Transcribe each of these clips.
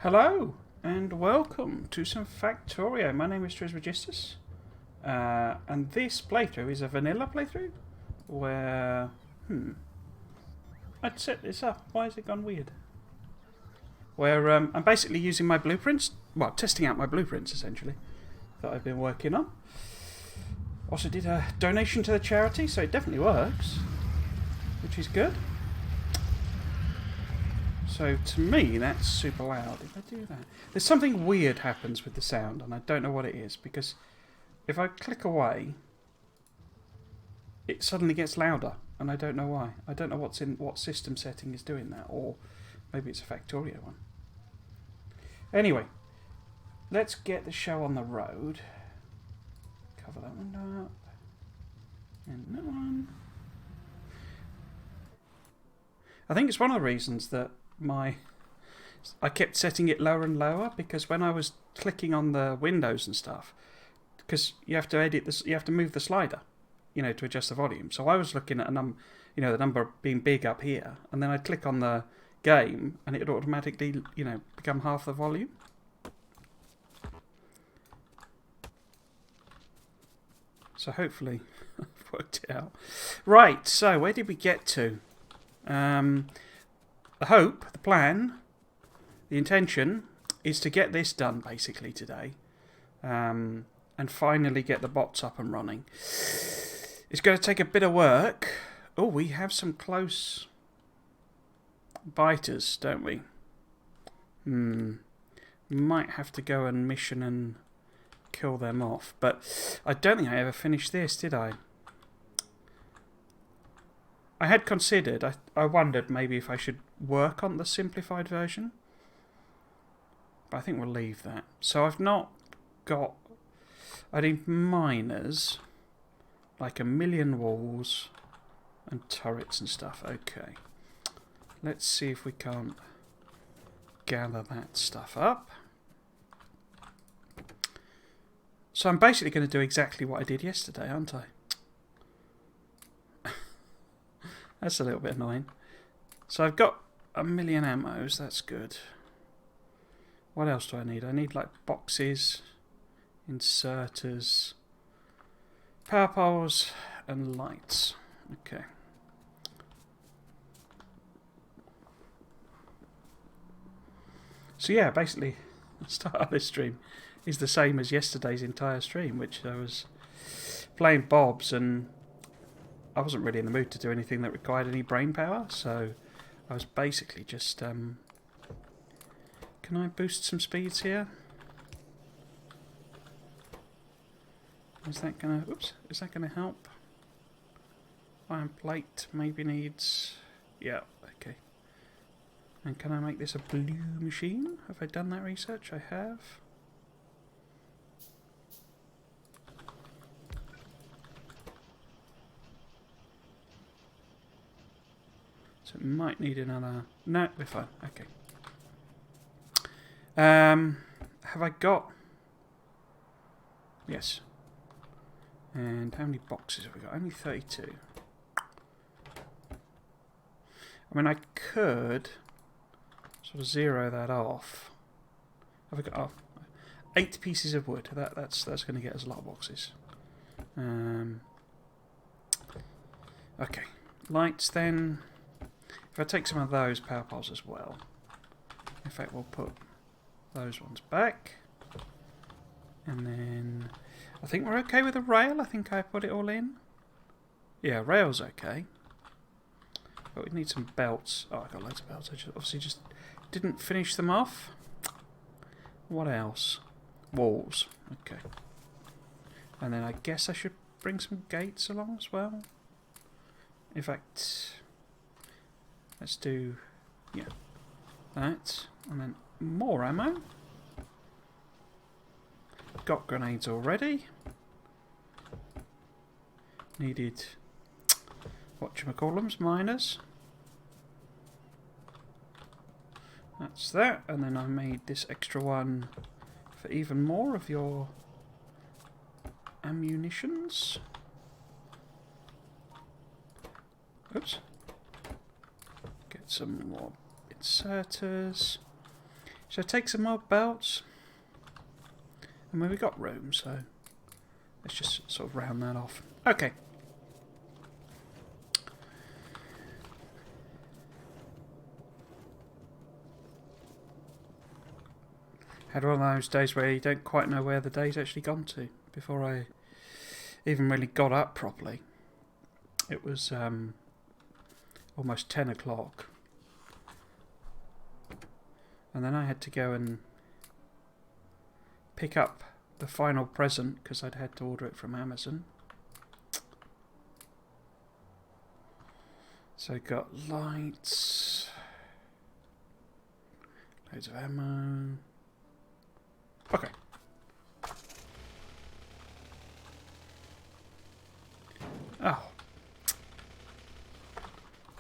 Hello and welcome to some Factorio. My name is Trismegistus, and this playthrough is a vanilla playthrough where I'd set this up. Why has it gone weird? Where I'm basically using my blueprints, well, testing out my blueprints essentially that I've been working on. Also did a donation to the charity, so it definitely works, which is good. So to me, that's super loud. If I do that, there's something weird happens with the sound, and I don't know what it is, because if I click away, it suddenly gets louder, and I don't know why. I don't know what system setting is doing that, or maybe it's a Factorio one. Anyway, let's get the show on the road. Cover that one up, and that one. I think it's one of the reasons that I kept setting it lower and lower, because when I was clicking on the windows and stuff, because you have to edit this, you have to move the slider, to adjust the volume. So I was looking at the number being big up here, and then I'd click on the game, and it would automatically, become half the volume. So hopefully, I've worked it out. Right. So where did we get to? The hope, the plan, the intention is to get this done basically today, and finally get the bots up and running. It's going to take a bit of work. Oh, we have some close biters, don't we? Might have to go and mission and kill them off, but I don't think I ever finished this, did I? I had considered, I wondered maybe if I should work on the simplified version. But I think we'll leave that. So I've not got... I need miners, like 1,000,000 walls and turrets and stuff. Okay. Let's see if we can't gather that stuff up. So I'm basically going to do exactly what I did yesterday, aren't I? That's a little bit annoying. So I've got 1,000,000 ammos, that's good. What else do I need? I need like boxes, inserters, power poles, and lights. Okay. So yeah, basically, the start of this stream is the same as yesterday's entire stream, which I was playing Bob's, and I wasn't really in the mood to do anything that required any brain power, so I was basically just... Can I boost some speeds here? Is that gonna... Oops. Is that gonna help? Iron plate maybe needs... Yeah, okay. And can I make this a blue machine? Have I done that research? I have. So it might need another... No, we're fine. Okay. Have I got... Yes. And how many boxes have we got? Only 32. I mean, I could sort of zero that off. Have we got 8 pieces of wood? That's going to get us a lot of boxes. Okay. Lights then. If I take some of those power poles as well. In fact, we'll put those ones back. And then I think we're okay with the rail. I think I put it all in. Yeah, rail's okay. But we need some belts. Oh, I got loads of belts. I obviously just didn't finish them off. What else? Walls. Okay. And then I guess I should bring some gates along as well. In fact, let's do, yeah, that. And then more ammo. Got grenades already. Needed, whatchamacallums, miners. That's that. And then I made this extra one for even more of your ammunitions. Oops. Get some more inserters. Should I take some more belts? I mean, we got room, so let's just sort of round that off. Okay. Had one of those days where you don't quite know where the day's actually gone to before I even really got up properly. It was almost 10 o'clock. And then I had to go and pick up the final present because I'd had to order it from Amazon. So I got lights, loads of ammo. Okay. Oh.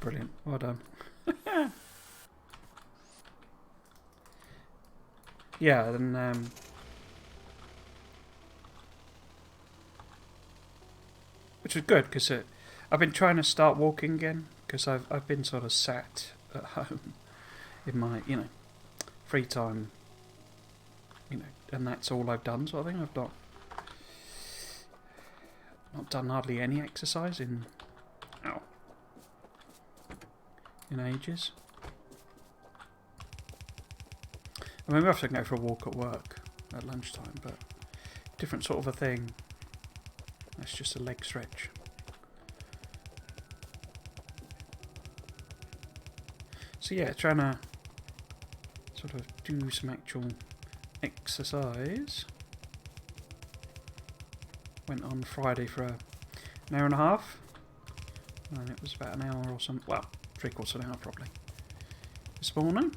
Brilliant. Well done. Yeah, then which was good because I've been trying to start walking again because I've been sort of sat at home in my free time, and that's all I've done. So I think I've not done hardly any exercise in ages. I mean, we often go for a walk at work at lunchtime, but different sort of a thing. That's just a leg stretch. So yeah, trying to sort of do some actual exercise. Went on Friday for an hour and a half, and it was about an hour or something. Well, 3/4 of an hour probably. This morning.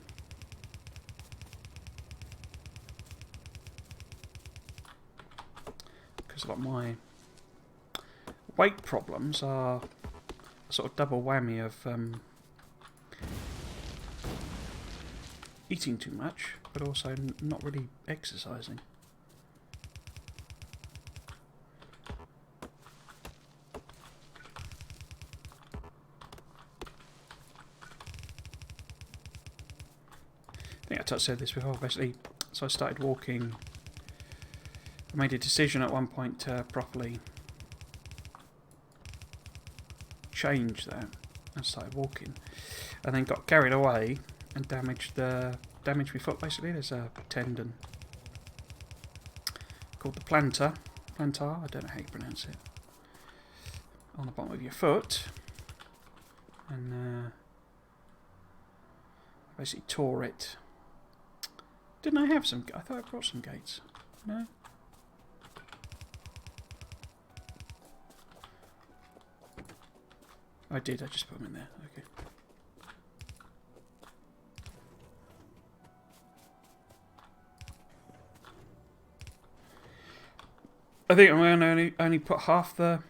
Because a lot of my weight problems are a sort of double whammy of eating too much, but also not really exercising. I think I said this before, basically. So I started walking. I made a decision at one point to properly change that. I started walking, and then got carried away and damaged my foot. Basically, there's a tendon called the plantar. I don't know how you pronounce it. On the bottom of your foot, and basically tore it. Didn't I have some? I thought I brought some gates. No. I did. I just put them in there. Okay. I think I'm going to only put half the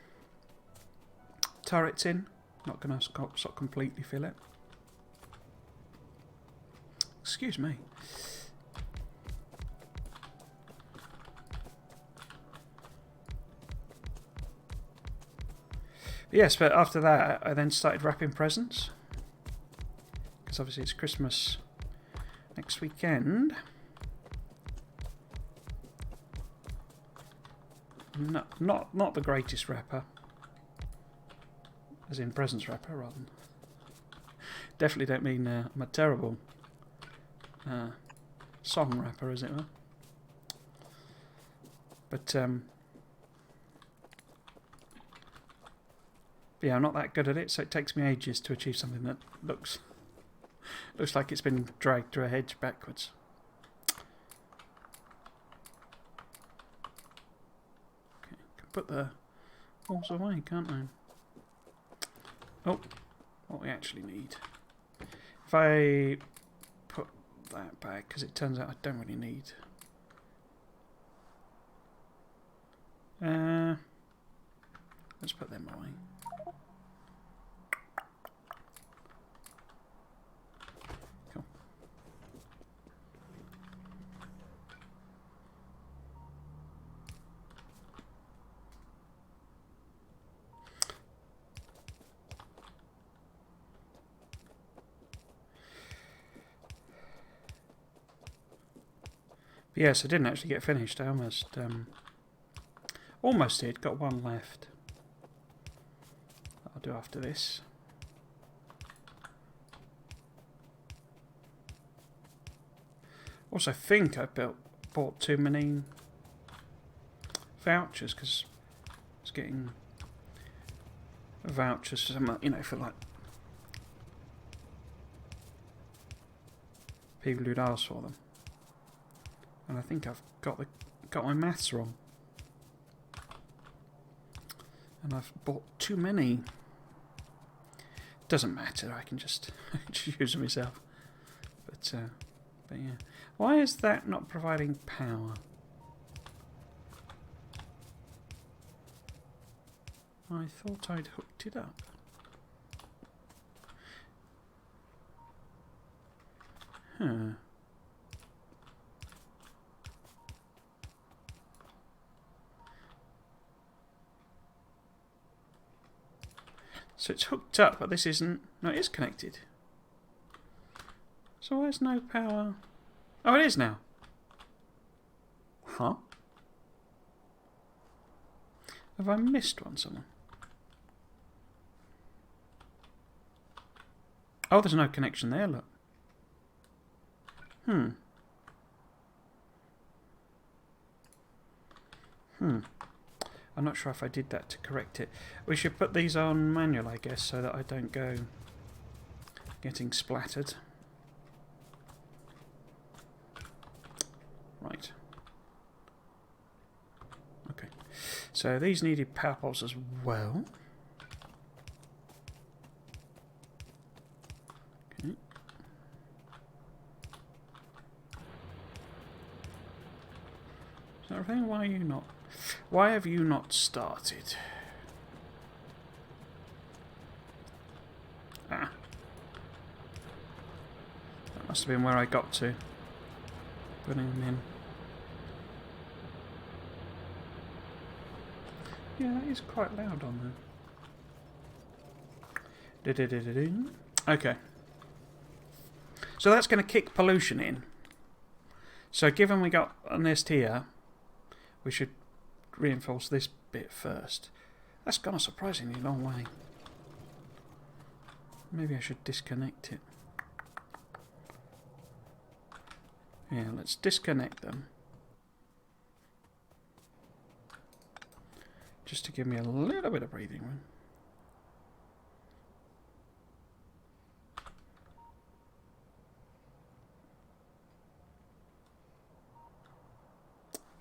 turrets in. Not going to sort of completely fill it. Excuse me. But yes, but after that, I then started wrapping presents. Because obviously it's Christmas next weekend. Not the greatest wrapper. As in presents wrapper, rather than... Definitely don't mean I'm a terrible song wrapper, as it were. But yeah, I'm not that good at it, so it takes me ages to achieve something that looks like it's been dragged through a hedge backwards. Okay, can put the balls away, can't I? Oh, what we actually need. If I put that back, because it turns out I don't really need. Let's put them away. Cool. But yes, I didn't actually get finished. I almost did. Got one left. I'll do after this. Also, think I bought too many vouchers because I was getting vouchers for some, you know, for like people who'd asked for them, and I think I've got my maths wrong, and I've bought too many. Doesn't matter. I can just use them myself. But yeah, why is that not providing power? I thought I'd hooked it up. Huh. So it's hooked up, but this isn't. No, it is connected. So where's no power? Oh, it is now. Huh? Have I missed one somewhere? Oh, there's no connection there, look. I'm not sure if I did that to correct it. We should put these on manual, I guess, so that I don't go getting splattered. Right. Okay. So these needed power poles as well. Okay. Is that everything? Why are you not? Why have you not started? Ah. That must have been where I got to. Putting them in. Yeah, that is quite loud on there. Okay. So that's going to kick pollution in. So given we got a nest here, we should reinforce this bit first. That's gone a surprisingly long way. Maybe I should disconnect it. Yeah, let's disconnect them. Just to give me a little bit of breathing room.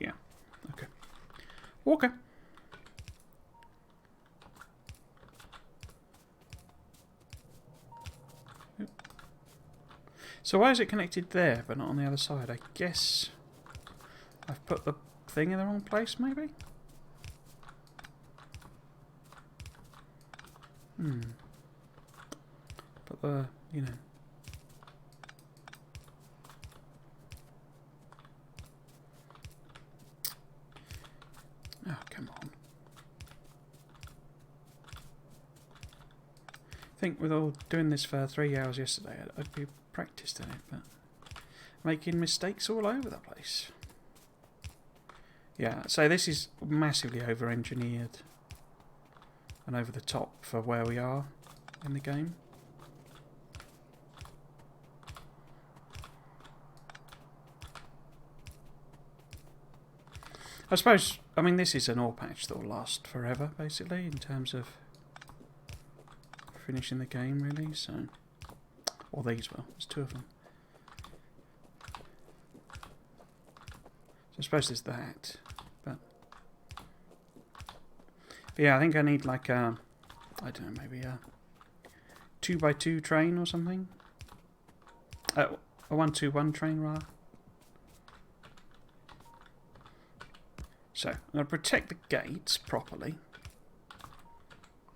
Yeah, okay. Okay. Yep. So why is it connected there but not on the other side? I guess I've put the thing in the wrong place, maybe? But the, you know. Oh, come on. I think with all doing this for 3 hours yesterday, I'd be practiced in it, but making mistakes all over the place. Yeah, so this is massively over-engineered and over the top for where we are in the game. I suppose, I mean, this is an ore patch that will last forever, basically, in terms of finishing the game, really, so... Or these will, there's 2 of them. So I suppose there's that, but yeah, I think I need like a, I don't know, maybe a 2x2 train or something. A 1-2-1 train, rather. So, I'm going to protect the gates properly.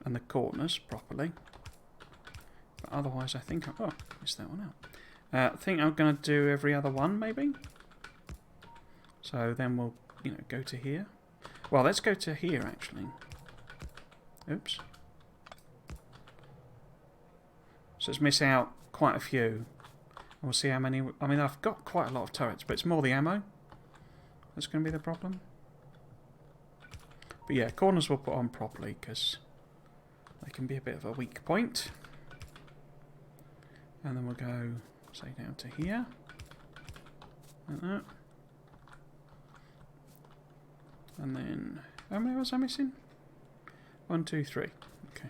And the corners properly. But otherwise, I think... Oh, missed that one out. I think I'm going to do every other one, maybe? So then we'll, you know, go to here. Well, let's go to here, actually. Oops. So let's miss out quite a few. We'll see how many... I mean, I've got quite a lot of turrets, but it's more the ammo. that's going to be the problem. But yeah, corners we'll put on properly because they can be a bit of a weak point. And then we'll go, say, down to here. Like that. And then, how many was I missing? 1, 2, 3. Okay.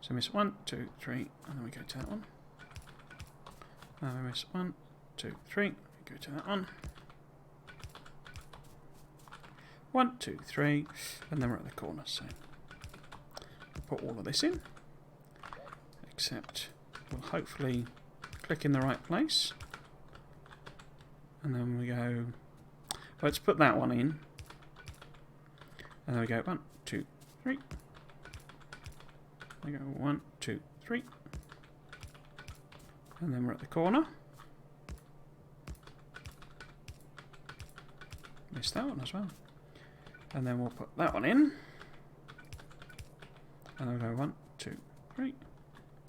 So miss 1, 2, 3, and then we go to that one. And we miss 1, 2, 3, go to that one. 1, 2, 3, and then we're at the corner. So we'll put all of this in, except we'll hopefully click in the right place. And then we go, let's put that one in. And then we go 1, 2, 3. We go 1, 2, 3. And then we're at the corner. Missed that one as well. And then we'll put that one in. And then we'll go 1, 2, 3.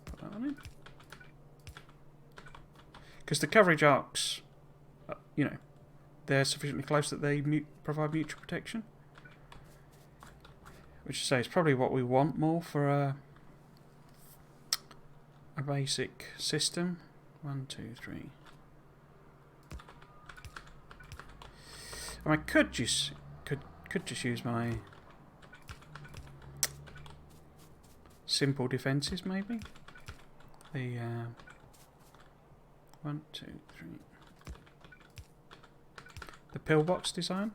Put that one in. Because the coverage arcs, you know, they're sufficiently close that they provide mutual protection. Which I say is probably what we want more for a basic system. 1, 2, 3. And I could just use my simple defences maybe. The 1, 2, 3. The pillbox design.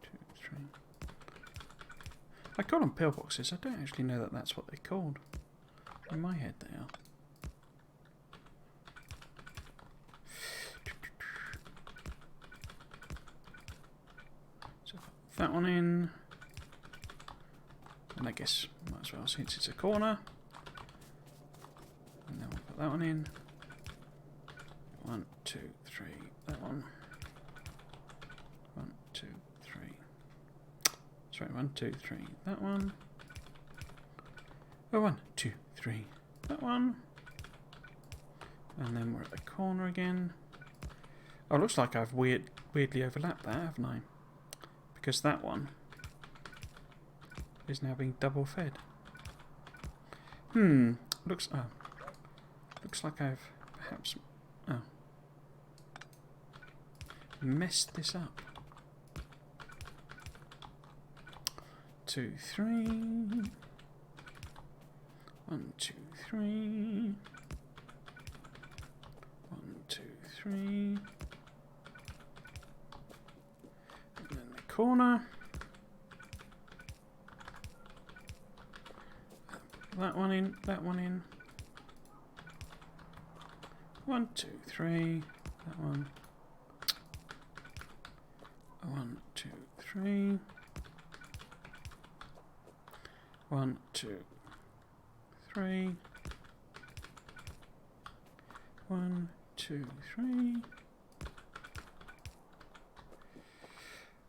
2, 3. I call them pillboxes. I don't actually know that that's what they're called. In my head they are. So put that one in. And I guess might as well since it's a corner. And then we'll put that one in. 1, 2, 3. That one. 1, 2, 3. Sorry, 1, 2, 3. That one. Oh, 1, 2, 3. That one. And then we're at the corner again. Oh, looks like I've weirdly overlapped that, haven't I? Because that one is now being double fed. Looks like I've perhaps messed this up. 2, 3. 1, 2, 3. 1, 2, 3. And then the corner. That one in, that one in. 1, 2, 3. That one. 1, 2, 3. 1, 2, 3. 1, 2, 3.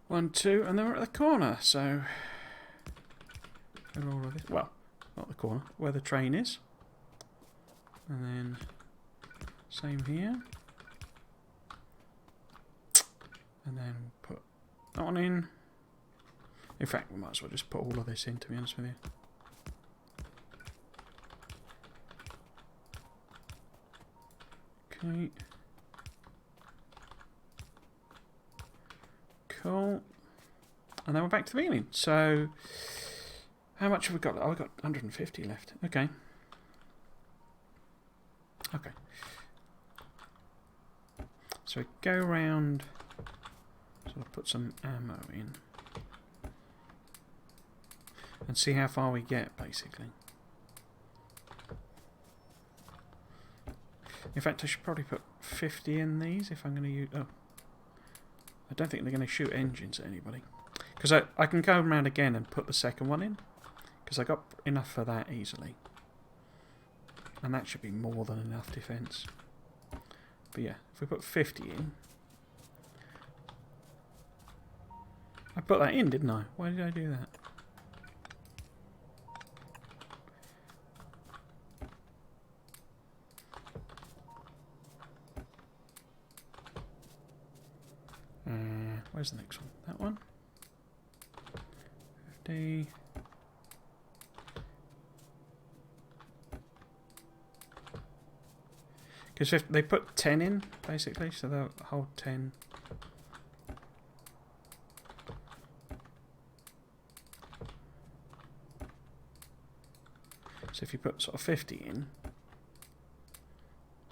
1, 2, and then we're at the corner. So, all of this. Well, not the corner, where the train is. And then same here. And then put that one in. In fact, we might as well just put all of this in, to be honest with you. Okay. Cool. And then we're back to the beginning. So, how much have we got? Oh, we've got 150 left. Okay. Okay. So we go around, sort of put some ammo in. And see how far we get, basically. In fact, I should probably put 50 in these if I'm going to use... Oh. I don't think they're going to shoot engines at anybody. Because I can go around again and put the second one in. Because I got enough for that easily. And that should be more than enough defence. But yeah, if we put 50 in... I put that in, didn't I? Why did I do that? Where's the next one? That one. 50. Because they put 10 in, basically, so they'll hold 10. So if you put sort of 50 in,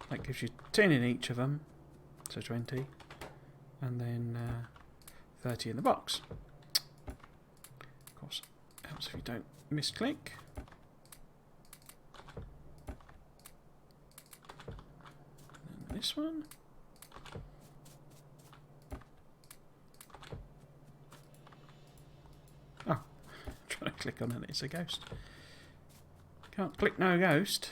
that gives you 10 in each of them, so 20, and then 30 in the box. Of course, it helps if you don't misclick. And this one. Oh, I'm trying to click on it, it's a ghost. Can't click no ghost.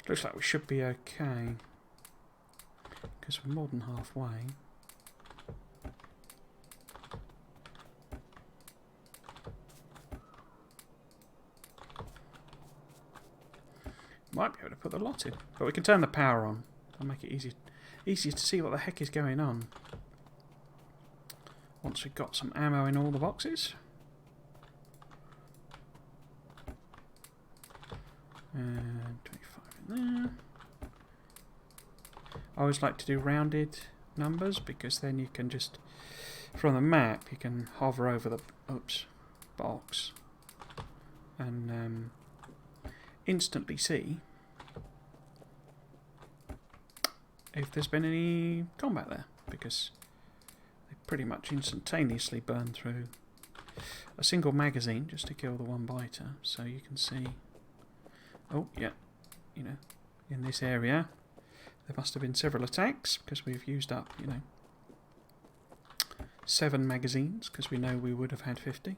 Looks like we should be okay, because we're more than halfway. Might be able to put the lot in, but we can turn the power on and make it easier to see what the heck is going on. Once we've got some ammo in all the boxes. And 25 in there. I always like to do rounded numbers because then you can just, from the map, you can hover over the box and instantly see if there's been any combat there, because they pretty much instantaneously burn through a single magazine just to kill the one biter. So you can see, oh yeah, you know, in this area there must have been several attacks because we've used up, you know, 7 magazines, because we know we would have had 50,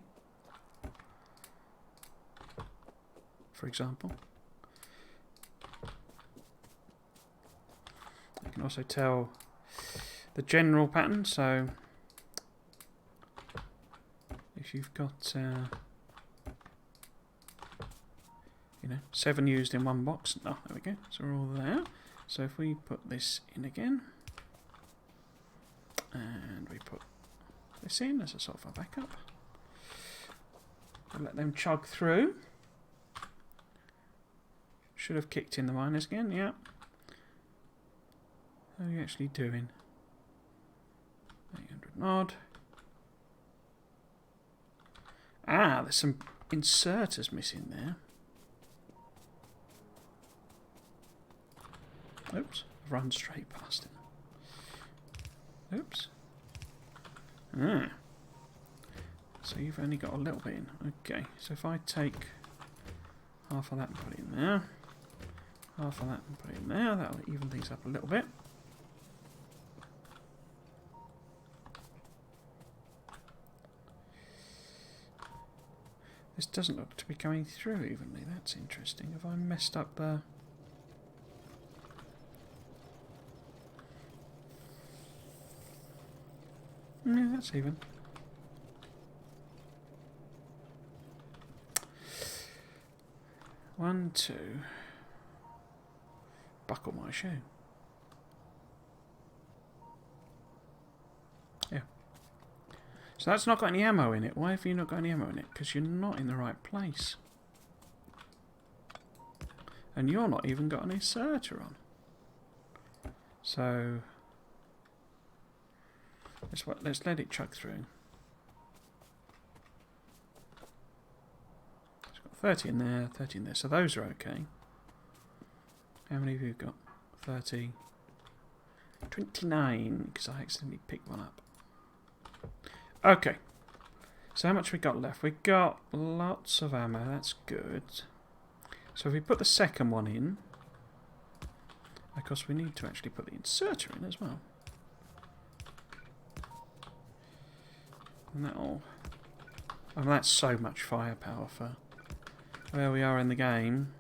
for example. I can also tell the general pattern, so if you've got you know, 7 used in one box, oh there we go, so we're all there. So if we put this in again and we put this in as a sort of a backup, we'll let them chug through. Should have kicked in the miners again, yeah. How are you actually doing? 800 mod. Ah, there's some inserters missing there. Oops, I've run straight past it. Oops. Ah. So you've only got a little bit in. Okay, so if I take half of that and put it in there, half of that and put it in there, that'll even things up a little bit. This doesn't look to be going through evenly. That's interesting. Have I messed up the... Yeah, that's even. One, two. Buckle my shoe. Yeah. So that's not got any ammo in it. Why have you not got any ammo in it? Because you're not in the right place. And you're not even got an inserter on. So... let's let it chug through. It's got 30 in there, 30 in there. So those are okay. How many have you got? 30. 29, because I accidentally picked one up. Okay. So how much we got left? We got lots of ammo. That's good. So if we put the second one in, of course we need to actually put the inserter in as well. And that'll... oh, that's so much firepower for where we are in the game.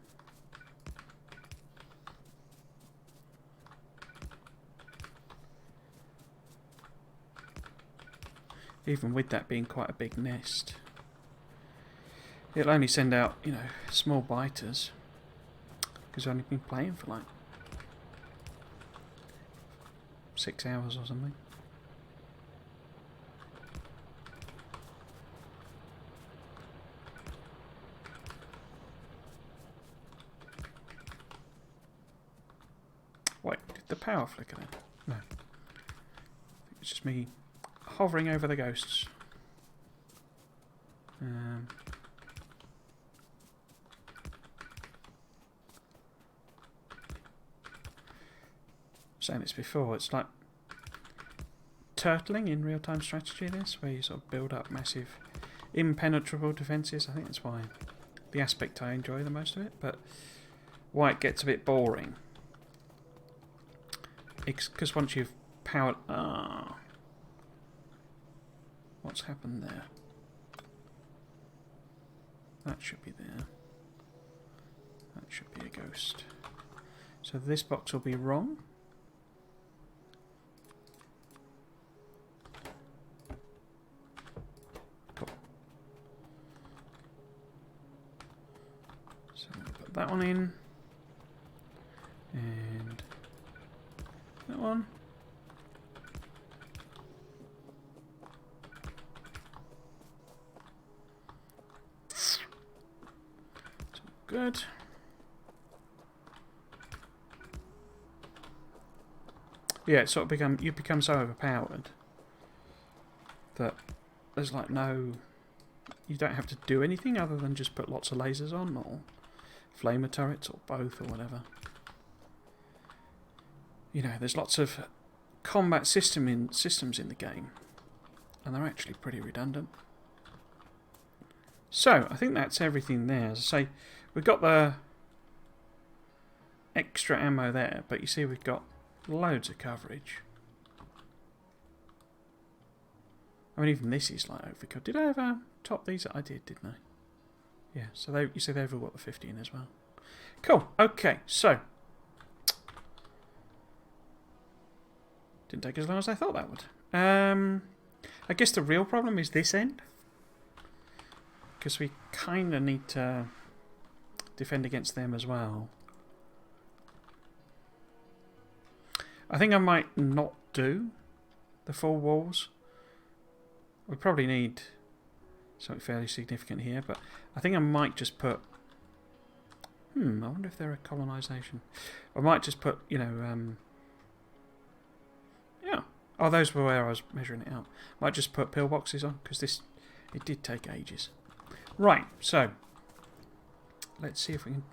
Even with that being quite a big nest. It'll only send out, you know, small biters. Because I've only been playing for like 6 hours or something. Wait, did the power flicker then? No. I think it's just me hovering over the ghosts. Saying this before, it's like turtling in real-time strategy, this, where you sort of build up massive impenetrable defences. I think that's why the aspect I enjoy the most of it, but why it gets a bit boring. Because once you've powered... what's happened there? That should be there. That should be a ghost. So this box will be wrong. Cool. So I'm going to put that one in. And that one. Good. Yeah, it's sort of you become so overpowered that there's like no... You don't have to do anything other than just put lots of lasers on, or flamer turrets, or both, or whatever. You know, there's lots of combat systems in the game, and they're actually pretty redundant. So, I think that's everything there. As I say, we've got the extra ammo there, but you see we've got loads of coverage. I mean, even this is like overkill. Did I ever top these? I did, didn't I? Yeah, so you see they've all got the 50 in as well. Cool, okay, so. Didn't take as long as I thought that would. I guess the real problem is this end. Because we kind of need to defend against them as well. I think I might not do the full walls. We probably need something fairly significant here, but I think I might just put... I wonder if they're a colonisation. I might just put, you know... yeah. Oh, those were where I was measuring it out. Might just put pillboxes on, because this... It did take ages. Right, so let's see if we can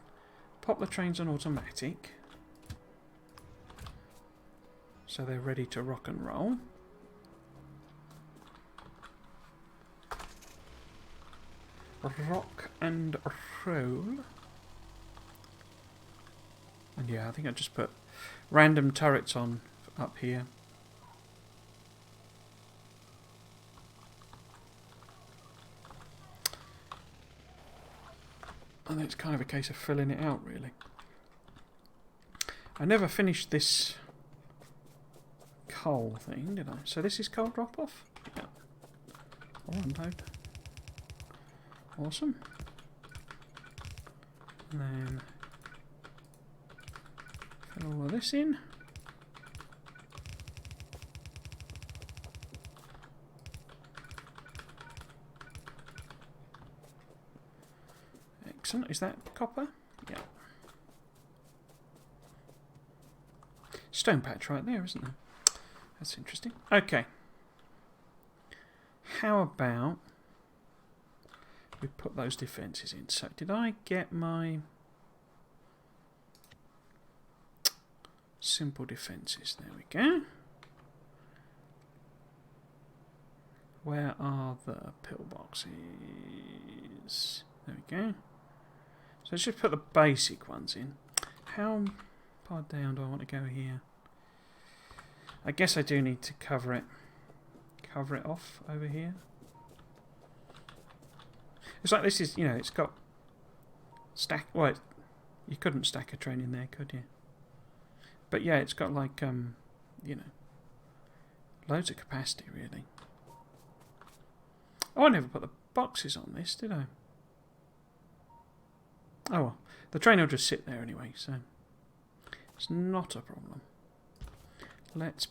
pop the trains on automatic so they're ready to rock and roll. Rock and roll. And yeah, I think I just put random turrets on up here. And it's kind of a case of filling it out, really. I never finished this coal thing, did I? So this is coal drop-off? Yeah. Oh, unload. Awesome. And then fill all of this in. Excellent. Is that copper? Yeah. Stone patch right there, isn't there? That's interesting. Okay. How about we put those defences in? So, did I get my simple defences? There we go. Where are the pillboxes? There we go. So let's just put the basic ones in. How far down do I want to go here? I guess I do need to cover it off over here. It's like this is, you know, it's got stack. Well, you couldn't stack a train in there, could you? But yeah, it's got like you know, loads of capacity really. Oh, I never put the boxes on this, did I? Oh well. The train will just sit there anyway, so it's not a problem. Let's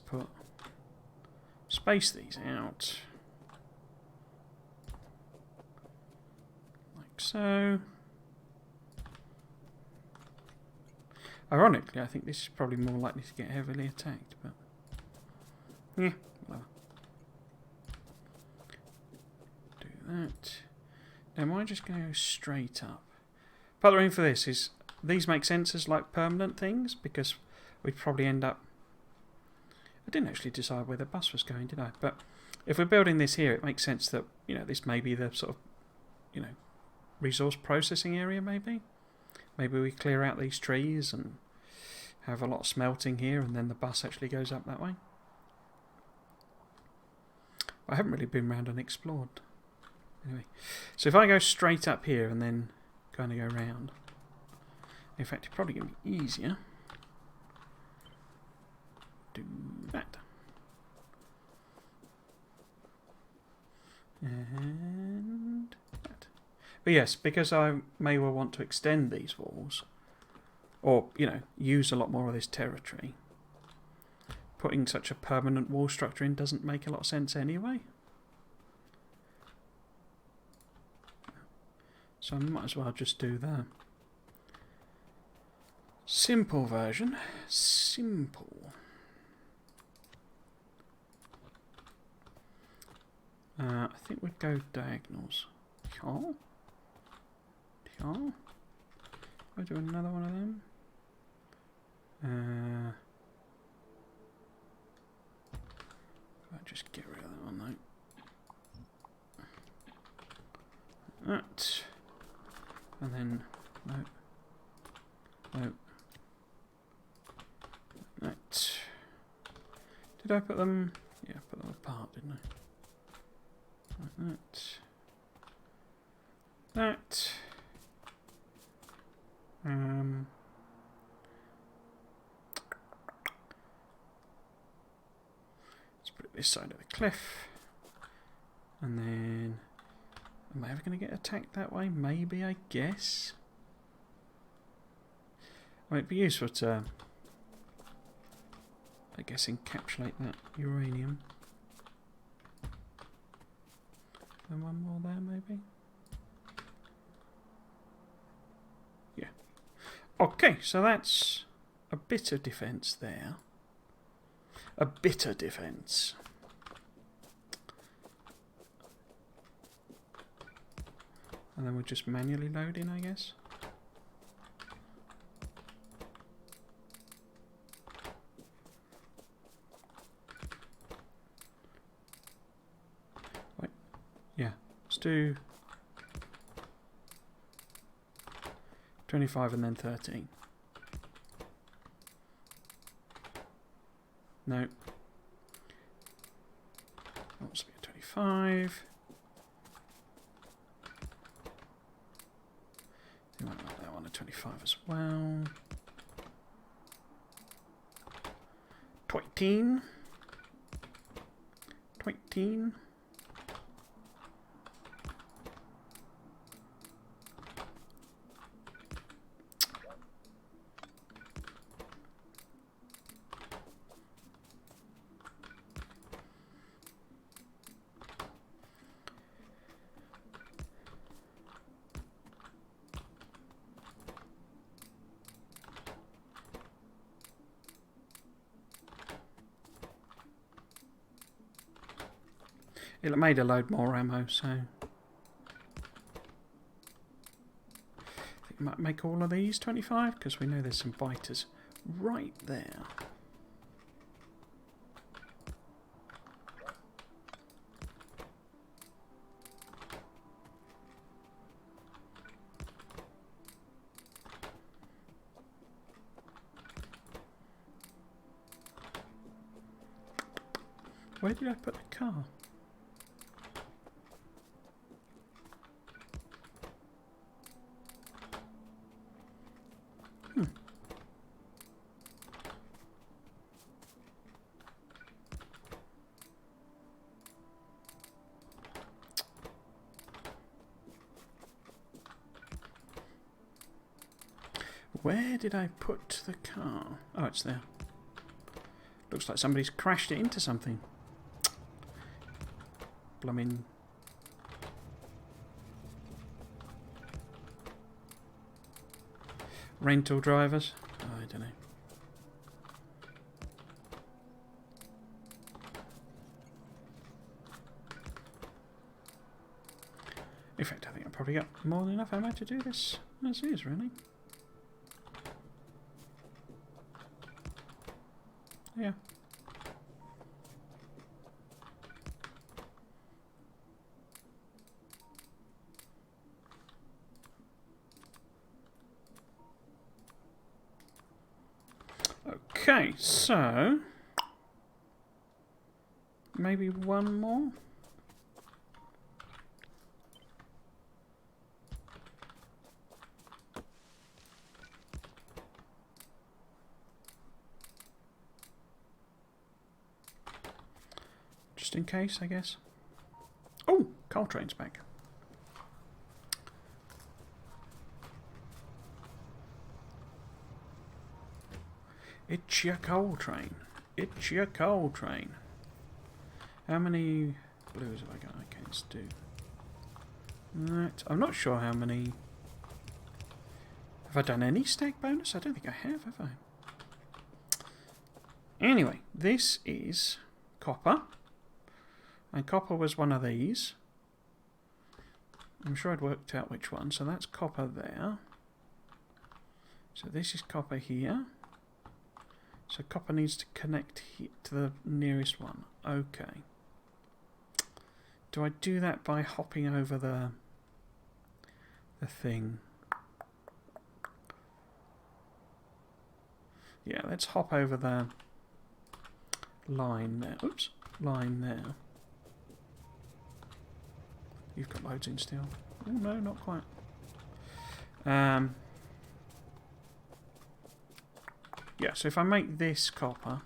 space these out. Like so. Ironically, I think this is probably more likely to get heavily attacked, but yeah, whatever. Do that. Now, might just go straight up. Part of the reason for this is these make sense as like permanent things because we'd probably end up. I didn't actually decide where the bus was going, did I? But if we're building this here, it makes sense that this may be the sort of resource processing area. Maybe we clear out these trees and have a lot of smelting here, and then the bus actually goes up that way. I haven't really been around and explored. Anyway, so if I go straight up here and then kind of go round, in fact, it's probably going to be easier. Do that. And that. But yes, because I may well want to extend these walls, or, use a lot more of this territory, putting such a permanent wall structure in doesn't make a lot of sense anyway. So I might as well just do the simple version. Simple. I think we'd go diagonals. I'll do another one of them. I'll just get rid of that one though. That. And then, no. That. Did I put them? Yeah, I put them apart, didn't I? Like that. That. Let's put it this side of the cliff. And then, am I ever going to get attacked that way? Maybe, I guess. Well, it'd be useful to, I guess, encapsulate that uranium. And one more there, maybe? Yeah. Okay, so that's a bit of defence there. A bit of defence. And then we'll just manually load in, I guess. Wait. Yeah. Let's do 25 and then 13. No. That must be a 25. You might like that one a 25 as well. 20. 20. It made a load more ammo, so I think it might make all of these 25 because we know there's some biters right there. Where did I put the car? Where did I put the car? Oh, it's there. Looks like somebody's crashed it into something. Blummin'. Rental drivers? Oh, I don't know. In fact, I think I've probably got more than enough ammo to do this as is, really. Yeah. Okay, so maybe one more. Just in case, I guess. Oh, coal train's back. It's your coal train. It's your coal train. How many blues have I got? I can't do that. I'm not sure how many. Have I done any stack bonus? I don't think I have I? Anyway, this is copper. And copper was one of these. I'm sure I'd worked out which one. So that's copper there. So this is copper here. So copper needs to connect to the nearest one. Okay. Do I do that by hopping over the thing? Yeah, let's hop over the line there. Oops, line there. You've got loads in still. Oh no, not quite. Yeah, so if I make this copper,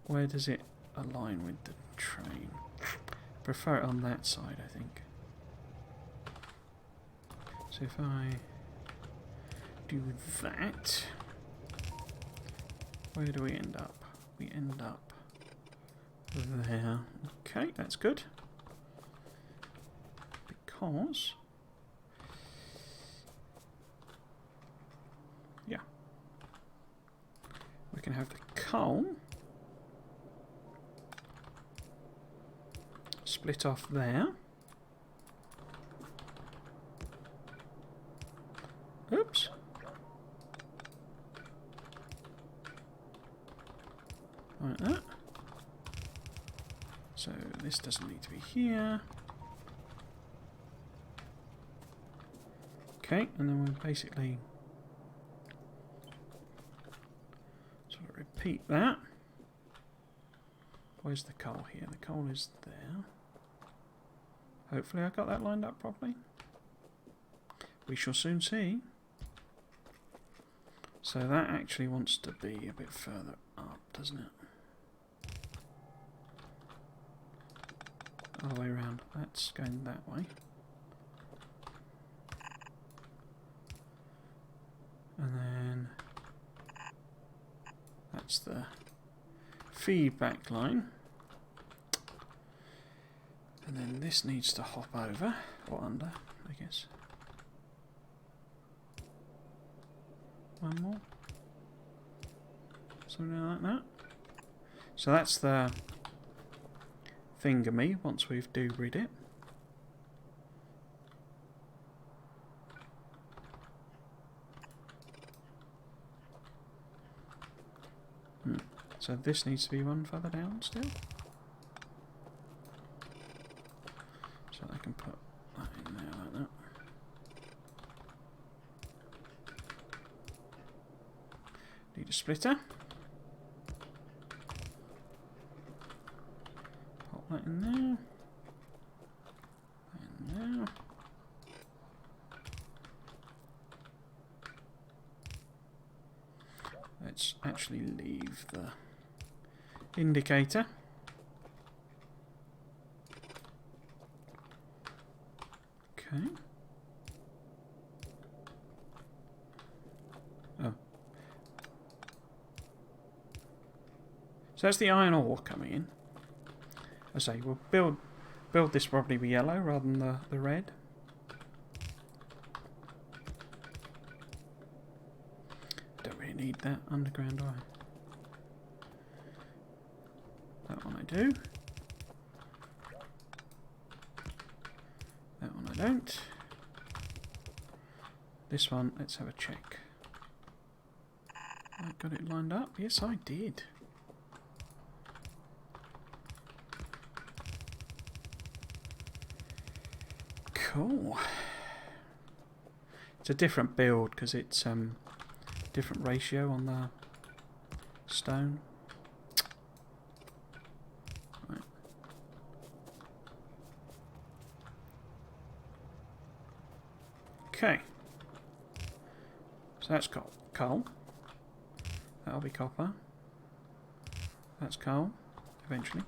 where does it align with the train? Prefer it on that side, I think. So if I do that, where do we end up? We end up there. Okay, that's good. Because, yeah, we can have the coal split off there. Oops. Like that. So this doesn't need to be here. Okay, and then we'll basically sort of repeat that. Where's the coal here? The coal is there. Hopefully I got that lined up properly. We shall soon see. So that actually wants to be a bit further up, doesn't it? Other way around. That's going that way. And then that's the feedback line. And then this needs to hop over, or under, I guess. One more. Something like that. So that's the thingamy once we've do-rid it. So this needs to be one further down still. So I can put that in there like that. Need a splitter. Pop that in there. And there. Let's actually leave the indicator. Okay. So that's the iron ore coming in. I say we'll build this probably with yellow rather than the red. Don't really need that underground iron. That one I do. That one I don't. This one, let's have a check. I got it lined up? Yes, I did. Cool. It's a different build because it's different ratio on the stone. Right. Okay. So that's coal. That'll be copper. That's coal, eventually.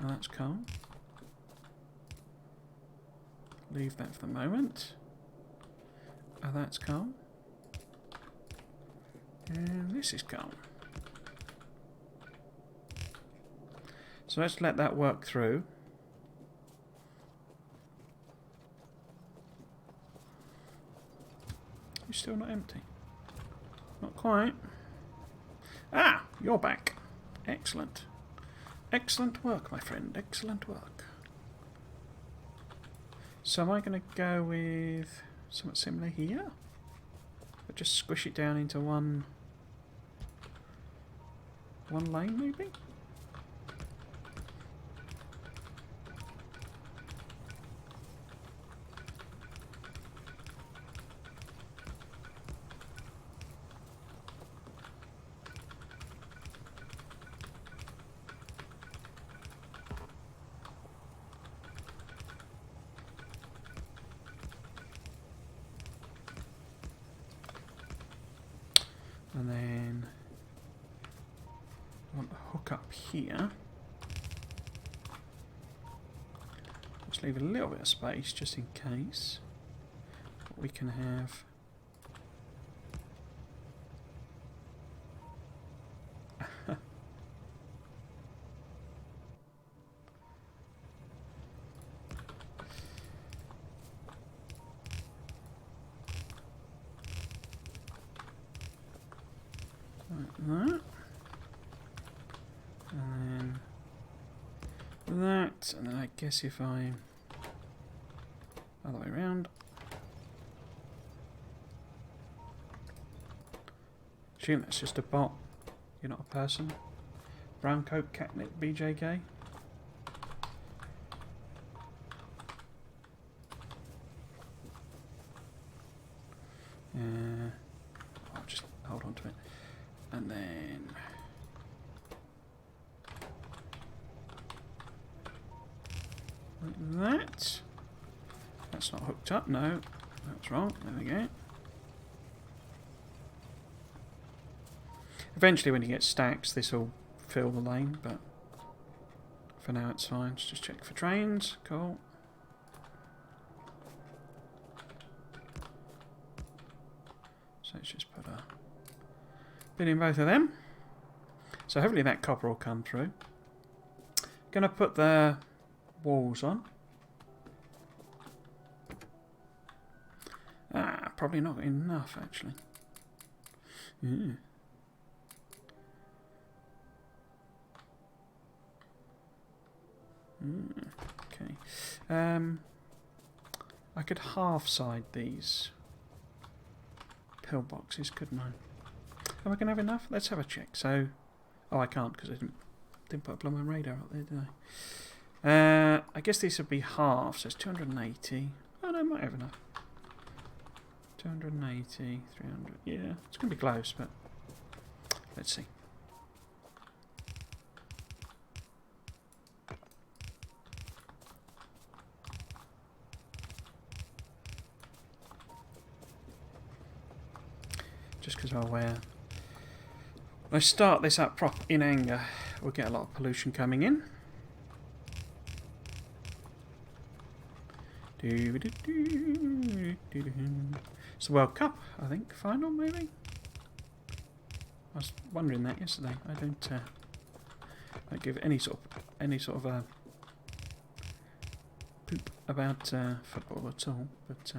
And that's coal. Leave that for the moment. That's coal. And this is coal. So let's let that work through. You're still not empty. Not quite. Ah, you're back. Excellent. Excellent work, my friend. Excellent work. So am I going to go with something similar here? But just squish it down into one lane, maybe? And then I want to hook up here. Let's leave a little bit of space just in case. But we can have that, and then that, and then I guess if I other way around, assume that's just a bot. You're not a person. Brown coat, catnip, BJK. I'll just hold on to it. And then like that. That's not hooked up, no. That's wrong. There we go. Eventually when you get stacks this will fill the lane, but for now it's fine. Let's just check for trains. Cool. So let's just put a bit in both of them. So hopefully that copper will come through. Gonna put the walls on. Ah, probably not enough actually. Yeah. Okay. I could half side these pillboxes, couldn't I? Am I going to have enough? Let's have a check. So, oh, I can't because I didn't put a blooming radar up there, did I? I guess these would be half, so it's 280. Oh no, I might have enough. 280, 300. Yeah, it's going to be close, but let's see. Just because I'm aware. When I start this up proper in anger, we'll get a lot of pollution coming in. It's the World Cup, I think. Final, maybe? I was wondering that yesterday. I don't give any sort of poop about football at all, but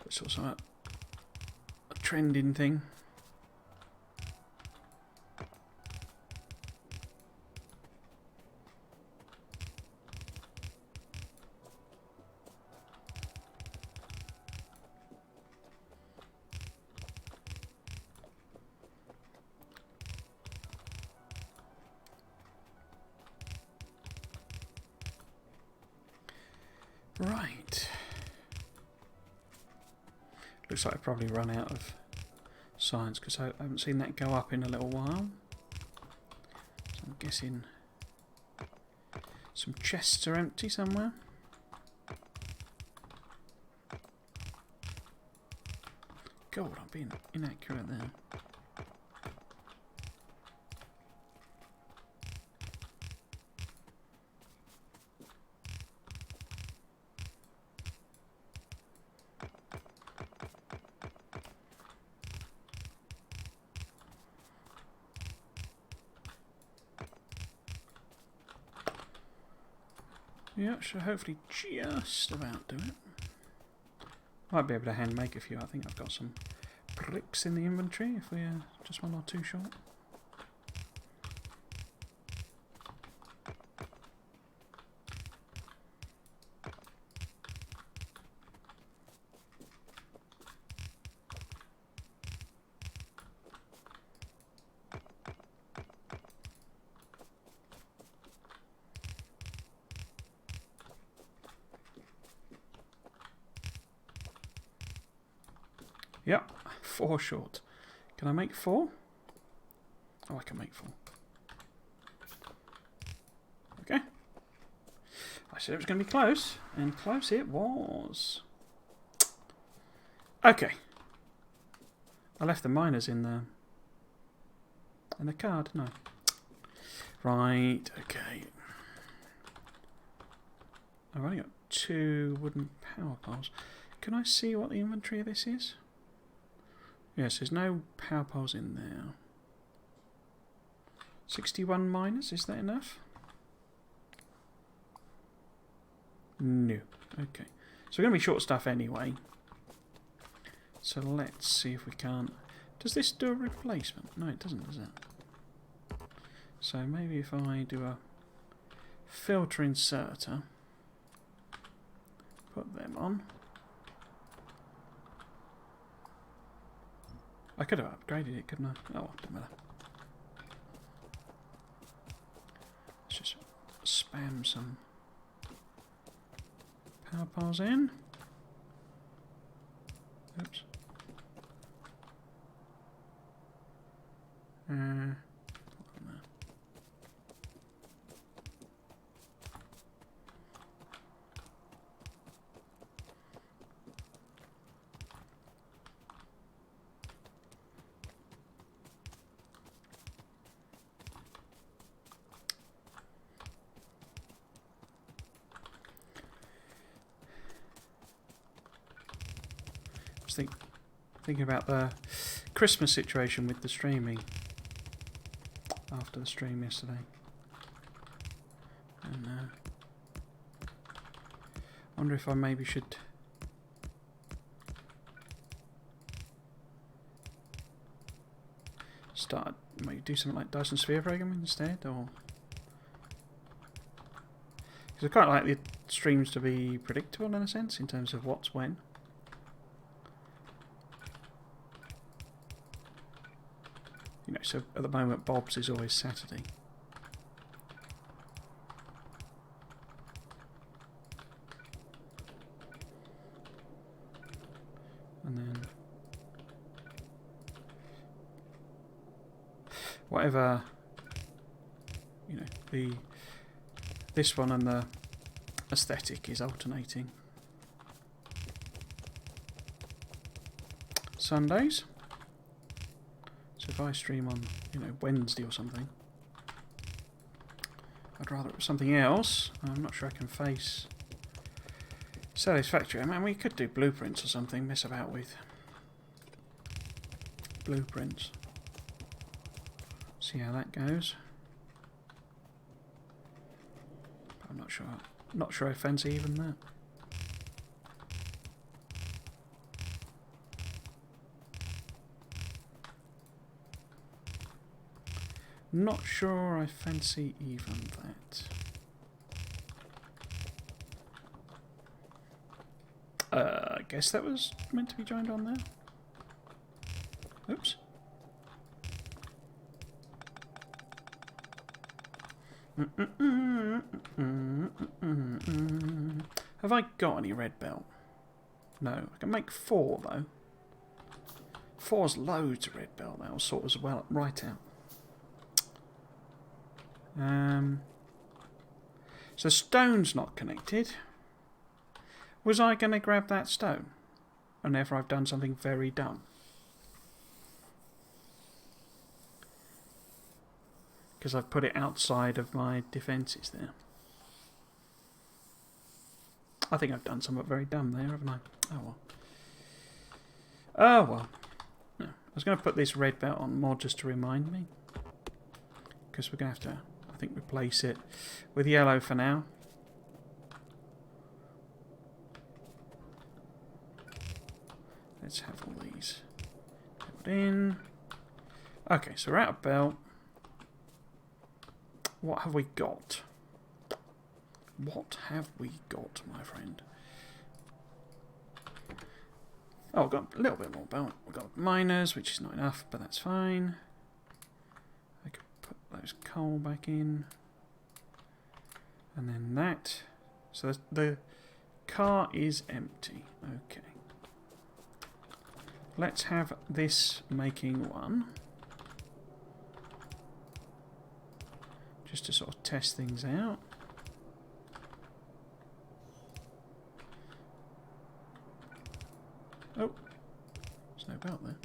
it's also a trending thing. Right. Looks like I've probably run out of science because I haven't seen that go up in a little while. So I'm guessing some chests are empty somewhere. God, I'm being inaccurate there. Yeah, should hopefully just about do it. Might be able to hand make a few. I think I've got some bricks in the inventory if we're just one or two short. Yep, 4 short. Can I make 4? Oh, I can make 4. Okay. I said it was going to be close, and close it was. Okay. I left the miners in the car, didn't I? Right, okay. I've only got 2 wooden power poles. Can I see what the inventory of this is? Yes, there's no power poles in there. 61 miners, is that enough? No. Okay. So we're going to be short stuff anyway. So let's see if we can't... Does this do a replacement? No, it doesn't, does it? So maybe if I do a filter inserter, put them on. I could have upgraded it, couldn't I? Oh, doesn't matter. Let's just spam some power poles in. Oops. Thinking about the Christmas situation with the streaming after the stream yesterday, and wonder if I maybe should start maybe do something like Dyson Sphere programming instead, or because I quite like the streams to be predictable in a sense in terms of what's when. You know, so at the moment Bob's is always Saturday. And then whatever, you know, this one and the aesthetic is alternating. Sundays. So if I stream on, you know, Wednesday or something, I'd rather it was something else. I'm not sure I can face Satisfactory. I mean, we could do blueprints or something, mess about with blueprints. See how that goes. But I'm not sure. Not sure I fancy even that. Not sure I fancy even that. I guess that was meant to be joined on there. Oops. Have I got any red belt? No. I can make 4 though. 4's loads of red belt. That'll sort us well right out. So stone's not connected. Was I going to grab that stone? Whenever I've done something very dumb. Because I've put it outside of my defences there. I think I've done something very dumb there, haven't I? Oh well. Oh well. No. I was going to put this red belt on more just to remind me. Because we're going to have to, I think, replace it with yellow for now. Let's have all these put in. Okay, so we're out of belt. What have we got? What have we got, my friend? Oh, we've got a little bit more belt. We've got miners, which is not enough, but that's fine. I could put those coal back in. And then that. So the car is empty. Okay. Let's have this making 1. Just to sort of test things out. Oh, there's no belt there.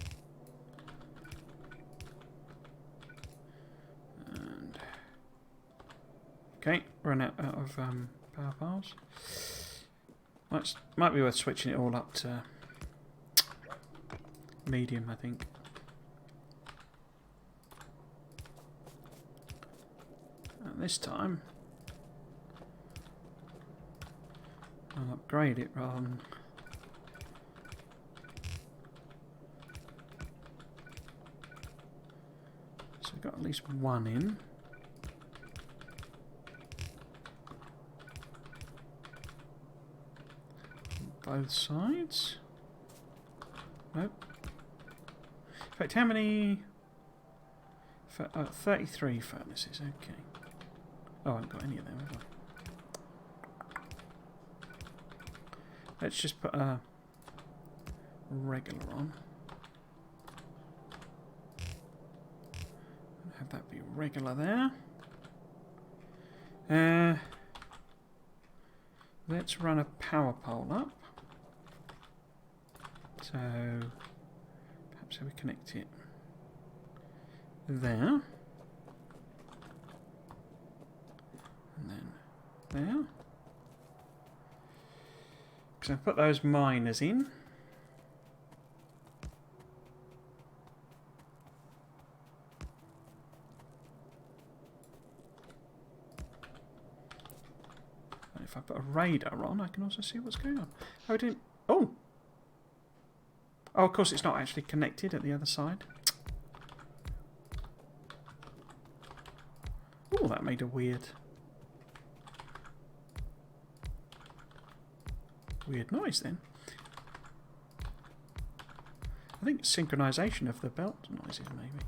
And okay, run out of power piles. Might be worth switching it all up to medium, I think. And this time I'll upgrade it rather than... So we've got at least 1 in. On both sides. Nope. In fact, how many... 33 furnaces, okay. Oh, I haven't got any of them, have I? Let's just put a regular on. Have that be regular there. Let's run a power pole up. So, perhaps we connect it there. And then there. Because I put those miners in. And if I put a radar on, I can also see what's going on. Oh, I didn't. Oh! Oh, of course, it's not actually connected at the other side. Oh, that made a weird noise then. I think it's synchronization of the belt noises, maybe.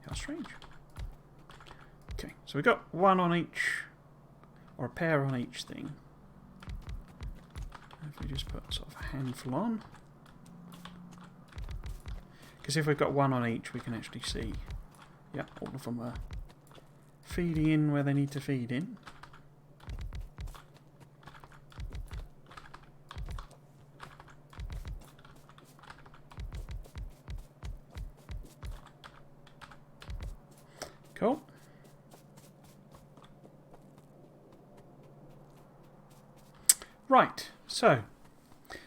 How strange. Okay, so we've got 1 on each, or a pair on each thing. If we just put sort of a handful on. Because if we've got 1 on each, we can actually see, yeah, all of them are feeding in where they need to feed in. Cool. Right, So,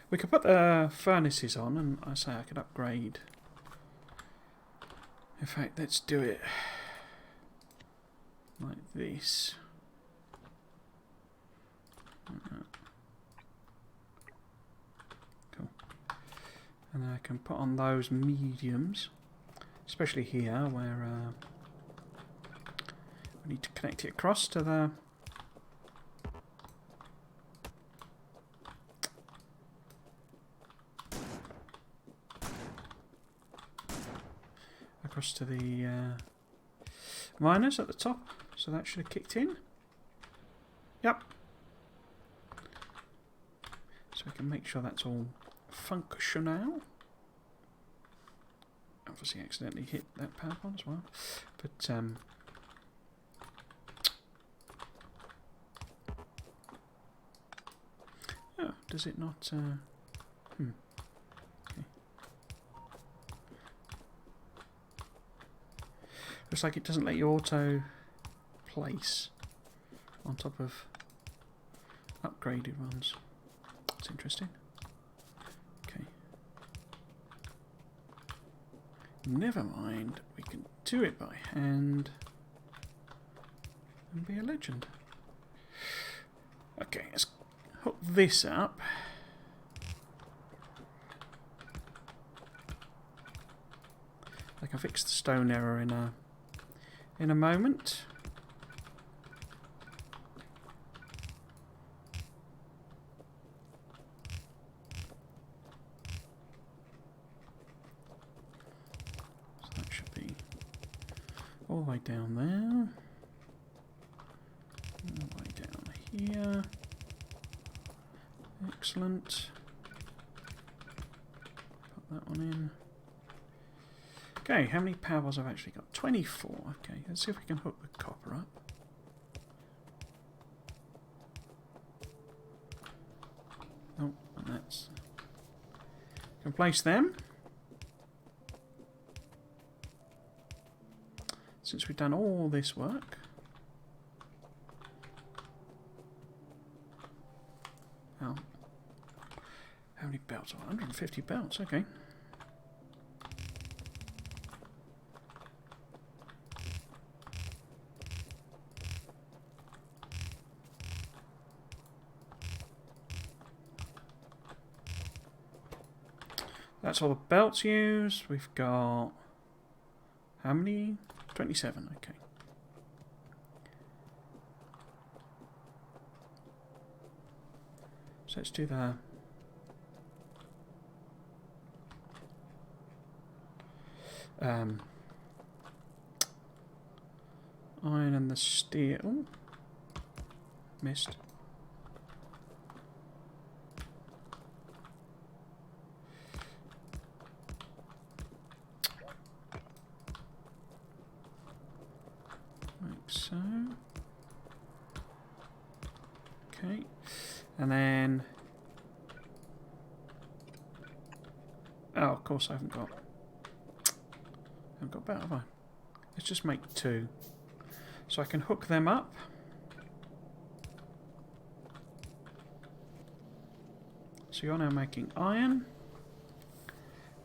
we could put the furnaces on, and I say I could upgrade. In fact, let's do it like this. Cool. And then I can put on those mediums, especially here where we need to connect it across to the miners at the top, so that should have kicked in. Yep. So we can make sure that's all functional. Obviously accidentally hit that power pole as well. But oh, does it not okay. Looks like it doesn't let you auto place on top of upgraded ones. That's interesting. Okay. Never mind. We can do it by hand and be a legend. Okay, let's hook this up. I can fix the stone error in a moment. So that should be all the way down there. All the way down here. Excellent. Put that one in. Okay, how many powers I've actually got? 24. Okay, let's see if we can hook the copper up. Oh, and that's... can place them. Since we've done all this work. Oh. How many belts? 150 belts, okay. That's all the belts used. We've got... how many? 27, okay. So let's do the... iron and the steel. Missed. So, okay, and then, oh, of course I haven't got belt, have I? Let's just make 2, so I can hook them up. So you're now making iron.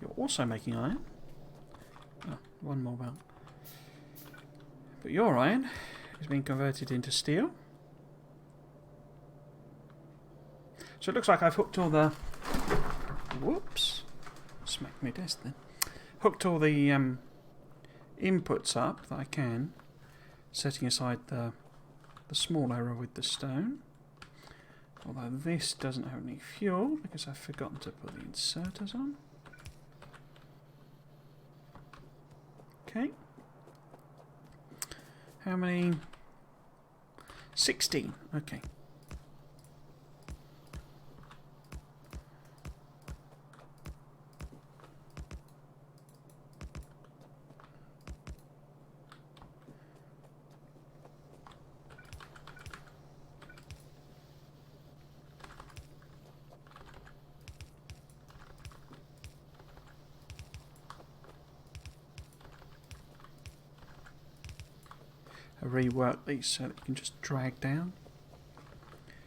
You're also making iron. Oh, one more belt. But your iron is being converted into steel. So it looks like I've hooked all the... whoops. Smacked my desk then. Hooked all the inputs up that I can. Setting aside the small error with the stone. Although this doesn't have any fuel because I've forgotten to put the inserters on. Okay. How many? 16. Okay. I rework these so that you can just drag down.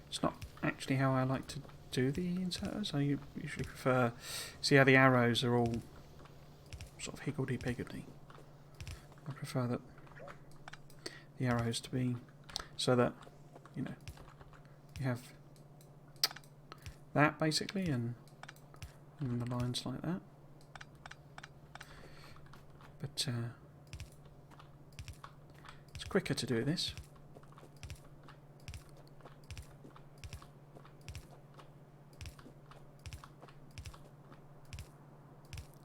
It's not actually how I like to do the inserters. I usually prefer... See how the arrows are all sort of higgledy-piggledy. I prefer that the arrows to be so that, you know, you have that basically and the lines like that. But it's quicker to do this.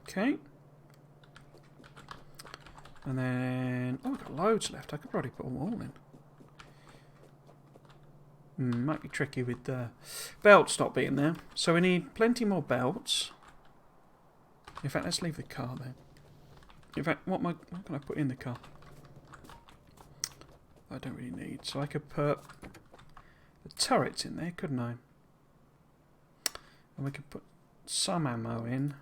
Okay. And then... Oh, we've got loads left. I could probably put them all in. Might be tricky with the belts not being there. So we need plenty more belts. In fact, let's leave the car there. In fact, what can I put in the car? I don't really need. So I could put the turrets in there, couldn't I? And we could put some ammo in.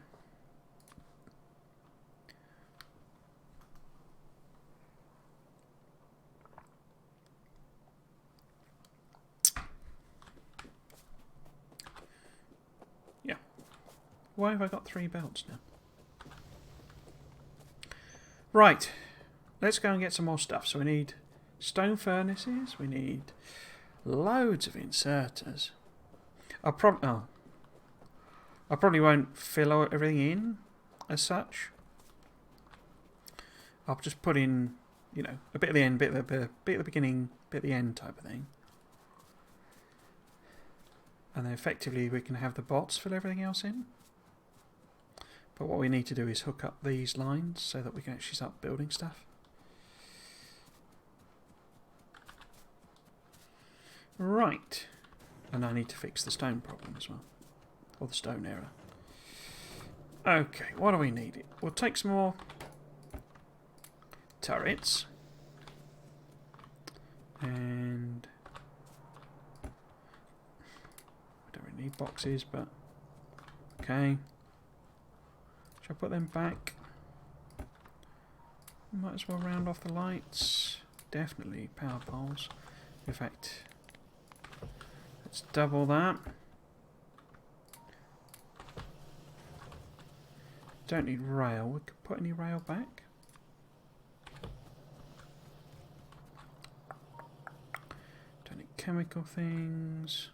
Why have I got 3 belts now? Right. Let's go and get some more stuff. So we need stone furnaces. We need loads of inserters. I probably won't fill everything in as such. I'll just put in, you know, a bit at the end, bit at the beginning, bit at the end type of thing. And then effectively we can have the bots fill everything else in. But what we need to do is hook up these lines so that we can actually start building stuff. Right. And I need to fix the stone problem as well. Or the stone error. Okay, what do we need? We'll take some more turrets. And... I don't really need boxes, but... Okay. Should I put them back? Might as well round off the lights. Definitely power poles. In fact, let's double that. Don't need rail. We could put any rail back. Don't need chemical things.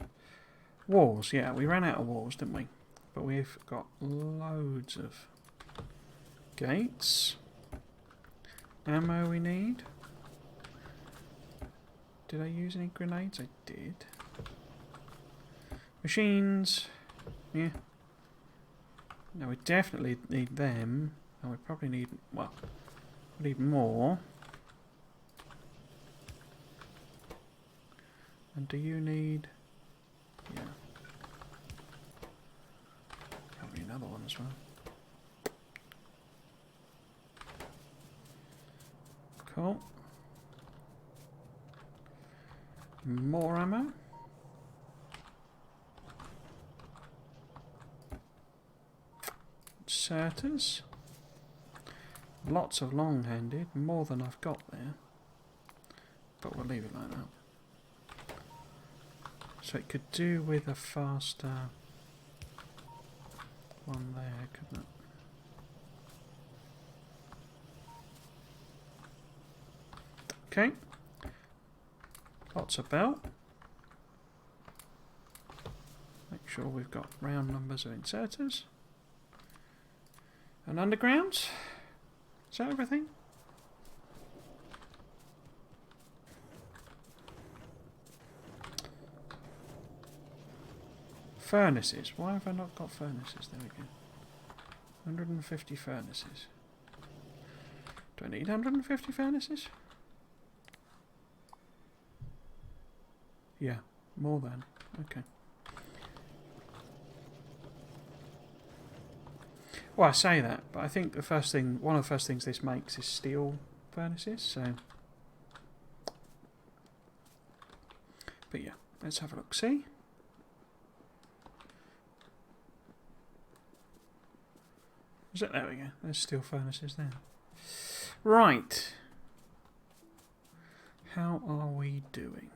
Walls, yeah, we ran out of walls, didn't we? But we've got loads of gates. Ammo we need. Did I use any grenades? I did. Machines. Yeah. No, we definitely need them. And we probably need, well, we need more. And do you need... Yeah. Probably another one as well. Cool. More ammo. Inserters. Lots of long-handed, more than I've got there. But we'll leave it like that. So it could do with a faster one there, couldn't it? Okay. Lots of belt. Make sure we've got round numbers of inserters. And undergrounds. Is that everything? Furnaces. Why have I not got furnaces? There we go. 150 furnaces. Do I need 150 furnaces? Yeah, more than. Okay. Well, I say that, but I think the first thing, one of the first things this makes is steel furnaces, so... But yeah, let's have a look. See? There we go. There's steel furnaces there. Right. How are we doing?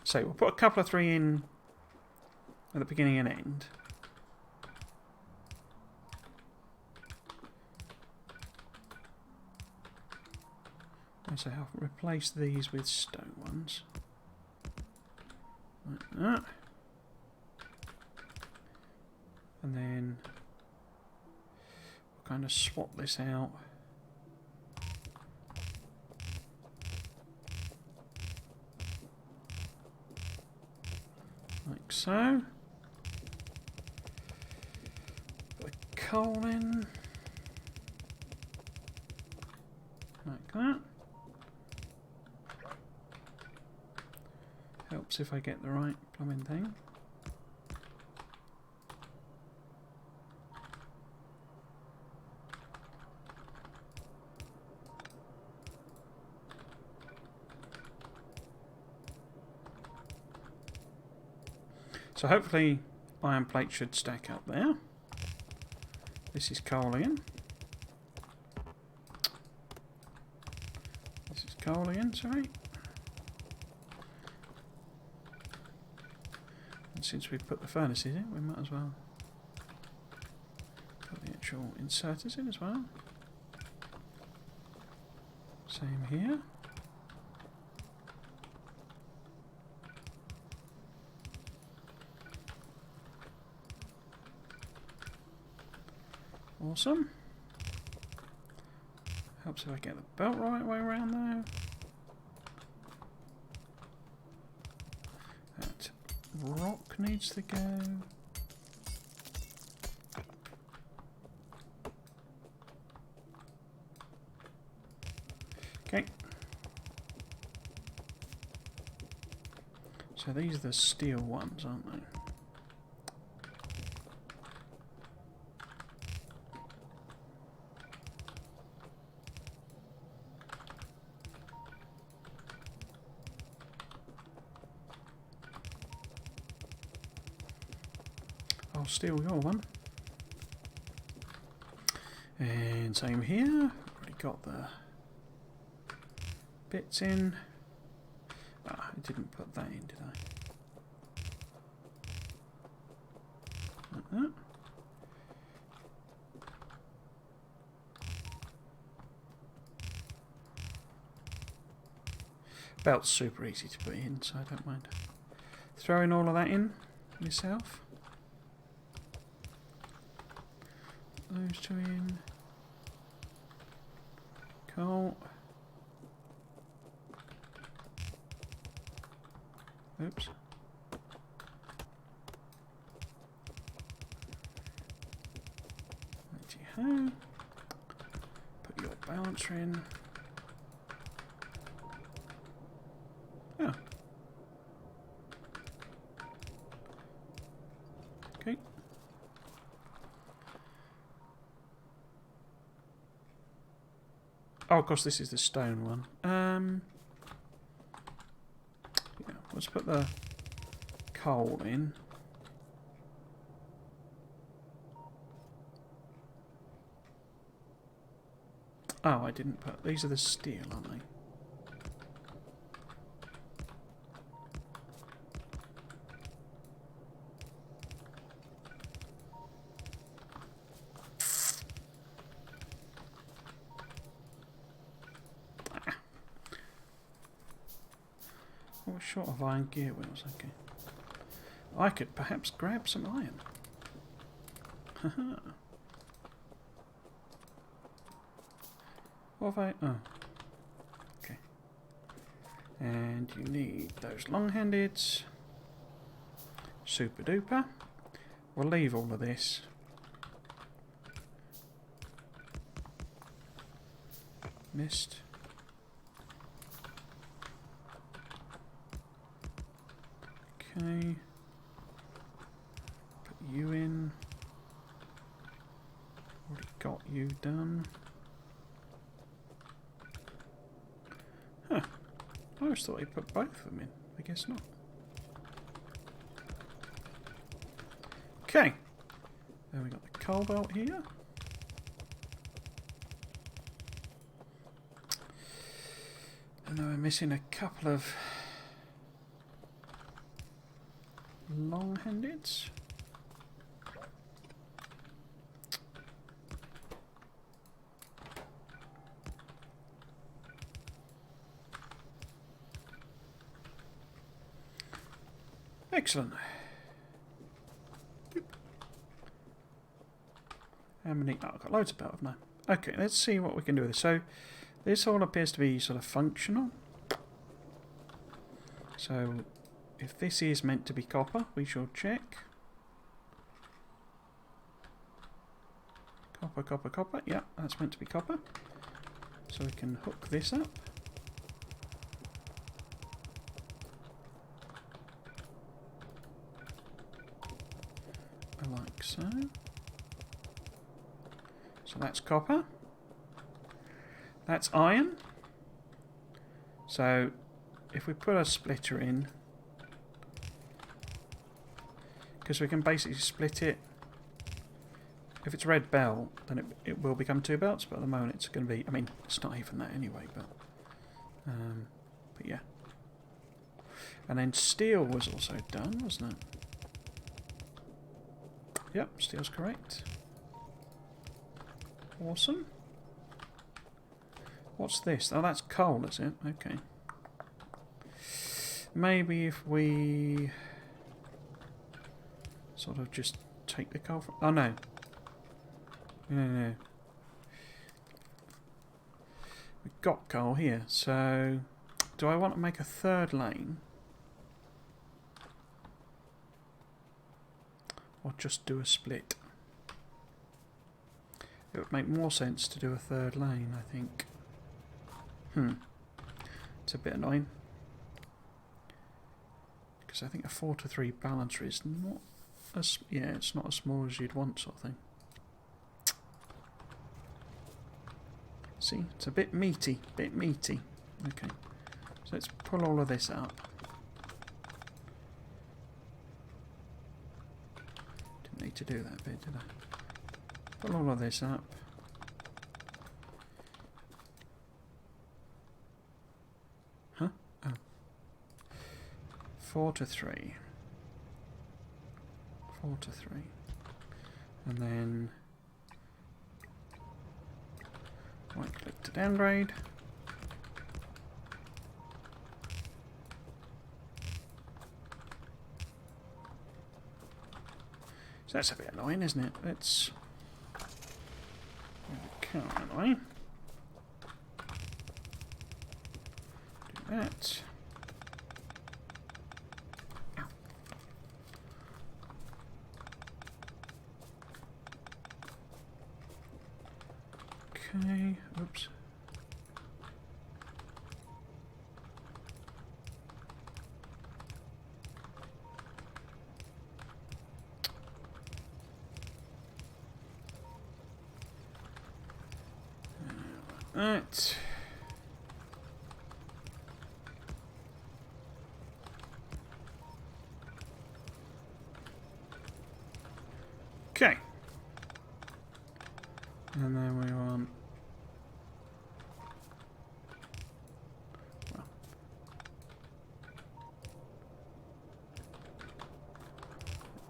So we'll put a couple of 3 in at the beginning and end. So I'll replace these with stone ones. Like that. And then we'll kind of swap this out. Like so. Put the coal in. Like that. Helps if I get the right plumbing thing. So hopefully iron plate should stack up there. This is coal again. This is coal again, sorry. And since we've put the furnaces in, we might as well put the actual inserters in as well. Same here. Awesome. Helps if I get the belt right way around though. That rock needs to go. Okay. So these are the steel ones, aren't they? I'll steal your one. And same here. Already got the bits in. Ah, I didn't put that in, did I? Like that. Belt's super easy to put in, so I don't mind throwing all of that in myself. Those two in. Cool. Oops. Righty-ho. Put your balancer in. Oh. Okay. Oh, of course, this is the stone one. Yeah, let's put the coal in. Oh, I didn't put... These are the steel, aren't they? I was short of iron gear wheels, okay. I could perhaps grab some iron. Haha. What have I... Oh. Okay. And you need those long-handeds. Super duper. We'll leave all of this. Mist. Okay. Put you in. Already got you done. Huh. I always thought he put both of them in. I guess not. Okay. Then we got the coal belt here. And then we're missing a couple of long-handed. Excellent. How many? Oh, I've got loads of belt, haven't I? Okay, let's see what we can do with this. So, this all appears to be sort of functional. So, if this is meant to be copper, we shall check. Copper, copper, copper. Yeah, that's meant to be copper. So we can hook this up. Like so. So that's copper. That's iron. So if we put a splitter in, because we can basically split it. If it's red belt, then it will become 2 belts, but at the moment it's going to be, I mean, it's not even that anyway, but yeah. And then steel was also done, wasn't it? Yep, steel's correct. Awesome. What's this? Oh, that's coal, is it? Okay. Maybe if we sort of just take the coal from... Oh, no. No. We've got coal here, so... Do I want to make a 3rd lane? Or just do a split? It would make more sense to do a 3rd lane, I think. It's a bit annoying. Because I think a 4-to-3 balancer is not as... Yeah, it's not as small as you'd want, sort of thing. See, it's a bit meaty, Okay, so let's pull all of this up. Didn't need to do that bit, did I? Pull all of this up. Huh? Oh. 4-to-3. 4-to-3. And then... right click to downgrade. So that's a bit annoying, isn't it? Let's move the car that way. Do that. Okay, oops. Right. Okay. And then we want...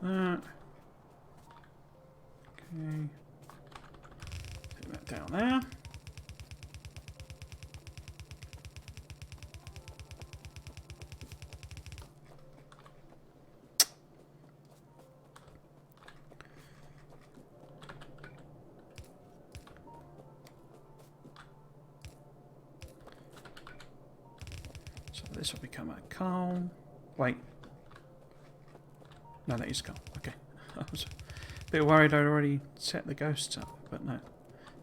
that. Okay. Take that down there. So this will become a coal. Wait. No, that is coal. Okay. I was a bit worried I'd already set the ghosts up, but no.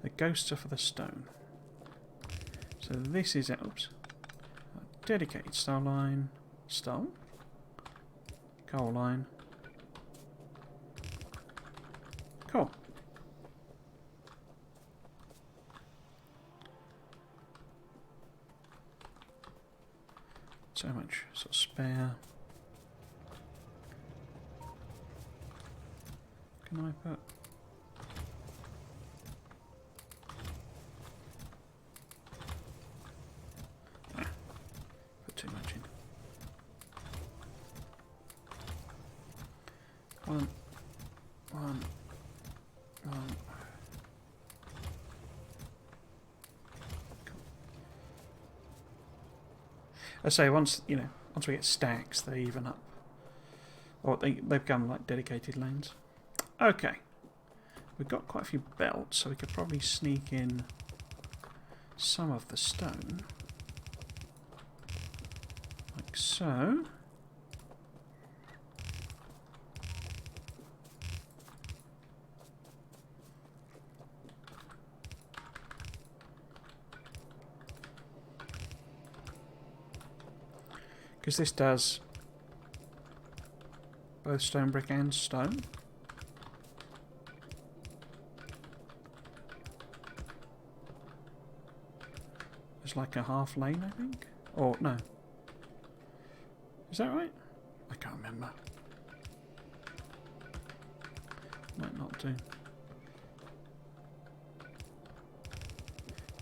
The ghosts are for the stone. So this is, oops, a dedicated stone line. Stone? Coal line. Cool. So much sort of spare. Can I put... put too much in. One. One. One. Cool. I say once we get stacks, they even up. Or they become like dedicated lanes. Okay. We've got quite a few belts, so we could probably sneak in some of the stone. Like so. Because this does both stone brick and stone. It's like a half lane, I think. Or no. Is that right? I can't remember. Might not do.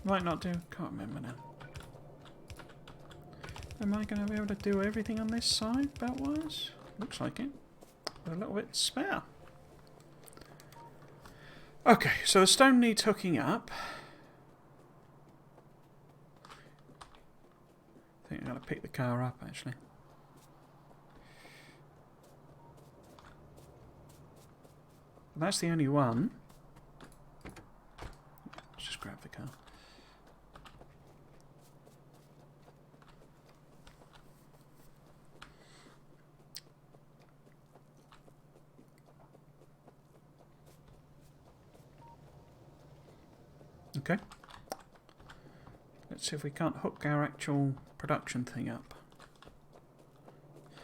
Might not do. Can't remember now. Am I going to be able to do everything on this side, belt-wise? Looks like it. With a little bit spare. Okay, so the stone needs hooking up. I think I'm going to pick the car up, actually. That's the only one. Let's just grab the car. Okay. Let's see if we can't hook our actual production thing up.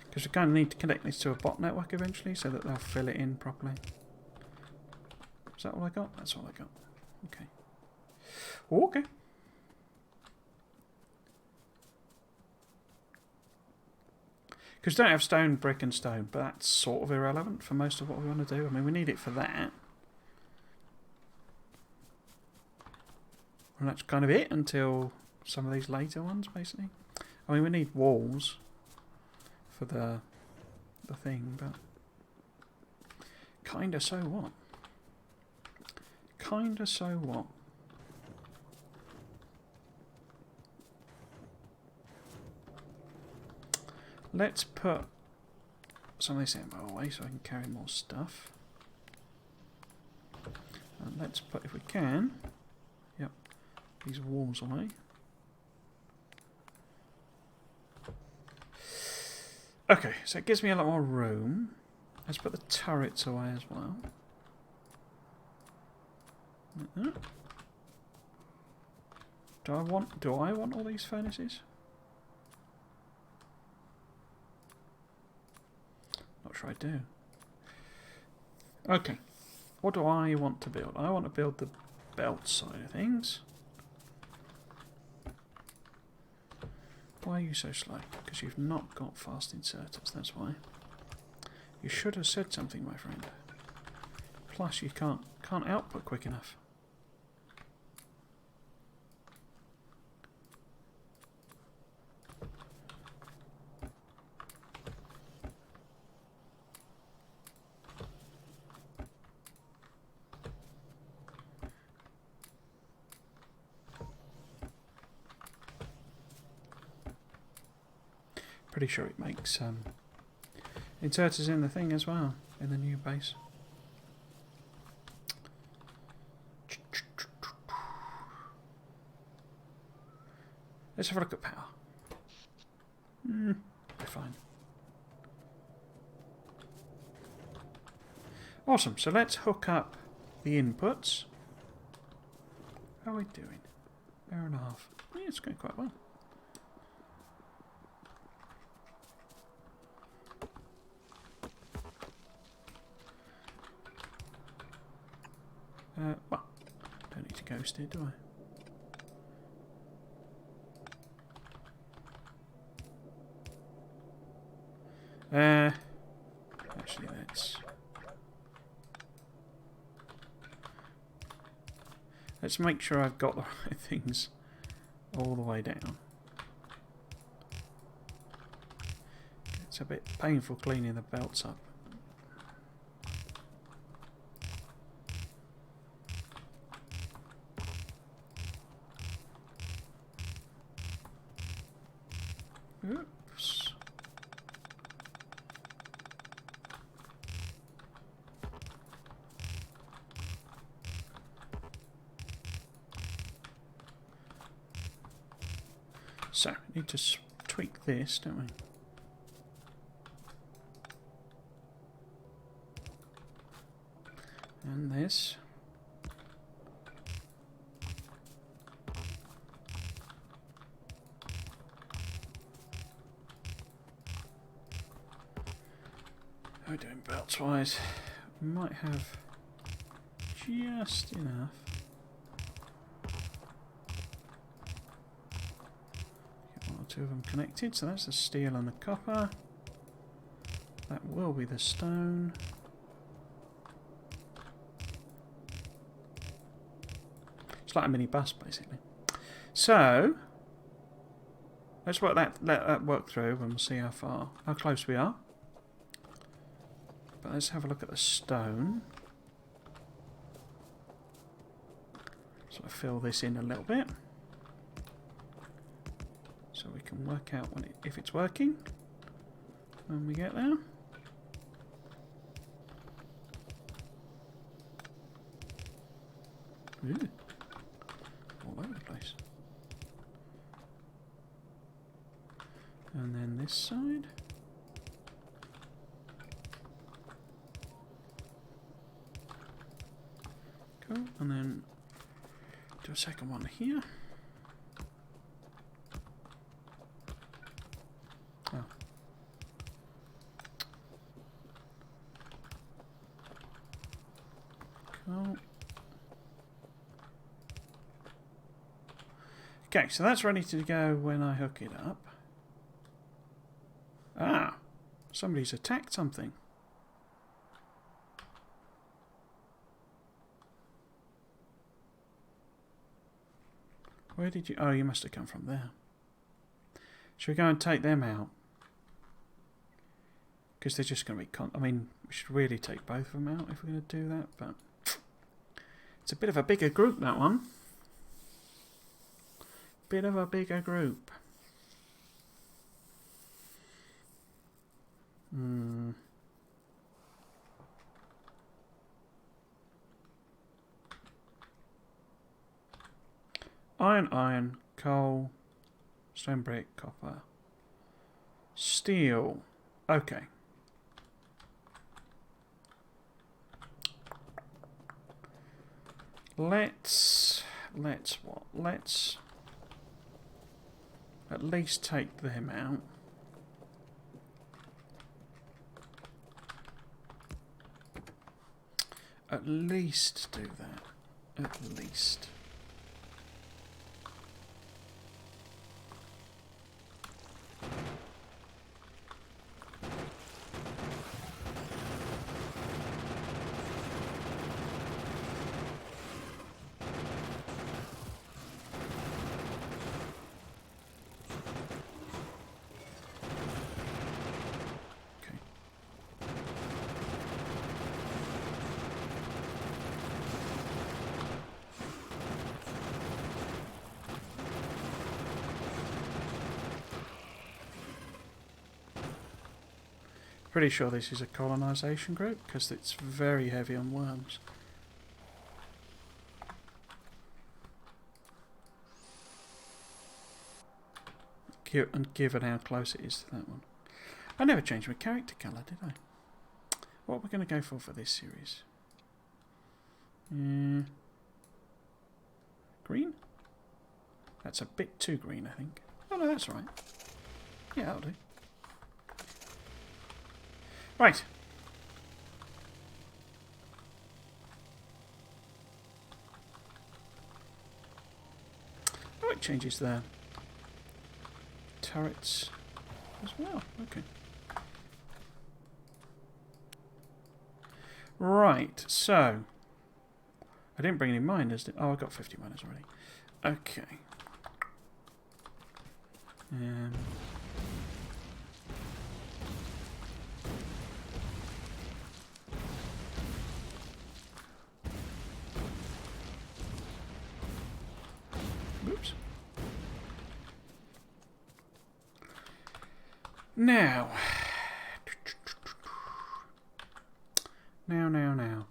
Because we kind of need to connect this to a bot network eventually so that they'll fill it in properly. Is that all I got? That's all I got. Okay. Okay. Because we don't have stone, brick and stone, but that's sort of irrelevant for most of what we want to do. I mean, we need it for that. And that's kind of it until some of these later ones, basically. I mean, we need walls for the thing, but kinda so what? Kinda so what? Let's put some of this ammo away so I can carry more stuff. And let's put, if we can, yep, these walls away. Okay, so it gives me a lot more room. Let's put the turrets away as well. Do I want all these furnaces? Not sure I do. Okay. What do I want to build? I want to build the belt side of things. Why are you so slow? Because you've not got fast inserters, that's why. You should have said something, my friend. Plus you can't output quick enough. Pretty sure it makes inserters in the thing as well, in the new base. Let's have a look at power. Fine. Awesome, so let's hook up the inputs. How are we doing? Hour and a half. Yeah, it's going quite well. Well, don't need to ghost it, do I? Actually, let's make sure I've got the right things all the way down. It's a bit painful cleaning the belts up. Oops. So, we need to tweak this, don't we? And this. How are we doing belts wise? We might have just enough. Get one or two of them connected, so that's the steel and the copper. That will be the stone. It's like a mini bus, basically. So let's let that work through, and we'll see how close we are. But let's have a look at the stone. Sort of fill this in a little bit, so we can work out if it's working when we get there. Ooh. All over the place. And then this side. Cool. And then do a second one here. Oh. Cool. Okay, so that's ready to go when I hook it up. Ah, somebody's attacked something. Where did you... Oh, you must have come from there. Should we go and take them out? Because they're just going to be... I mean, we should really take both of them out if we're going to do that, but... It's a bit of a bigger group, that one. Bit of a bigger group. Iron, coal, stone brick, copper, steel. Okay. Let's what? Let's at least take them out. At least do that. At least. Pretty sure this is a colonisation group because it's very heavy on worms. And given how close it is to that one. I never changed my character colour, did I? What are we going to go for this series? Green? That's a bit too green, I think. Oh no, that's all right. Yeah, that'll do. Right. Oh, it changes the turrets as well. Okay. Right, so I didn't bring any miners. Oh, I got 50 miners already. Okay. Oops. Now. Now.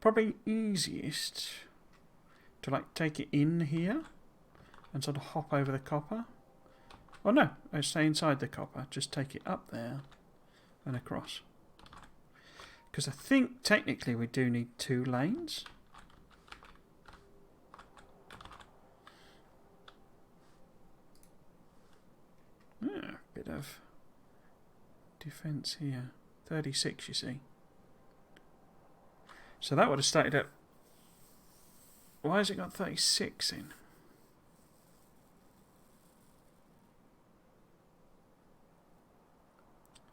Probably easiest to like take it in here and sort of hop over the copper. Oh no, I stay inside the copper. Just take it up there and across. Because I think technically we do need 2 lanes. Yeah, bit of defence here. 36, you see. So that would have started at... Why has it got 36 in?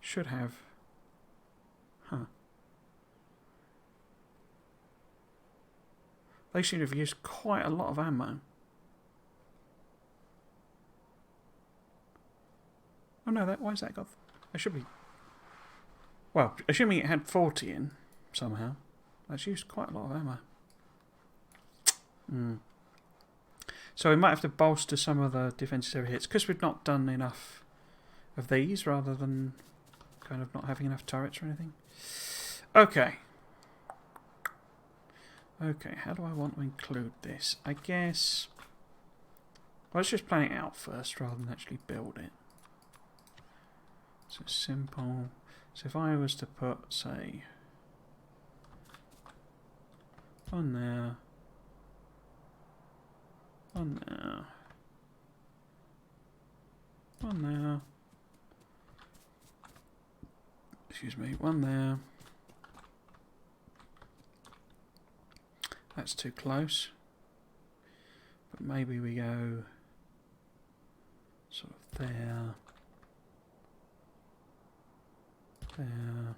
Should have... Huh. They seem to have used quite a lot of ammo. Oh no, why has that got... It should be... Well, assuming it had 40 in, somehow. That's used quite a lot of ammo. So we might have to bolster some of the defences over here. It's because we've not done enough of these, rather than kind of not having enough turrets or anything. Okay. Okay, how do I want to include this? I guess... Well, let's just plan it out first, rather than actually build it. So simple. So if I was to put, say... One there. One there. One there. Excuse me, one there. That's too close. But maybe we go sort of there. There.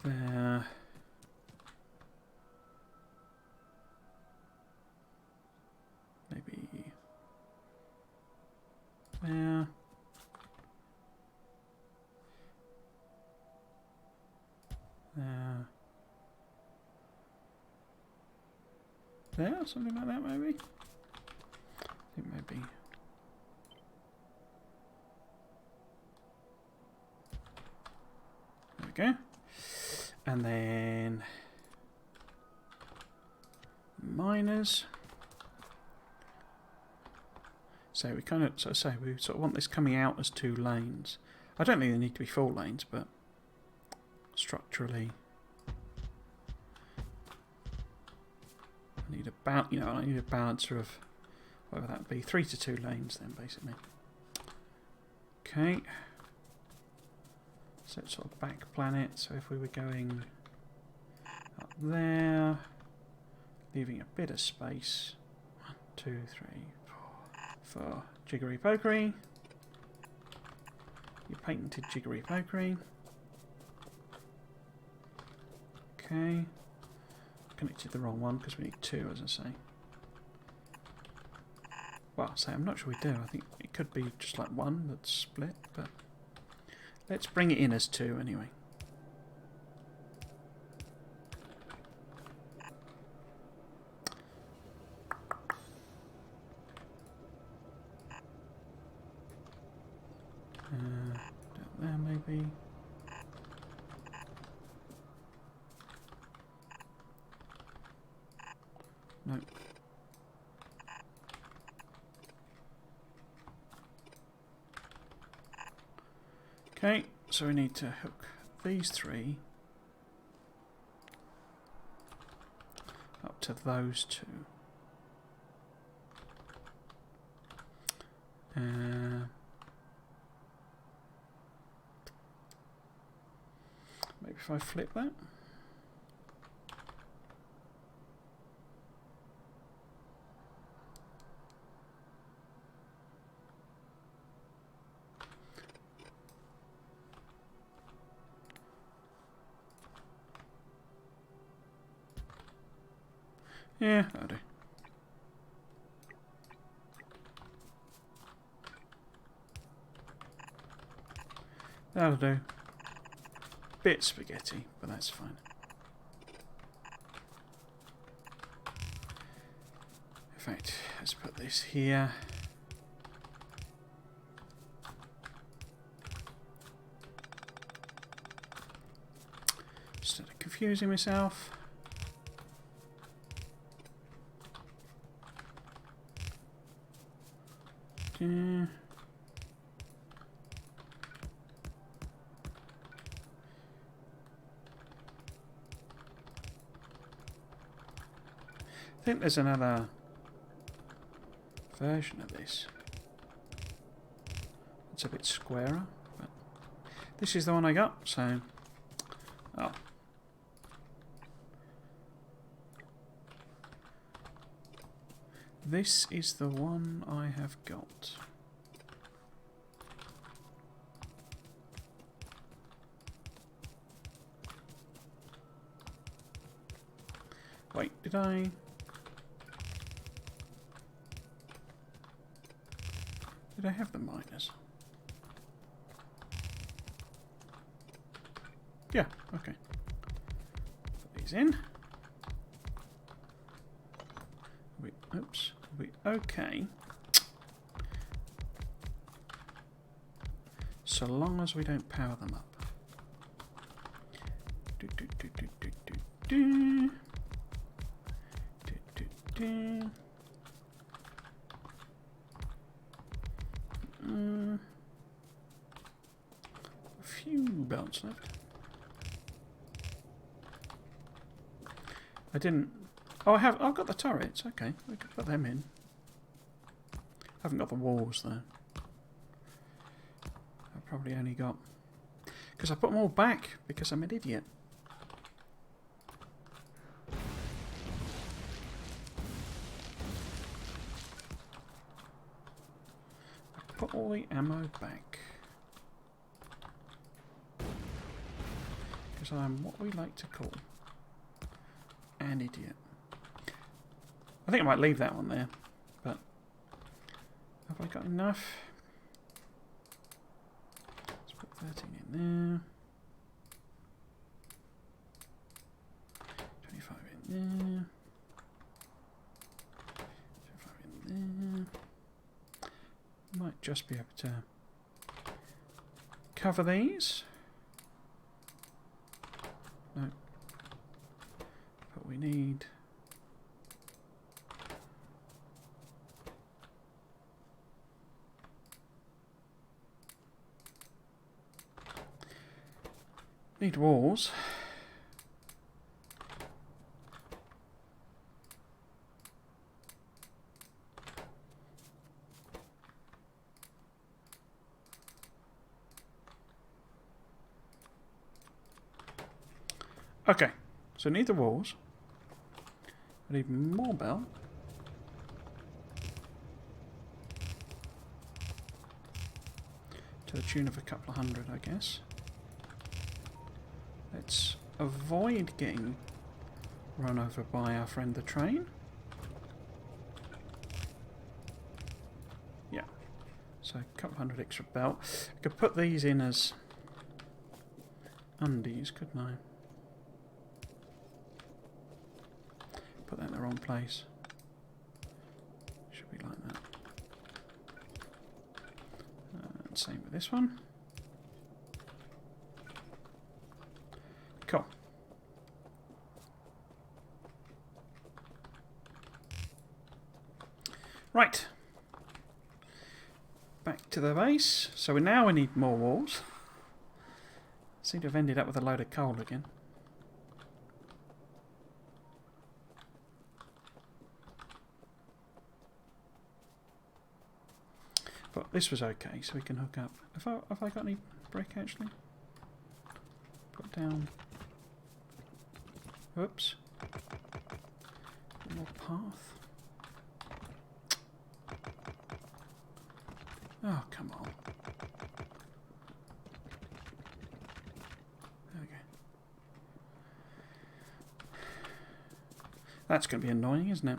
There. Maybe there. There. There, something like that maybe? I think maybe. There we go. And then miners. So we kind of we sort of want this coming out as 2 lanes. I don't think they need to be 4 lanes, but structurally, I need about I need a balancer of whatever that would be, 3 to 2 lanes then basically. Okay. So it's sort of back planet. So if we were going up there, leaving a bit of space. 1, 2, 3, 4 for jiggery pokery. Your patented jiggery pokery. Okay. Connected the wrong one because we need 2, as I say. Well, I'm not sure we do. I think it could be just like 1 that's split, but let's bring it in as 2 anyway. Down there maybe. No. Okay, so we need to hook these 3 up to those 2. Maybe if I flip that. Yeah, that'll do. That'll do. Bit spaghetti, but that's fine. fact, let's put this here. Instead of confusing myself. I think there's another version of this. It's a bit squarer, but this is the one I got, so oh. This is the one I have got. Wait, did I have the miners? Yeah, okay. Put these in. Oops. Okay. So long as we don't power them up. A few belts left. I didn't. Oh, I've got the turrets. Okay, we can put them in. I haven't got the walls though. I've probably only got because I put them all back because I'm an idiot. I put all the ammo back because I'm what we like to call an idiot. I think I might leave that one there, but have I got enough? Let's put 13 in there. 25 in there. 25 in there. Might just be able to cover these. No. But we need... Need walls. Okay, so I need the walls. I need more bell. To the tune of a couple of hundred, I guess. Let's avoid getting run over by our friend the train. Yeah, so a couple hundred extra belt. I could put these in as undies, couldn't I? Put that in the wrong place. Should be like that. And same with this one. Cool. Right. Back to the base. So we need more walls. Seem to have ended up with a load of coal again. But this was okay, so we can hook up. Have I got any brick actually? Put down. Oops. More path. Oh, come on. There we go. That's going to be annoying, isn't it?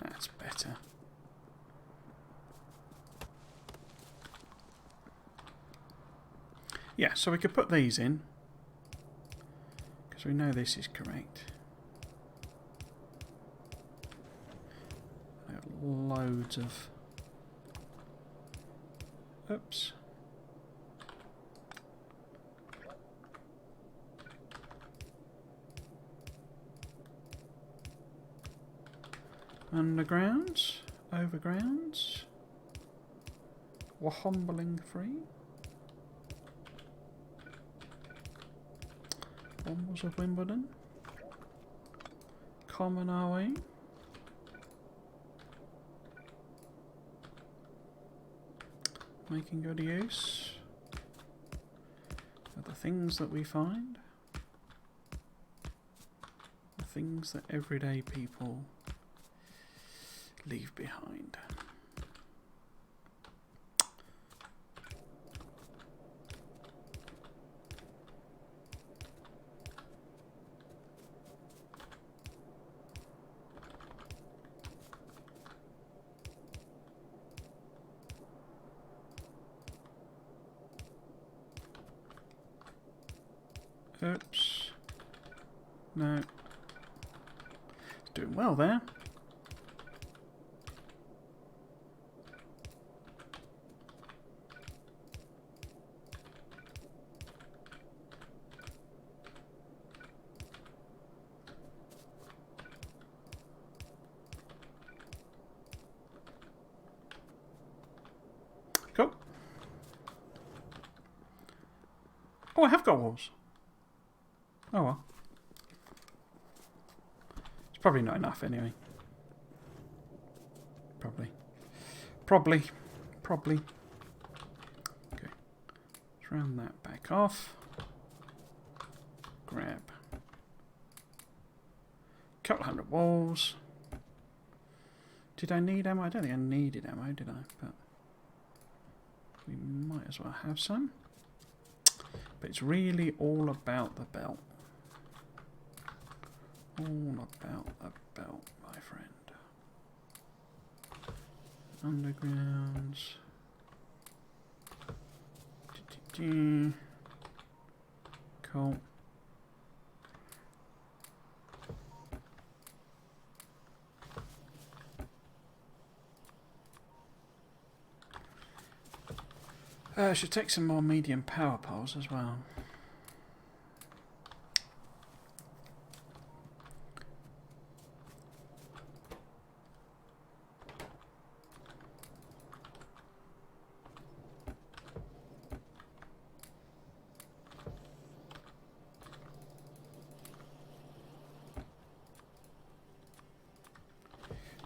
That's better. Yeah, so we could put these in. Because So we know this is correct. I've got loads of... Oops. Undergrounds, overgrounds, Wahombling free. Wombles of Wimbledon. Common are we? Making good use of the things that we find. The things that everyday people leave behind. Oops. No. It's doing well there. Cool. Oh, I have got walls. Oh well. It's probably not enough anyway. Probably. Okay. Let's round that back off. Grab a couple hundred walls. Did I need ammo? I don't think I needed ammo, did I? But we might as well have some. But it's really all about the belt. All about the belt, my friend. Undergrounds. Cool. I should take some more medium power poles as well.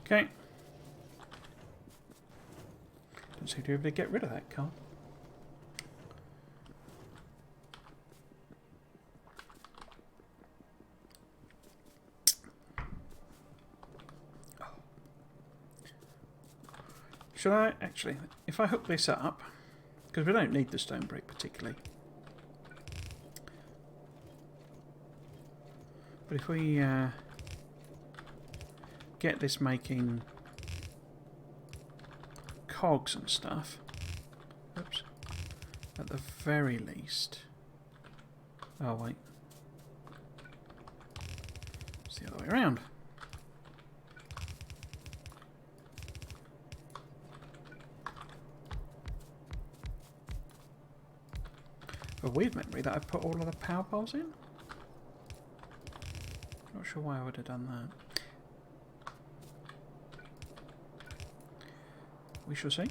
Okay. Don't seem to be able to get rid of that car. Should I actually, if I hook this up, because we don't need the stone brick particularly, but if we get this making cogs and stuff, oops, at the very least, oh wait, it's the other way around. A weird memory that I put all of the power poles in. Not sure why I would have done that. We shall see.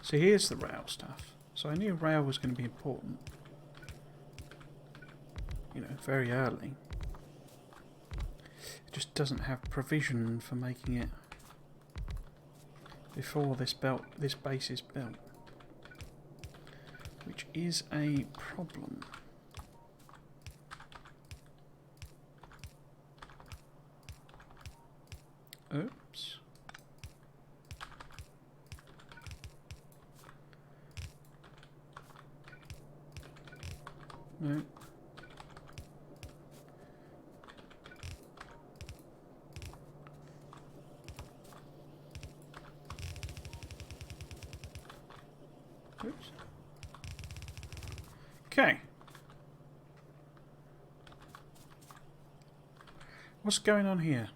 So here's the rail stuff. So I knew rail was going to be important. You know, very early. It just doesn't have provision for making it before this base is built. Which is a problem. Oops. No. Oops. Okay. What's going on here?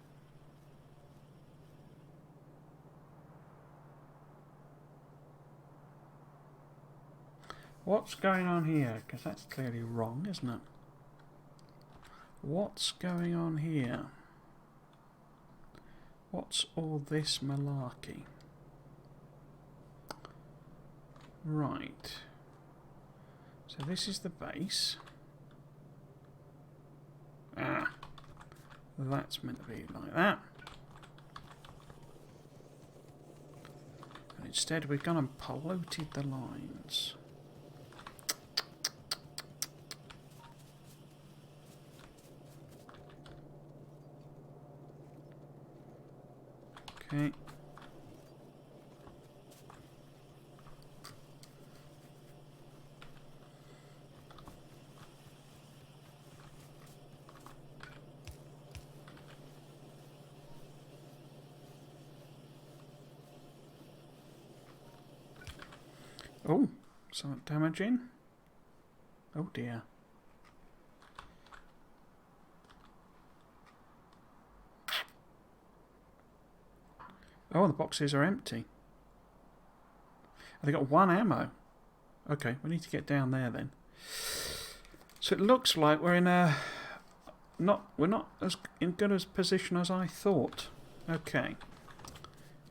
What's going on here? Because that's clearly wrong, isn't it? What's going on here? What's all this malarkey? Right. So this is the base. Ah. That's meant to be like that. And instead we've gone and polluted the lines. Okay. Oh, something damaging. Oh dear. Oh, the boxes are empty. They got 1 ammo. Okay, we need to get down there then. So it looks like we're in a we're not as in good a position as I thought. Okay.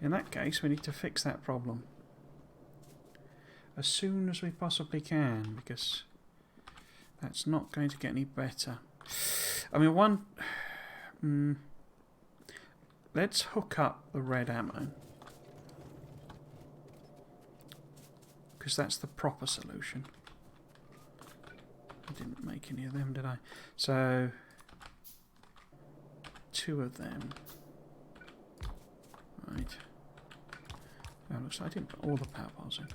In that case, we need to fix that problem as soon as we possibly can, because that's not going to get any better. I mean, let's hook up the red ammo, because that's the proper solution. I didn't make any of them, did I? So 2 of them. Right. Oh, looks like I didn't put all the power bars in.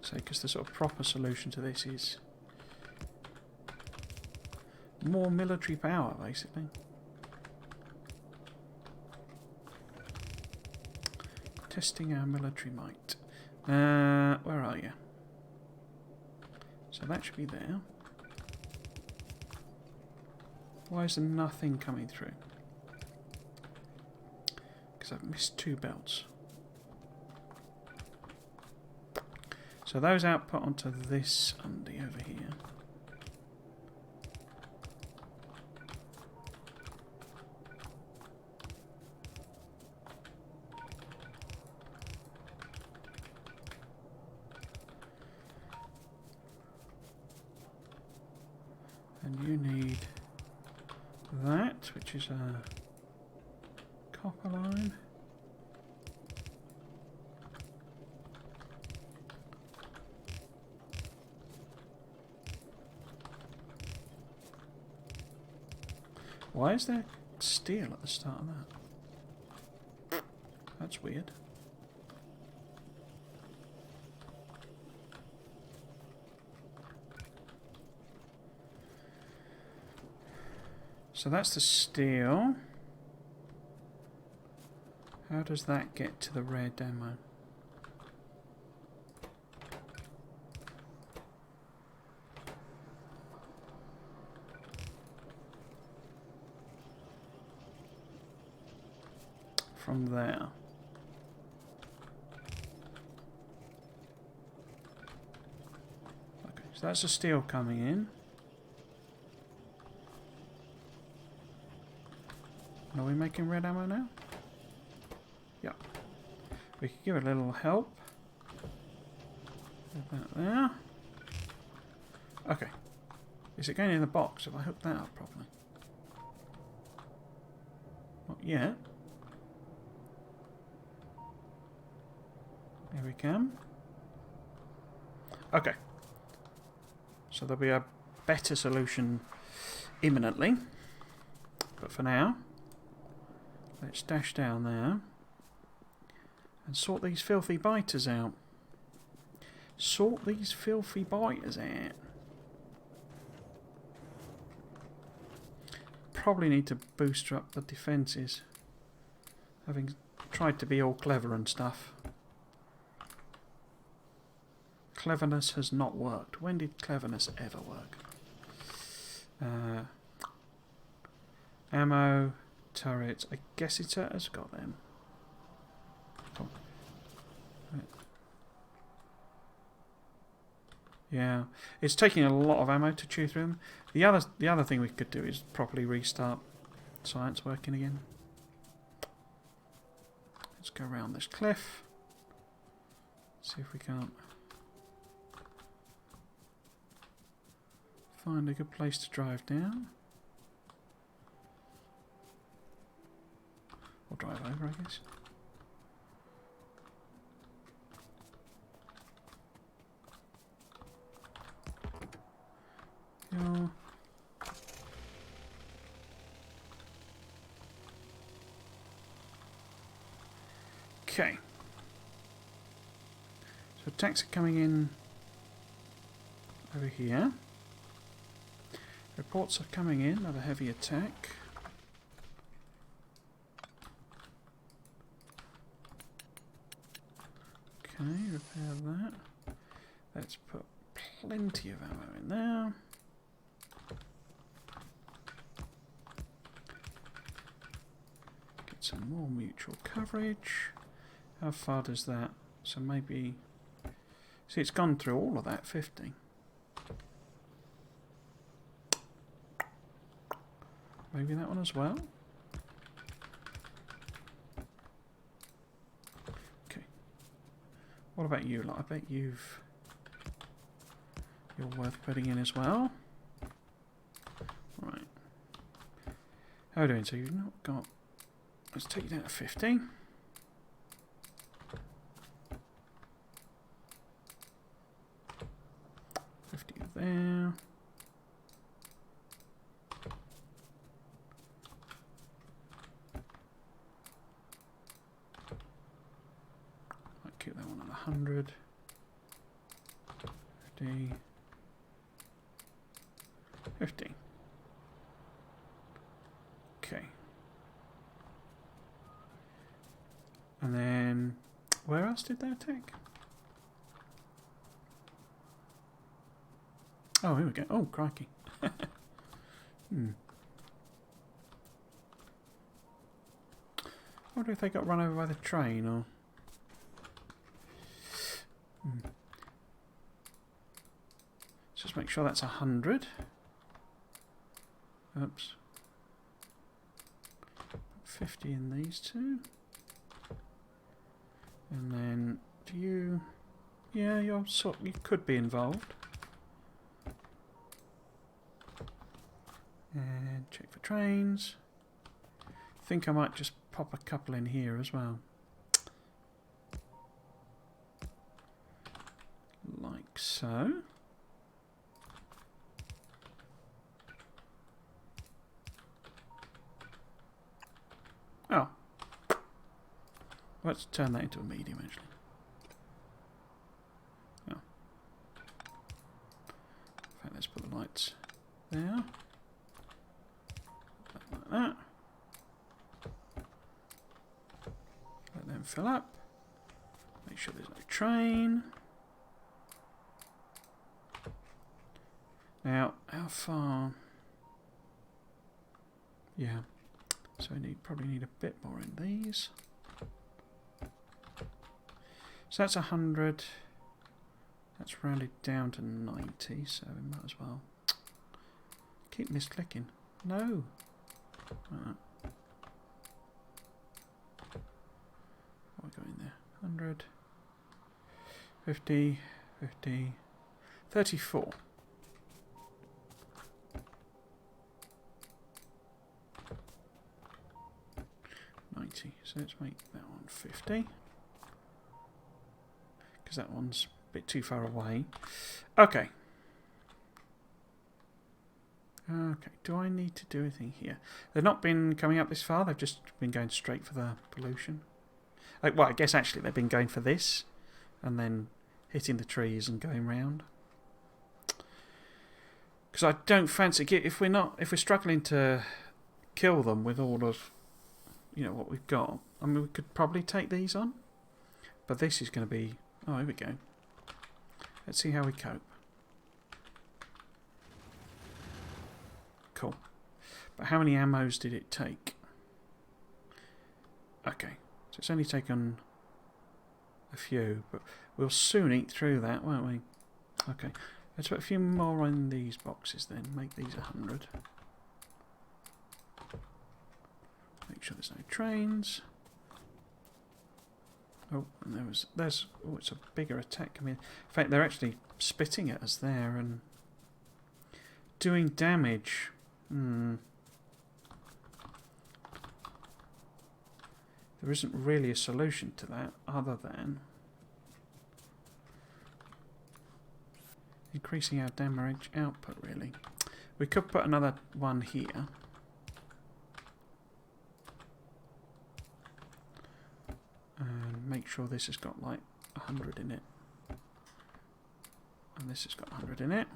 So, because the sort of proper solution to this is more military power, basically. Testing our military might. Where are you? So that should be there. Why is there nothing coming through? Because I've missed 2 belts. So those output onto this undie over here. And you need that, which is a copper line. Why is there steel at the start of that? That's weird. So that's the steel. How does that get to the red ammo? From there. Okay, so that's the steel coming in. Are we making red ammo now? Yeah. We could give it a little help. Put that there. Okay. Is it going in the box? Have I hooked that up properly? Not yet. Here we come. Okay. So there'll be a better solution imminently. But for now, let's dash down there and sort these filthy biters out. Sort these filthy biters out. Probably need to booster up the defences. Having tried to be all clever and stuff. Cleverness has not worked. When did cleverness ever work? Ammo, turrets. I guess it has got them. Come on. Yeah, it's taking a lot of ammo to chew through them. The other thing we could do is properly restart science working again. Let's go around this cliff. See if we can't find a good place to drive down. Or drive over, I guess. Yeah. Okay. So attacks are coming in over here. Reports are coming in of a heavy attack. Okay, repair that. Let's put plenty of ammo in there. Get some more mutual coverage. How far does that? So maybe... See, it's gone through all of that, 50. Maybe that one as well. Okay. What about you lot? I bet you're worth putting in as well. Right. How are we doing? So you've not got... Let's take you down to 50. There. I'll keep that one at 100. 50. 50. Okay. And then, where else did that attack? Oh, here we go. Oh, crikey. I wonder if they got run over by the train or... Let's just make sure that's 100. Oops. 50 in these two. And then, do you... Yeah, you could be involved. And check for trains. I think I might just pop a couple in here as well. Like so. Oh. Let's turn that into a medium actually. Oh. In fact, let's put the lights there. Like that. Let them fill up. Make sure there's no train. Now, how far? Yeah. So we probably need a bit more in these. So that's 100. That's rounded down to 90, so we might as well keep misclicking. No. What go in there? 100, 50, 50, 34. So let's make that one 50. Because that one's a bit too far away. Okay. Okay, do I need to do anything here? They've not been coming up this far, they've just been going straight for the pollution. Well, I guess actually they've been going for this, and then hitting the trees and going round. Because I don't fancy, if we're struggling to kill them with all of, what we've got, I mean, we could probably take these on, but this is going to be, oh, here we go. Let's see how we cope. Cool. But how many ammos did it take? Okay, so it's only taken a few, but we'll soon eat through that, won't we? Okay, let's put a few more in these boxes then. Make these 100. Make sure there's no trains. Oh, and there's oh, it's a bigger attack coming in. In fact, they're actually spitting at us there and doing damage. There isn't really a solution to that other than increasing our damage output, really. We could put another one here. And make sure this has got like 100 in it. And this has got 100 in it.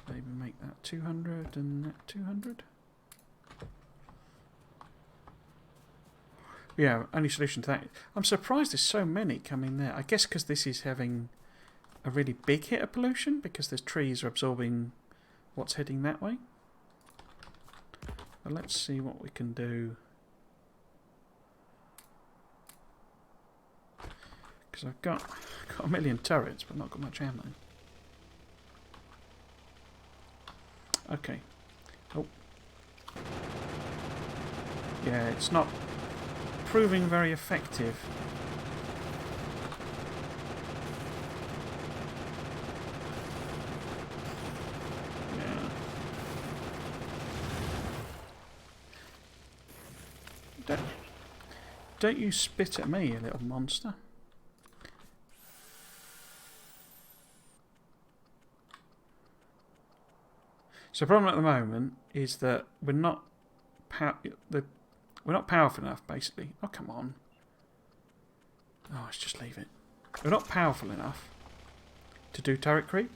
Maybe make that 200 and that 200. Yeah, only solution to that. I'm surprised there's so many coming there. I guess because this is having a really big hit of pollution, because the trees are absorbing what's heading that way. But let's see what we can do. Because I've got a million turrets, but not got much ammo. Okay. Oh. Yeah, it's not proving very effective. Yeah. Don't you spit at me, you little monster. So the problem at the moment is that we're not powerful enough, basically. Oh, come on. Oh, let's just leave it. We're not powerful enough to do turret creep.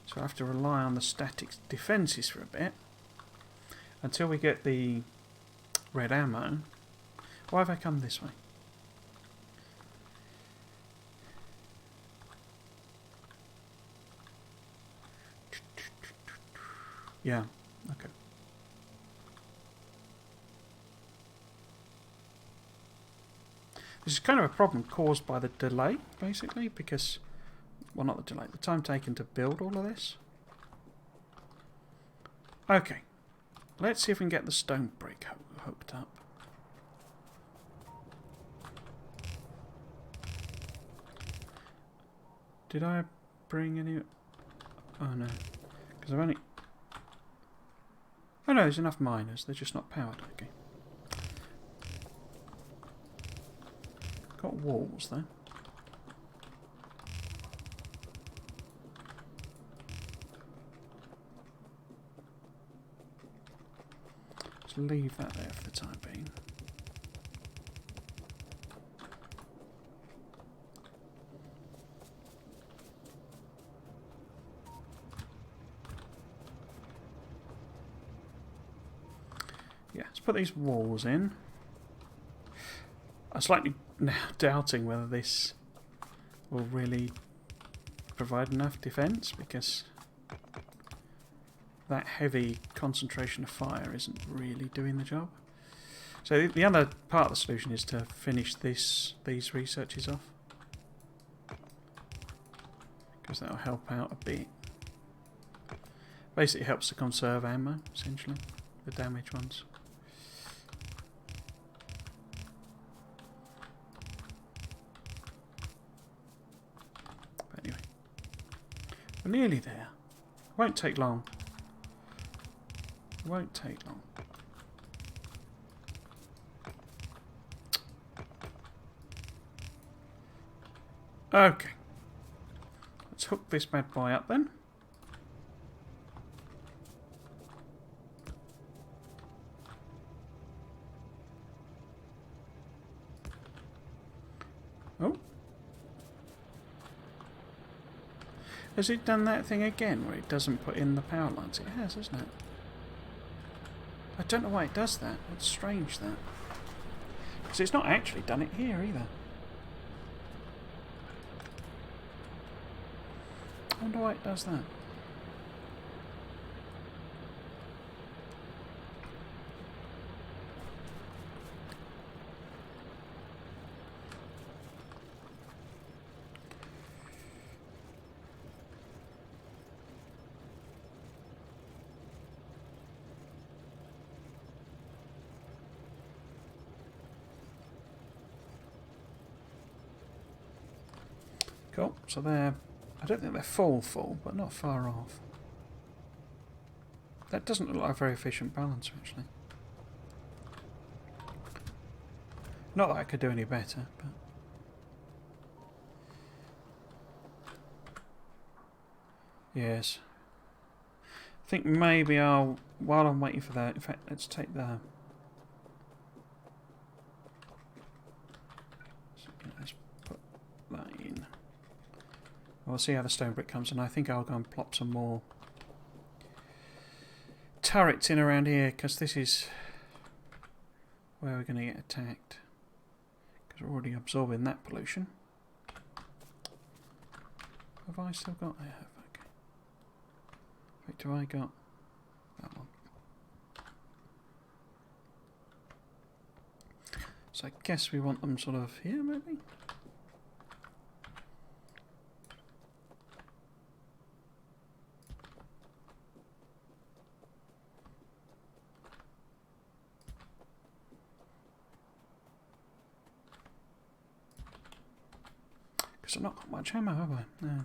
So I have to rely on the static defences for a bit until we get the red ammo. Why have I come this way? Yeah, okay. This is kind of a problem caused by the delay, basically, because, well, not the delay, the time taken to build all of this. Okay, let's see if we can get the stone brick hooked up. Did I bring any? Oh no, because I've only. Oh no, there's enough miners, they're just not powered, okay. Got walls though. Just leave that there for the time being. Yeah, let's put these walls in. I'm slightly now doubting whether this will really provide enough defence, because that heavy concentration of fire isn't really doing the job. So the other part of the solution is to finish these researches off, because that'll help out a bit. Basically, it helps to conserve ammo, essentially, the damaged ones. But anyway, we're nearly there. Won't take long. Won't take long. Okay. Let's hook this bad boy up then. Oh. Has it done that thing again where it doesn't put in the power lines? It has, hasn't it? I don't know why it does that. It's strange, that. Because it's not actually done it here either. I wonder why it does that. Cool, so they're... I don't think they're full, but not far off. That doesn't look like a very efficient balancer, actually. Not that I could do any better, but... Yes. I think maybe I'll... While I'm waiting for that... In fact, let's take the... Let's put that in. We'll see how the stone brick comes, and I think I'll go and plop some more turrets in around here, because this is where we're going to get attacked. Because we're already absorbing that pollution. Have I still got... I have, okay. Wait, do I got that one? So I guess we want them sort of here, maybe? Because I've not got much ammo, have I? No.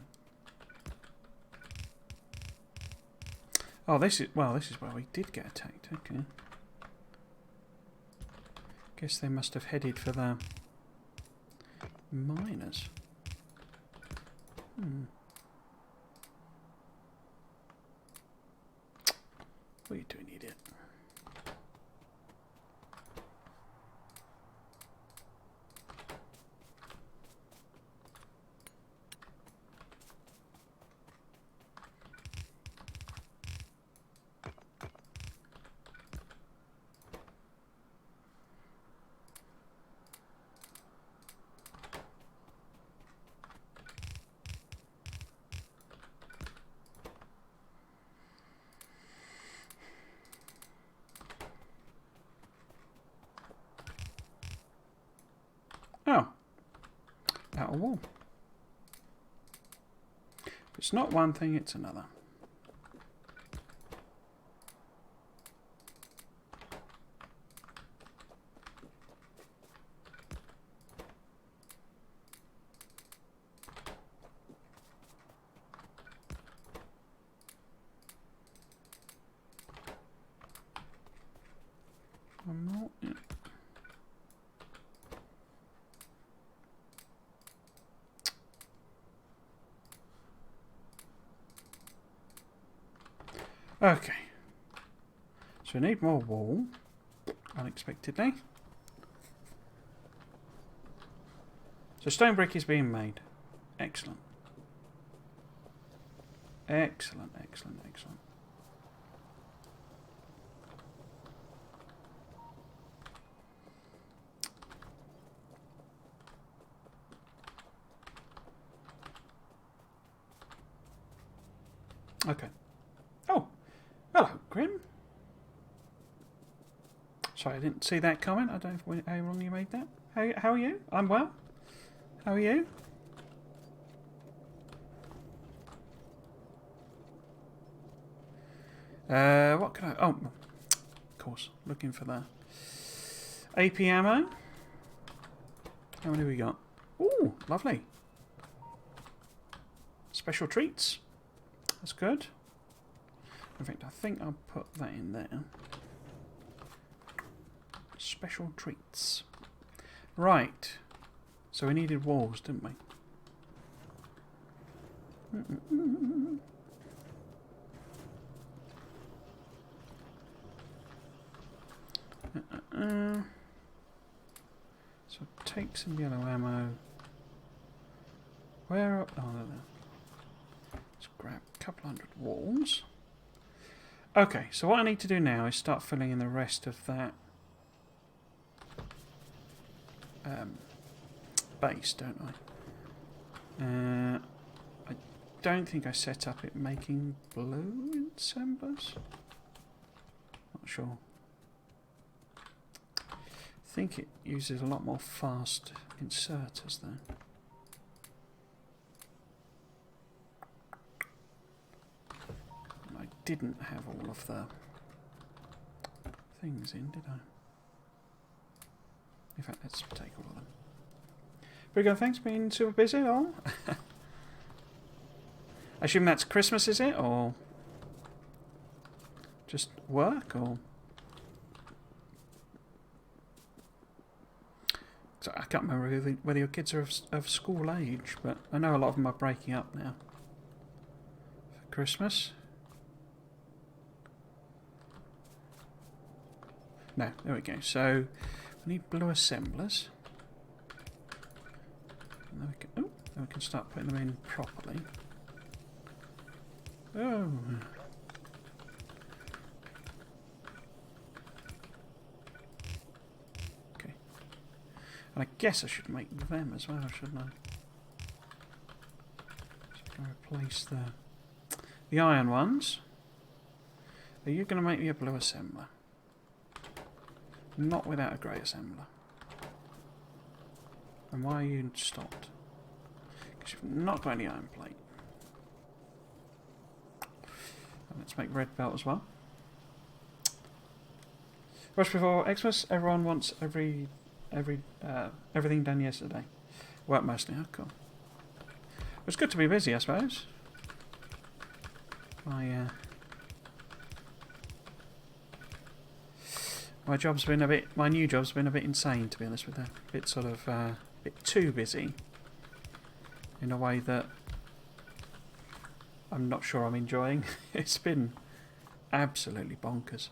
Oh, this is... Well, this is where we did get attacked. Okay. Guess they must have headed for the miners. What are you doing, idiot? Oh. Outer wall. If it's not one thing, it's another. One more. Yeah. Okay. So we need more wall, unexpectedly. So stone brick is being made. Excellent. Excellent, excellent, excellent. Okay. Oh, hello, Grim. Sorry, I didn't see that comment. I don't know how long you made that. How are you? I'm well. How are you? What can I... Oh, of course. Looking for the AP ammo. How many we got? Ooh, lovely. Special treats. That's good. In fact, I think I'll put that in there. Special treats. Right. So we needed walls, didn't we? So take some yellow ammo. Where? Oh, no, no. Let's grab a couple hundred walls. Okay, so what I need to do now is start filling in the rest of that base, don't I? I don't think I set up it making blue assemblers. Not sure. I think it uses a lot more fast inserters though. And I didn't have all of the things in, did I? In fact, let's take all of them. Very good, thanks. Been super busy at all? I assume that's Christmas, is it? Or just work? Or so I can't remember whether your kids are of school age, but I know a lot of them are breaking up now for Christmas. No, there we go. So we need blue assemblers. And then we can start putting them in properly. Oh. Okay. And I guess I should make them as well, shouldn't I? So I'm going to replace the iron ones. Are you going to make me a blue assembler? Not without a grey assembler. And why are you stopped? Because you've not got any iron plate. And let's make red belt as well. Rush before Xmas. Everyone wants everything done yesterday. Work mostly. Oh, cool. It's good to be busy, I suppose. My new job's been a bit insane, to be honest with you. A bit sort of, bit too busy. In a way that I'm not sure I'm enjoying. It's been absolutely bonkers.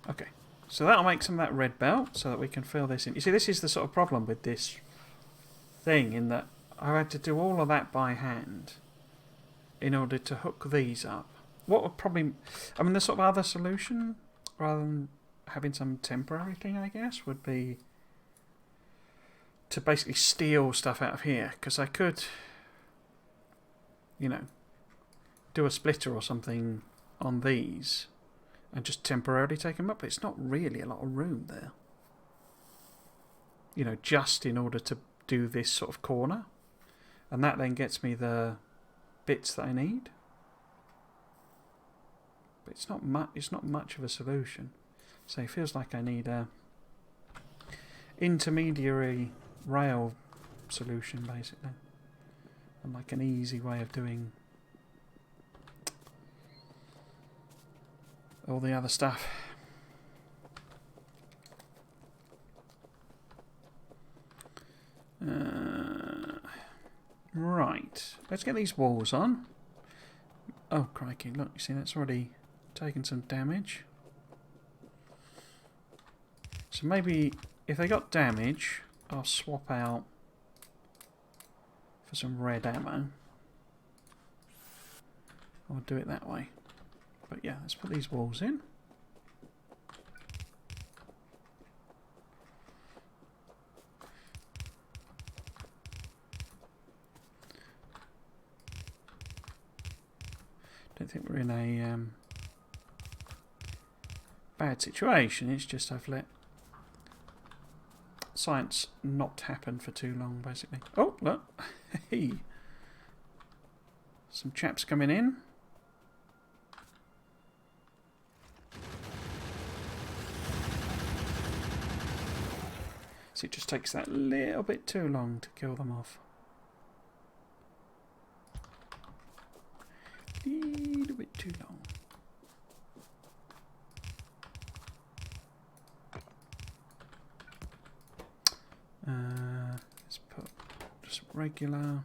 Okay, so that'll make some of that red belt so that we can fill this in. You see, this is the sort of problem with this thing, in that I had to do all of that by hand in order to hook these up. What would probably, I mean, the sort of other solution, rather than having some temporary thing, I guess, would be to basically steal stuff out of here, because I could, you know, do a splitter or something on these and just temporarily take them up, but it's not really a lot of room there. You know, just in order to do this sort of corner, and that then gets me the bits that I need. But it's not much. It's not much of a solution. So it feels like I need a intermediary rail solution, basically, and like an easy way of doing all the other stuff. Right, let's get these walls on. Oh crikey, look, you see that's already taken some damage. So maybe if they got damage, I'll swap out for some red ammo. I'll do it that way. But yeah, let's put these walls in. Don't think we're in a bad situation. It's just I've let science not happen for too long, basically. Oh, look. Hey. Some chaps coming in. So it just takes that little bit too long to kill them off. Little bit too long. Let's put just regular.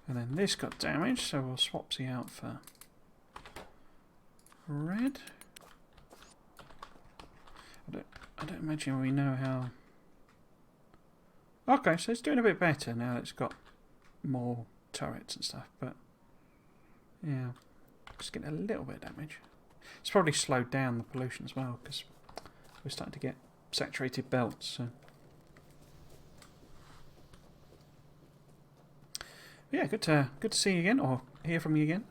And then this got damaged, so we'll swap Z out for red. I don't imagine we know how. Okay, so it's doing a bit better now that it's got more turrets and stuff, but yeah, just getting a little bit of damage. It's probably slowed down the pollution as well because we're starting to get saturated belts. So. Yeah, good to see you again, or hear from you again.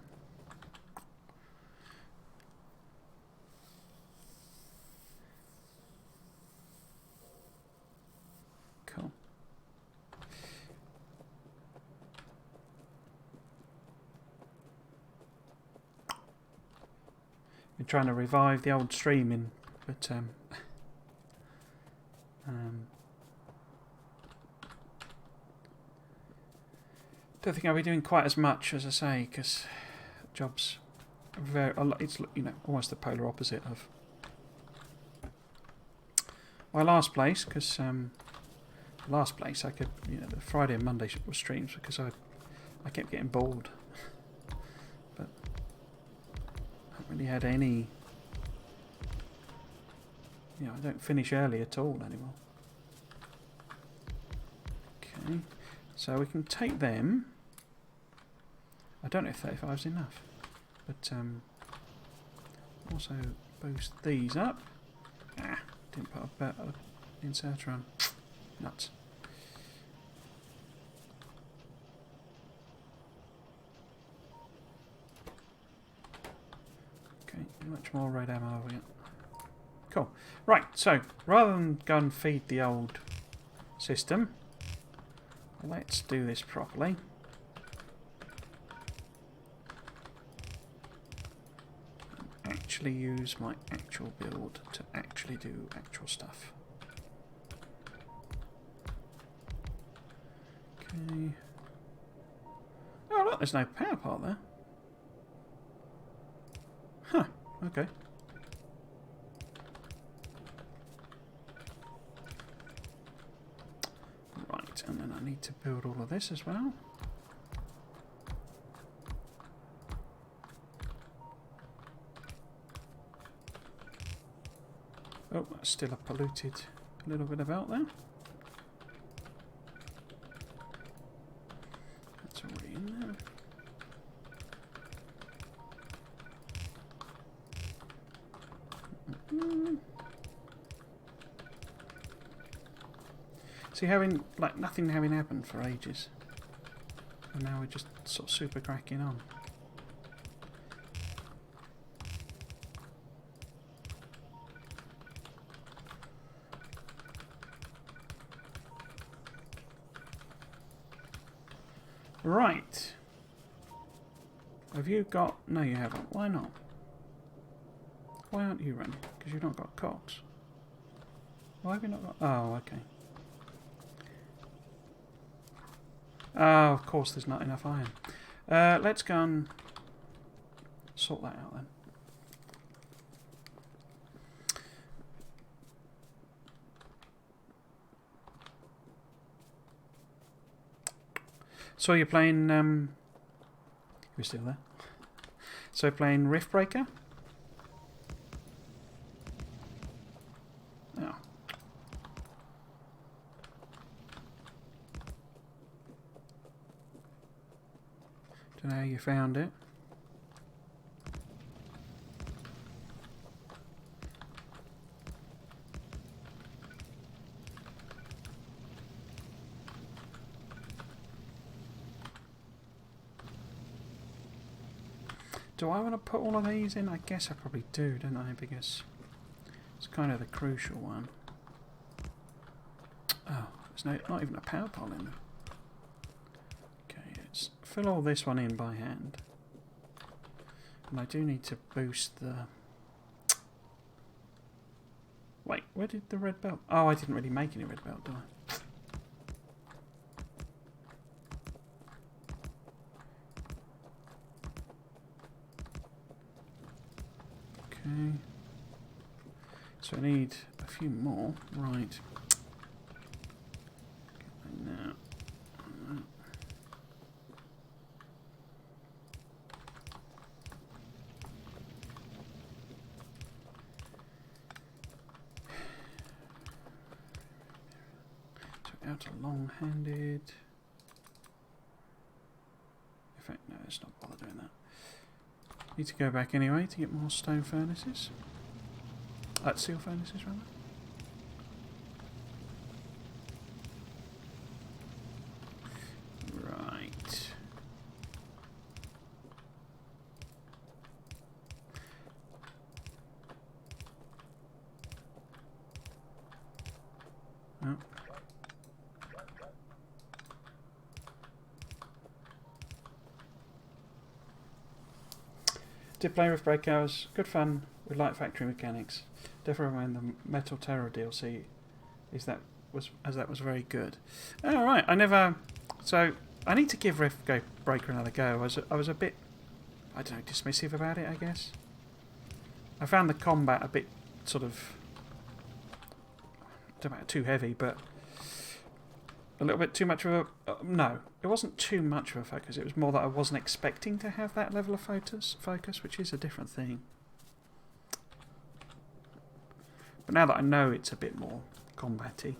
Cool. Been trying to revive the old streaming, but don't think I'll be doing quite as much as I say, because jobs are very. It's, you know, almost the polar opposite of my last place. Because last place I could, you know, the Friday and Monday was streams because I kept getting bored, but I haven't really had any. You know, I don't finish early at all anymore. Okay. So we can take them. I don't know if 35 is enough, but also boost these up. Didn't put a inserter on. Nuts. Okay, how much more red ammo have we got? Cool. Right, so rather than go and feed the old system, let's do this properly. Actually use my actual build to actually do actual stuff. Okay. Oh look, there's no power part there. Huh, okay. Right, and then I need to build all of this as well. Oh, that's still a polluted little bit about there. That's already in there. See, having like nothing having happened for ages, and now we're just sort of super cracking on. Right. Have you got... No, you haven't. Why not? Why aren't you running? Because you've not got cogs. Why have you not got... Oh, okay. Oh, of course there's not enough iron. Let's go and sort that out then. So you're playing... You're still there? So you're playing Rift Breaker? Oh. Don't know how you found it. Do I want to put all of these in? I guess I probably do, don't I? Because it's kind of the crucial one. Oh, there's not even a power pole in there. Okay, let's fill all this one in by hand. And I do need to boost the... Wait, where did the red belt... Oh, I didn't really make any red belt, did I? Okay. So I need a few more. Right. out to long-handed. In fact, no, let's not bother doing that. Need to go back anyway to get more stone furnaces. Steel furnaces, rather. Right. Oh. Did play with break hours. Good fun. We like factory mechanics. Definitely recommend the Metal Terror DLC. That was very good. All right. I never. So I need to give Rift Breaker another go. I was a bit, I don't know, dismissive about it, I guess. I found the combat a bit sort of, I don't know, too heavy, but a little bit too much of a... no, it wasn't too much of a focus. It was more that I wasn't expecting to have that level of focus, which is a different thing. But now that I know it's a bit more combat-y,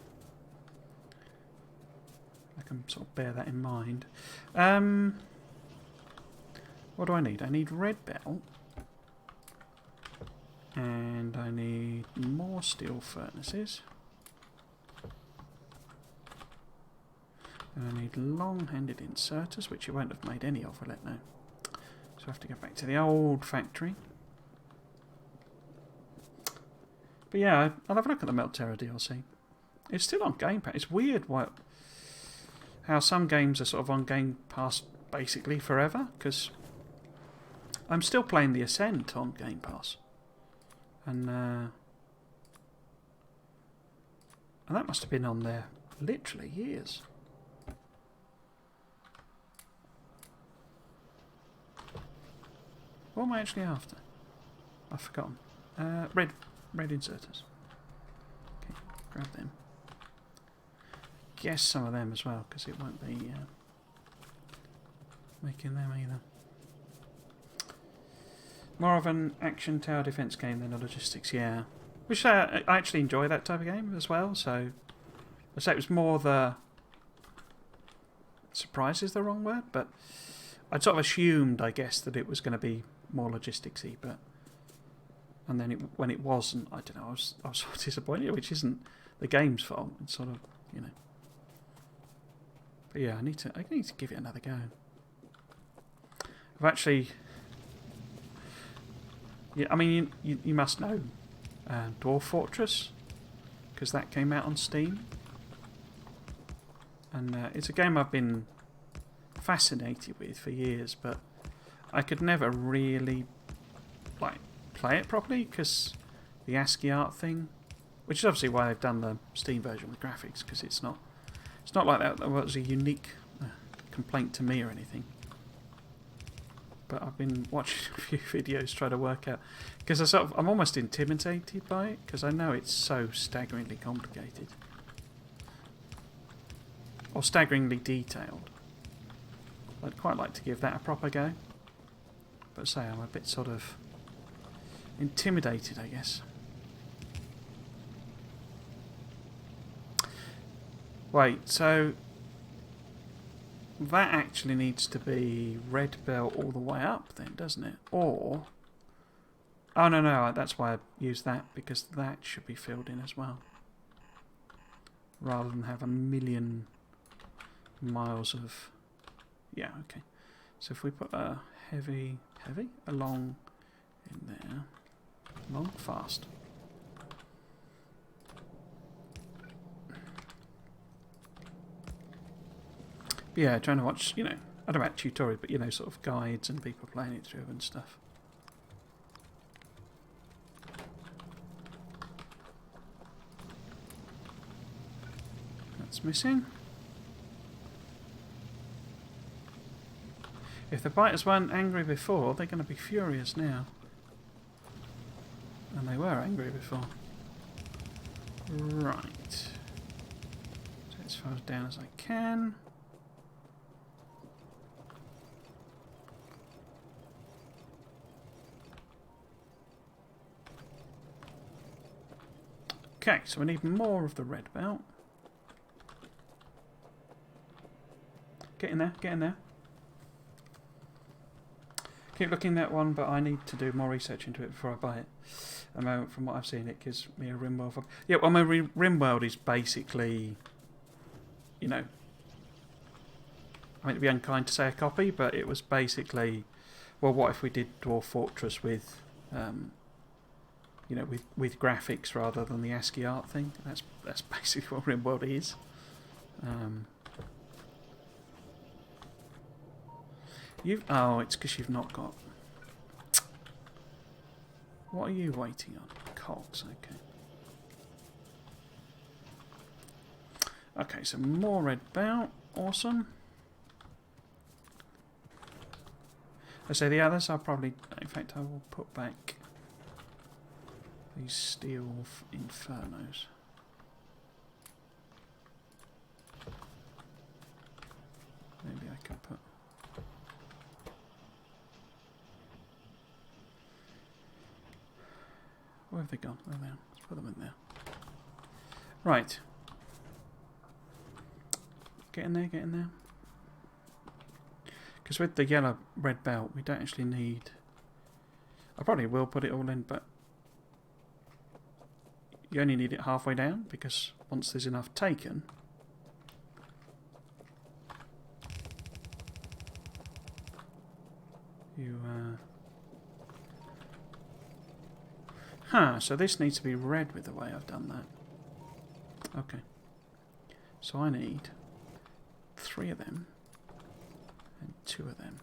I can sort of bear that in mind. What do I need? I need red belt. And I need more steel furnaces. And I need long-handed inserters, which you won't have made any of, will it? No. So I have to go back to the old factory. But yeah, I'll have a look at the Melt Terror DLC. It's still on Game Pass. It's weird how some games are sort of on Game Pass basically forever, because I'm still playing The Ascent on Game Pass. And that must have been on there literally years. What am I actually after? I've forgotten. Red inserters. Okay, grab them. Guess some of them as well, because it won't be making them either. More of an action tower defense game than a logistics, yeah. Which I actually enjoy that type of game as well, so I say it was more the... surprise is the wrong word, but I'd sort of assumed, I guess, that it was going to be more logisticsy, but... and then when it wasn't, I don't know, I was sort of disappointed, which isn't the game's fault. It's sort of, you know... but yeah, I need to give it another go. I've actually... yeah, I mean, you must know Dwarf Fortress, because that came out on Steam. And it's a game I've been fascinated with for years, but I could never really play it properly, because the ASCII art thing, which is obviously why they've done the Steam version with graphics, because it's not like that was a unique complaint to me or anything. But I've been watching a few videos trying to work out, because I'm almost intimidated by it, because I know it's so staggeringly complicated. Or staggeringly detailed. I'd quite like to give that a proper go. But say I'm a bit sort of intimidated, I guess. Wait, so that actually needs to be red belt all the way up then, doesn't it? Or... oh no, that's why I used that, because that should be filled in as well. Rather than have a million miles of... yeah, okay. So if we put a a long in there. Long, fast. But yeah, trying to watch, you know, I don't know about tutorials, but, you know, sort of guides and people playing it through and stuff. That's missing. If the biters weren't angry before, they're going to be furious now. And they were angry before. Right. Take as far down as I can. Okay, so we need more of the red belt. Get in there, get in there. Keep looking at that one, but I need to do more research into it before I buy it. From what I've seen, it gives me a RimWorld. Yeah, well, my RimWorld is basically, you know, I mean, it'd be unkind to say a copy, but it was basically, well, what if we did Dwarf Fortress with, you know, with graphics rather than the ASCII art thing? That's basically what RimWorld is. It's because you've not got. What are you waiting on? Cogs, okay. Okay, so more red belt, awesome. I say the others, I'll probably, in fact, I will put back these steel infernos. Maybe I can put. Where have they gone? Oh, there. Let's put them in there. Right. Get in there, get in there. Because with the yellow red belt, we don't actually need. I probably will put it all in, but you only need it halfway down, because once there's enough taken, you so this needs to be red with the way I've done that. Okay. So I need 3 of them and 2 of them.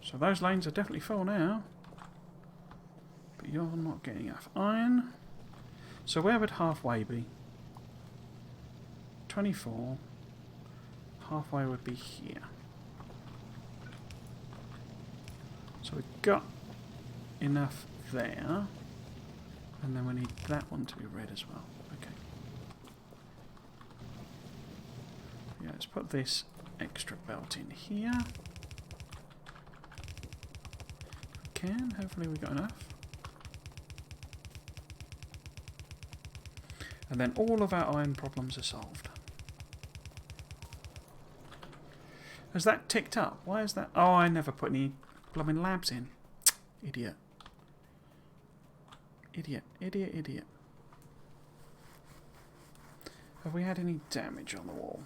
So those lanes are definitely full now. But you're not getting enough iron. So where would halfway be? 24. Halfway would be here. So we've got enough there. And then we need that one to be red as well. Okay. Yeah, let's put this extra belt in here. Hopefully we've got enough. And then all of our iron problems are solved. Has that ticked up? Why is that? Oh, I never put any blooming labs in. Idiot. Idiot, idiot, idiot. Have we had any damage on the wall?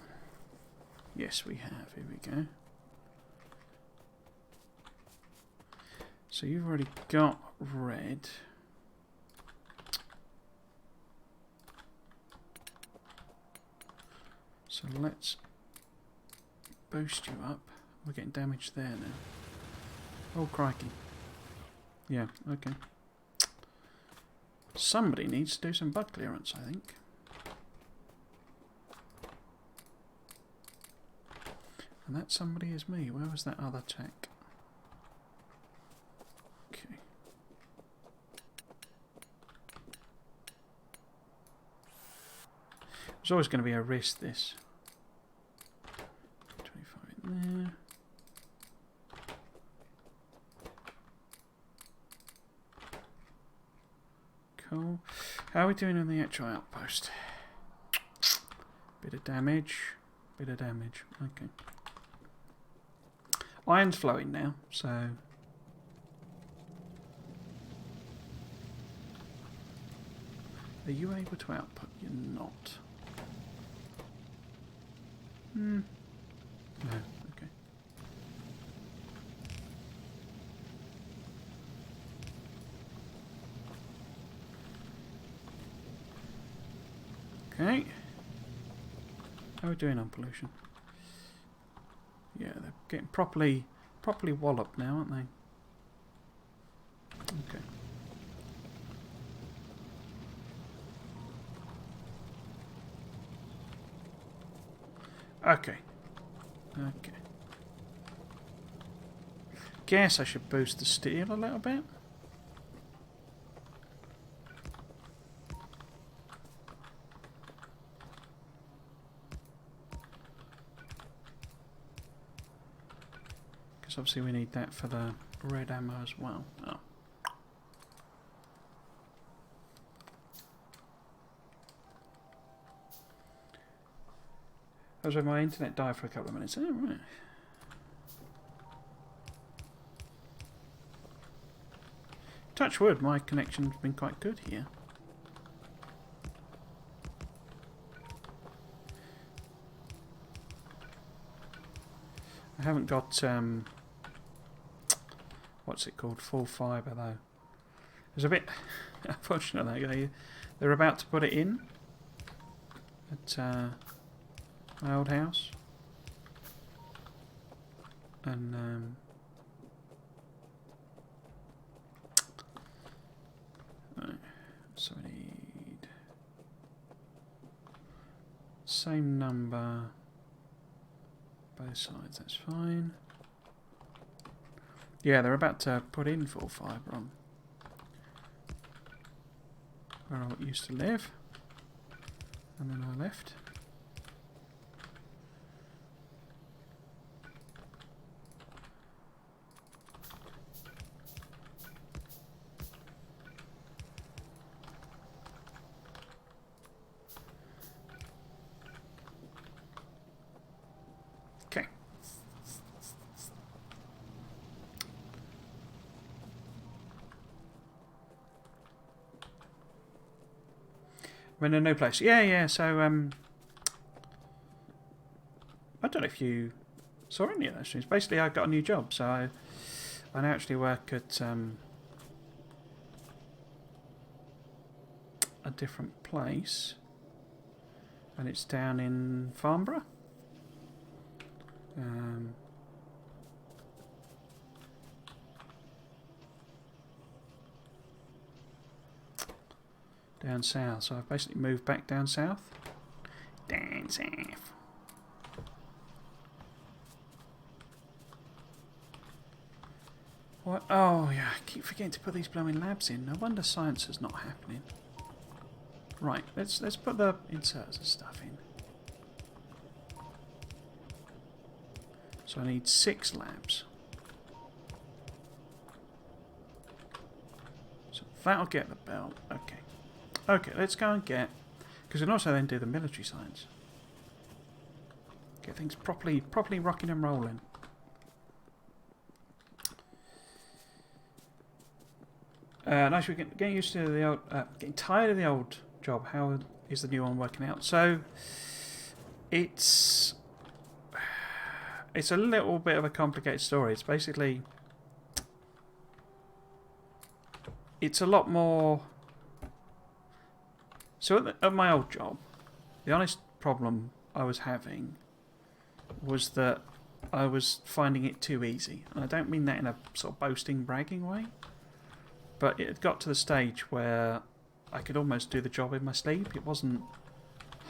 Yes, we have. Here we go. So you've already got red. So let's boost you up. We're getting damage there now. Oh, crikey. Yeah, okay. Somebody needs to do some bug clearance, I think. And that somebody is me. Where was that other tech? Okay. There's always going to be a risk, this. 25 in there. Cool. How are we doing on the actual outpost? Bit of damage. Bit of damage. Okay. Iron's flowing now, so... Are you able to output? You're not. No. Okay. Okay. How are we doing on pollution? Yeah, they're getting properly walloped now, aren't they? Okay. Okay. Okay. guess I should boost the steel a little bit. Because obviously we need that for the red ammo as well. Oh. That was when my internet died for a couple of minutes. Oh, right. Touch wood, my connection's been quite good here. I haven't got, what's it called, full fibre though. It's a bit unfortunate. They're about to put it in at my old house, and right, so we need same number both sides. That's fine. Yeah, they're about to put in full fibre on where I used to live, and then I left. Okay. We're in a new place. Yeah, so, I don't know if you saw any of those things. Basically, I got a new job, so I now actually work at a different place, and it's down in Farnborough. Down south, so I've basically moved back down south. Down south. What? Oh yeah, I keep forgetting to put these blowing labs in. No wonder science is not happening. Right, let's put the inserts and stuff in. So I need 6 labs. So that'll get the belt. Okay. Okay, let's go and get... Because we can also then do the military science. Get things properly rocking and rolling. Nice, we're getting used to the old... getting tired of the old job. How is the new one working out? So, it's a little bit of a complicated story. It's basically... It's a lot more... So at my old job, the honest problem I was having was that I was finding it too easy. And I don't mean that in a sort of boasting, bragging way. But it had got to the stage where I could almost do the job in my sleep. It wasn't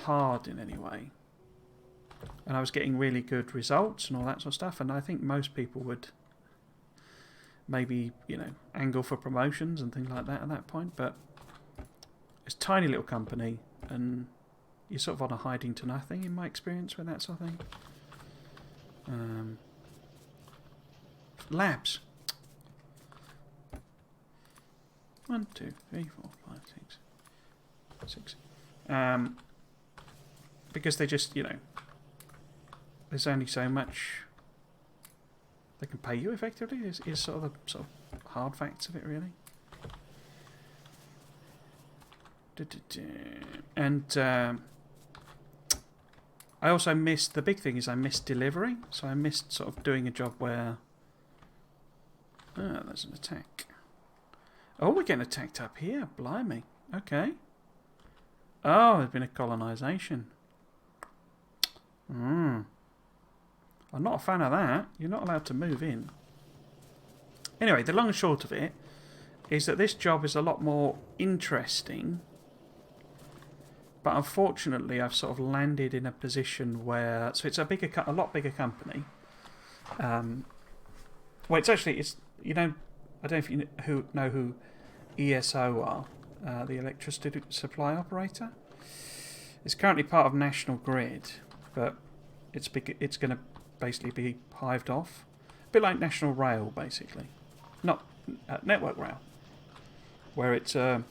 hard in any way. And I was getting really good results and all that sort of stuff. And I think most people would maybe, angle for promotions and things like that at that point. But it's a tiny little company, and you're sort of on a hiding to nothing in my experience with that sort of thing. Labs. 1, 2, 3, 4, 5, 6. Because they just, there's only so much they can pay you effectively, is sort of the hard facts of it, really. And I also missed, the big thing is I missed delivery, so I missed sort of doing a job where... Oh, there's an attack. Oh, we're getting attacked up here, blimey. Okay. Oh, there's been a colonisation. I'm not a fan of that. You're not allowed to move in. Anyway, the long and short of it is that this job is a lot more interesting. But unfortunately, I've sort of landed in a position where... So it's a lot bigger company. Well, it's actually I don't know if you know who ESO are, the electricity supply operator. It's currently part of National Grid, but it's going to basically be hived off, a bit like National Rail, basically, not Network Rail, where it's well,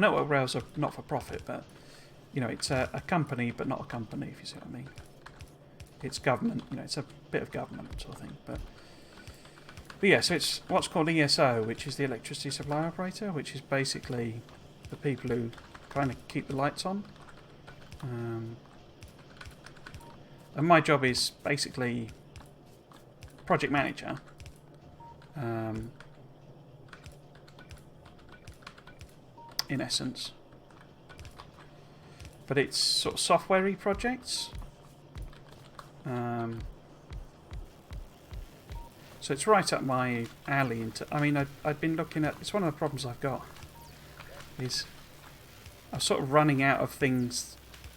Network Rails are not for profit, but it's a company, but not a company, if you see what I mean. It's government, it's a bit of government sort of thing, but yeah, so it's what's called ESO, which is the electricity supply operator, which is basically the people who kind of keep the lights on. And my job is basically project manager. In essence. But it's sort of software-y projects. So it's right up my alley. I've been looking at... It's one of the problems I've got. Is I'm sort of running out of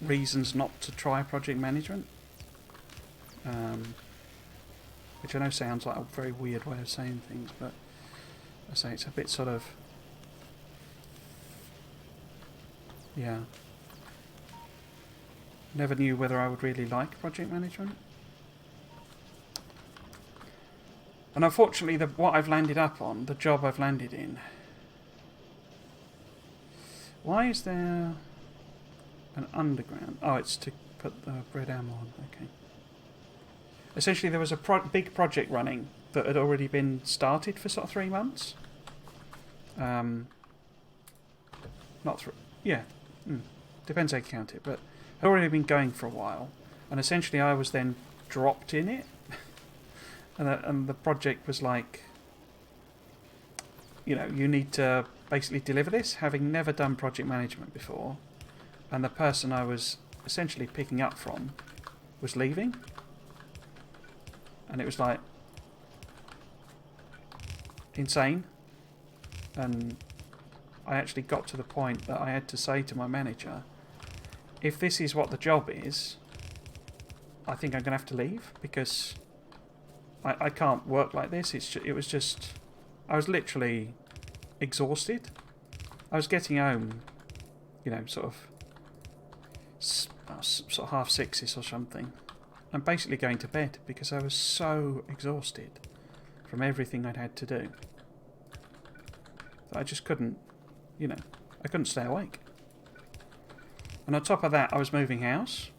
reasons not to try project management. Which I know sounds like a very weird way of saying things, but I say it's a bit sort of... Yeah. Never knew whether I would really like project management. And unfortunately, what I've landed up on, the job I've landed in... Why is there an underground? Oh, it's to put the bread ammo on. Okay. Essentially, there was a big project running that had already been started for sort of 3 months. Not through... Yeah. Depends how you count it, but had already been going for a while. And essentially, I was then dropped in it. And the project was like, you need to basically deliver this, having never done project management before. And the person I was essentially picking up from was leaving. And it was like insane. And I actually got to the point that I had to say to my manager, if this is what the job is, I think I'm going to have to leave, because I can't work like this. It was just... I was literally exhausted. I was getting home, sort of 6:30 or something. I'm basically going to bed because I was so exhausted from everything I'd had to do that I just couldn't, I couldn't stay awake. And on top of that, I was moving house,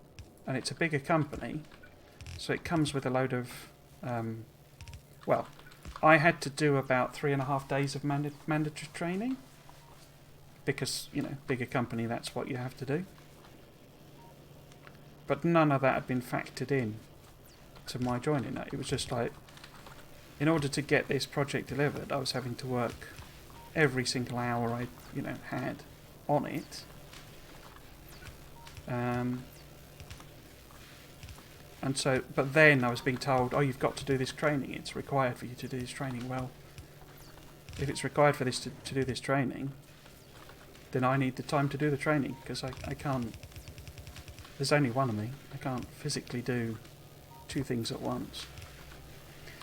and it's a bigger company, so it comes with a load of, well, I had to do about 3.5 days of mandatory training because, bigger company, that's what you have to do. But none of that had been factored in to my joining that. It was just like, in order to get this project delivered, I was having to work every single hour I, had on it. And so, but then I was being told, oh, you've got to do this training. It's required for you to do this training. Well, if it's required for this to do this training, then I need the time to do the training, because I can't... There's only one of me. I can't physically do 2 things at once.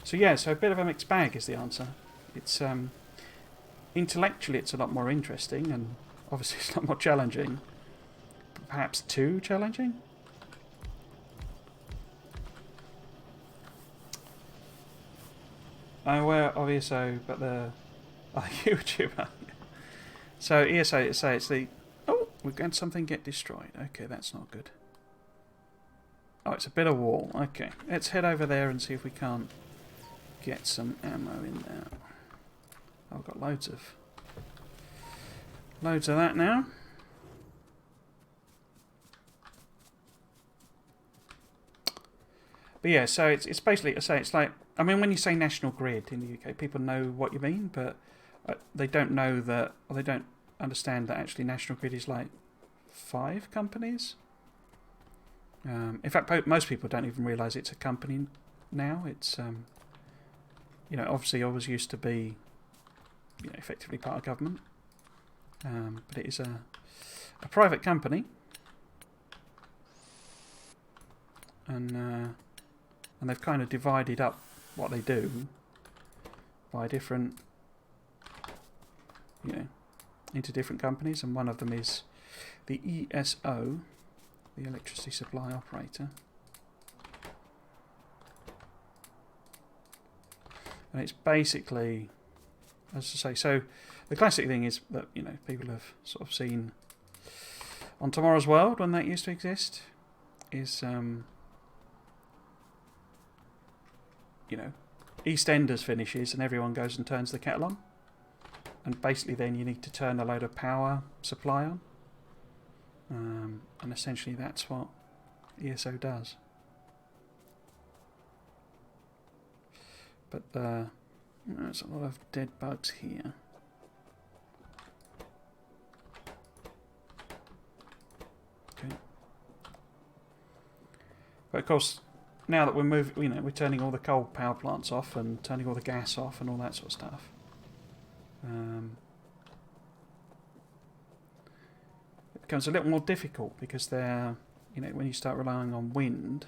So yeah, so a bit of a mixed bag is the answer. It's intellectually it's a lot more interesting, and obviously it's a lot more challenging. Perhaps too challenging? I'm aware of ESO, but the YouTuber. So ESO, it's the... Oh, we've got something get destroyed. Okay, that's not good. Oh, it's a bit of wall. Okay, let's head over there and see if we can't get some ammo in there. I've got loads of that now. But yeah, so it's basically, it's like, I mean, when you say National Grid in the UK, people know what you mean, but they don't know that, or they don't understand that actually National Grid is like 5 companies. In fact, most people don't even realise it's a company now. It's, obviously always used to be, effectively part of government. But it is a private company. And they've kind of divided up what they do by different, you know, into different companies, and one of them is the ESO, the Electricity Supply Operator. And it's basically, as I say, so the classic thing is that, you know, people have sort of seen on Tomorrow's World, when that used to exist, is, you know, EastEnders finishes and everyone goes and turns the kettle on. And basically then you need to turn a load of power supply on. And essentially that's what ESO does. But there's a lot of dead bugs here. Okay. But of course, now that we're moving, you know, we're turning all the coal power plants off and turning all the gas off and all that sort of stuff. It becomes a little more difficult because they're, you know, when you start relying on wind,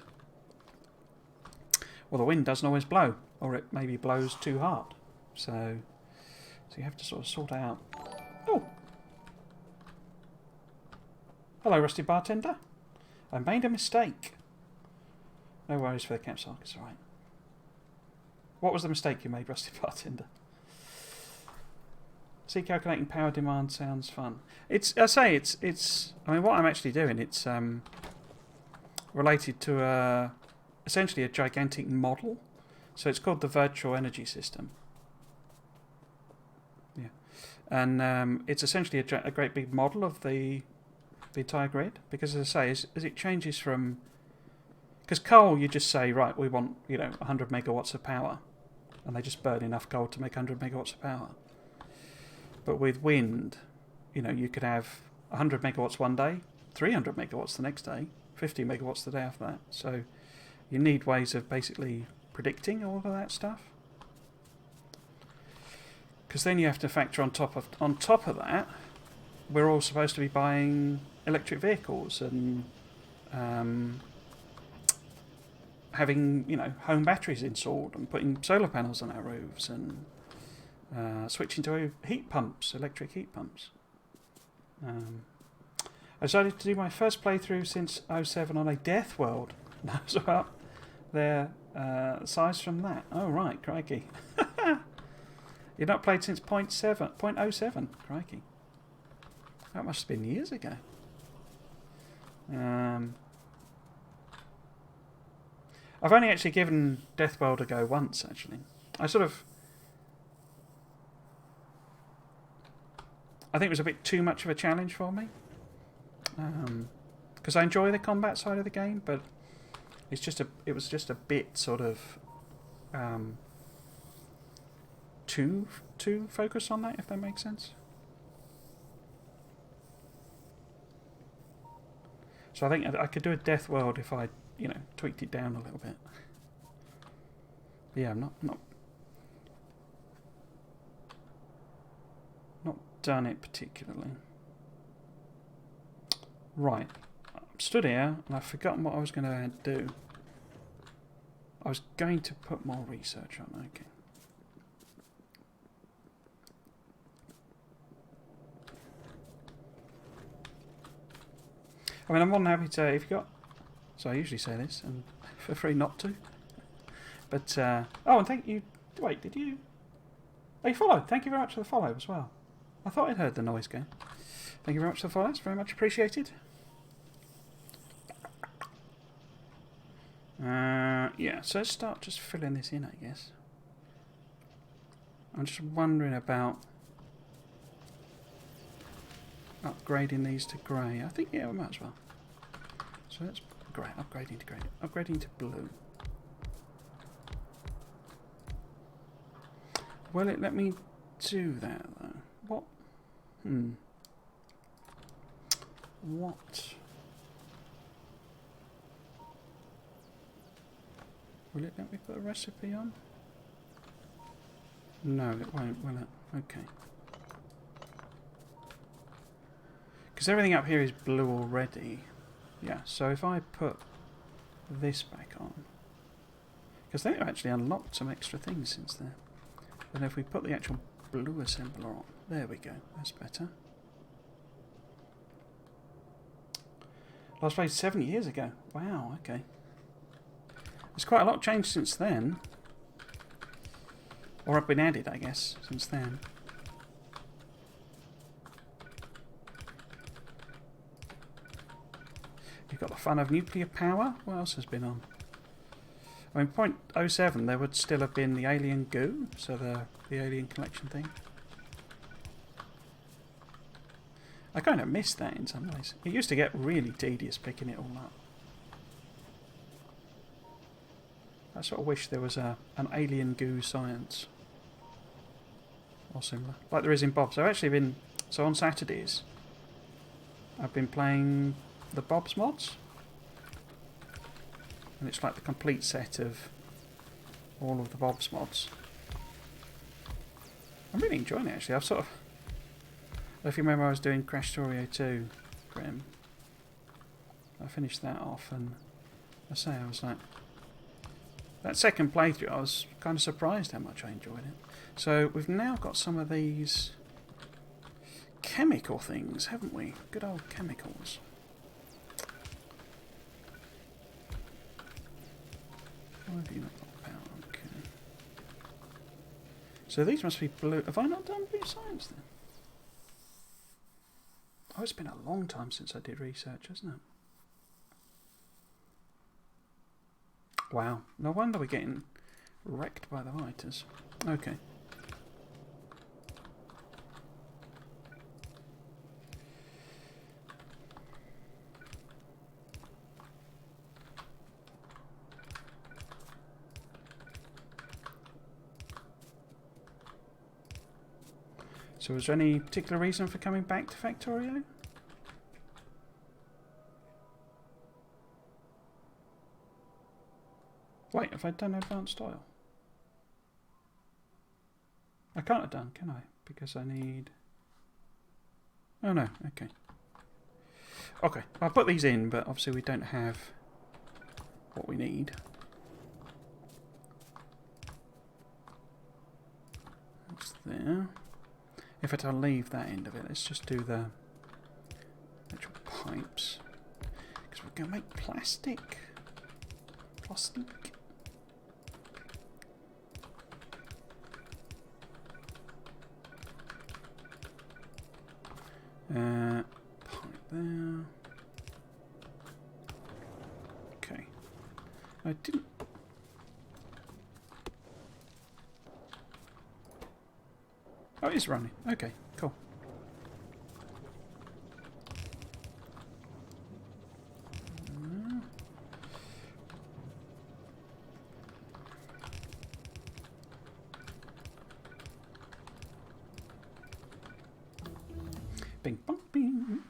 well, the wind doesn't always blow, or it maybe blows too hard. So you have to sort of sort out. Oh, hello, Rusty Bartender. I made a mistake. No worries for the campsite, it's alright. What was the mistake you made, Rusty Bartender? See, calculating power demand sounds fun. I mean, what I'm actually doing, it's related to essentially a gigantic model. So it's called the virtual energy system. Yeah. And it's essentially a great big model of the entire grid. Because as I say, as it changes from... Because coal, you just say, right, we want, you know, 100 megawatts of power. And they just burn enough coal to make 100 megawatts of power. But with wind, you know, you could have 100 megawatts one day, 300 megawatts the next day, 50 megawatts the day after that. So you need ways of basically predicting all of that stuff. Because then you have to factor on top of that, we're all supposed to be buying electric vehicles and having, you know, home batteries installed and putting solar panels on our roofs and switching to heat pumps, electric heat pumps. I decided to do my first playthrough since 07 on a Death World. Knows about their size from that. Oh, right, crikey. You've not played since 0.07, crikey. That must have been years ago. I've only actually given Death World a go once, actually. I think it was a bit too much of a challenge for me. Because I enjoy the combat side of the game, but it was just a bit sort of too focused on that, if that makes sense. So I think I could do a Death World if I, you know, tweaked it down a little bit. But yeah, I'm not done it particularly. Right, I'm stood here and I've forgotten what I was going to do. I was going to put more research on. Okay. I mean, I'm more than happy to, if you've got... So I usually say this, and feel free not to. But, oh, and thank you... Wait, did you... Oh, you followed. Thank you very much for the follow as well. I thought I'd heard the noise go. Thank you very much for the follow. It's very much appreciated. Yeah, so let's start just filling this in, I guess. I'm just wondering about upgrading these to grey. I think, yeah, we might as well. So let's upgrading to grey. Upgrading to blue. Will it let me do that, though? What? What? Will it let me put a recipe on? No, it won't, will it? Okay. Because everything up here is blue already. Yeah, so if I put this back on... Because they've actually unlocked some extra things since then. And if we put the actual blue assembler on, there we go, that's better. Last played 7 years ago. Wow, okay. There's quite a lot changed since then. Or have been added, I guess, since then. You've got the fun of nuclear power. What else has been on? I mean, 0.07, there would still have been the alien goo, so the alien collection thing. I kind of miss that in some ways. It used to get really tedious picking it all up. I sort of wish there was an alien goo science. Or similar. Like there is in Bob's. I've actually been... So on Saturdays, I've been playing the Bob's mods. And it's like the complete set of all of the Bob's mods. I'm really enjoying it actually. I've sort of... If you remember I was doing Factorio 2, Grim. I finished that off and I was like... That second playthrough I was kind of surprised how much I enjoyed it. So we've now got some of these chemical things, haven't we? Good old chemicals. Why have you not got power? Okay. So these must be blue. Have I not done blue science then? Oh, it's been a long time since I did research, hasn't it? Wow. No wonder we're getting wrecked by the writers. Okay. So was there any particular reason for coming back to Factorio? Wait, have I done advanced oil? I can't have done, can I? Because I need... Oh no, okay. Okay, I'll put these in, but obviously we don't have what we need. That's there. In fact, I'll leave that end of it. Let's just do the actual pipes. Because we're going to make plastic. Plastic. Pipe there. Okay. I didn't... Oh, it is running. Okay, cool. Bing, bong, bing.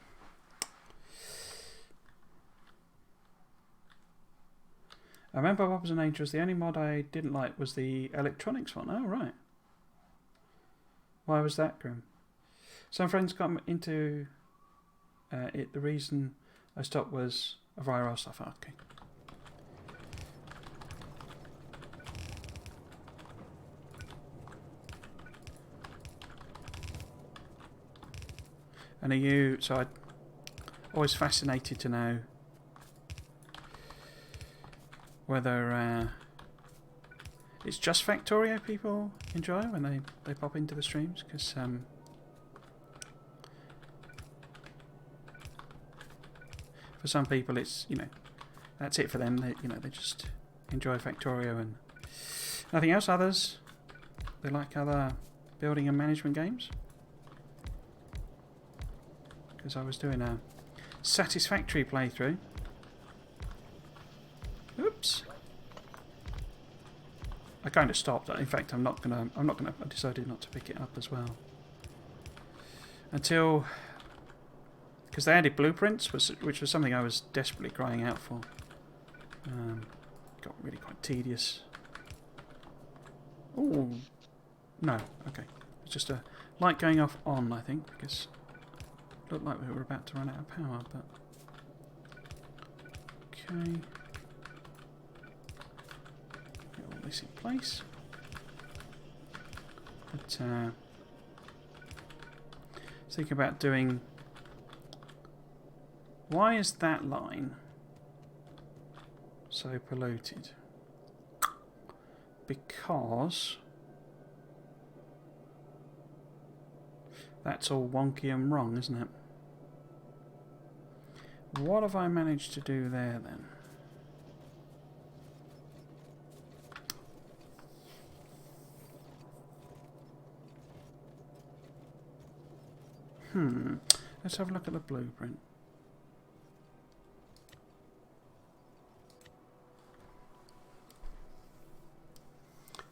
I remember Bob's and Angels. The only mod I didn't like was the electronics one. Oh, right. Why was that, Grim? Some friends got into it. The reason I stopped was a viral stuff. Oh, okay. And are you... So I'm always fascinated to know whether it's just Factorio people enjoy when they pop into the streams, because for some people it's, you know, that's it for them. They, you know, they just enjoy Factorio and nothing else. Others, they like other building and management games. Because I was doing a Satisfactory playthrough. Oops. I kind of stopped. In fact, I decided not to pick it up as well. Until... Because they added blueprints, which was something I was desperately crying out for. Got really quite tedious. Oh, no, okay. It's just a light going off on, I think, because it looked like we were about to run out of power, but... Okay. Get all this in place. But think about doing. Why is that line so polluted? Because that's all wonky and wrong, isn't it? What have I managed to do there then? Let's have a look at the blueprint.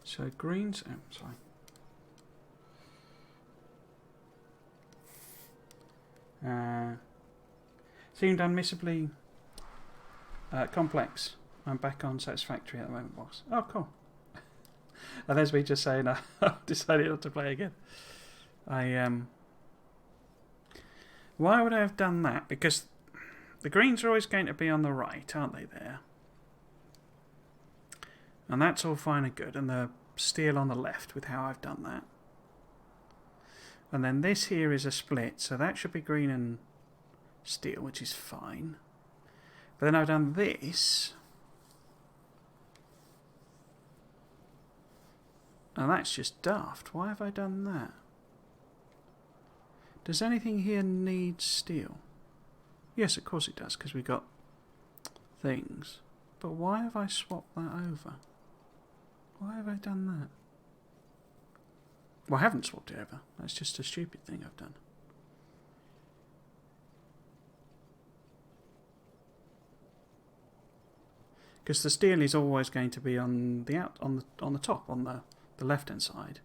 So greens, sorry. Seemed unmissably complex. I'm back on satisfactory at the moment, boss. Oh, cool. And there's me just saying I decided not to play again. Why would I have done that? Because the greens are always going to be on the right, aren't they, there? And that's all fine and good. And the steel on the left with how I've done that. And then this here is a split, so that should be green and steel, which is fine. But then I've done this. And that's just daft. Why have I done that? Does anything here need steel? Yes, of course it does, because we got things. But why have I swapped that over? Why have I done that? Well, I haven't swapped it over. That's just a stupid thing I've done. Because the steel is always going to be on the top, on the left-hand side,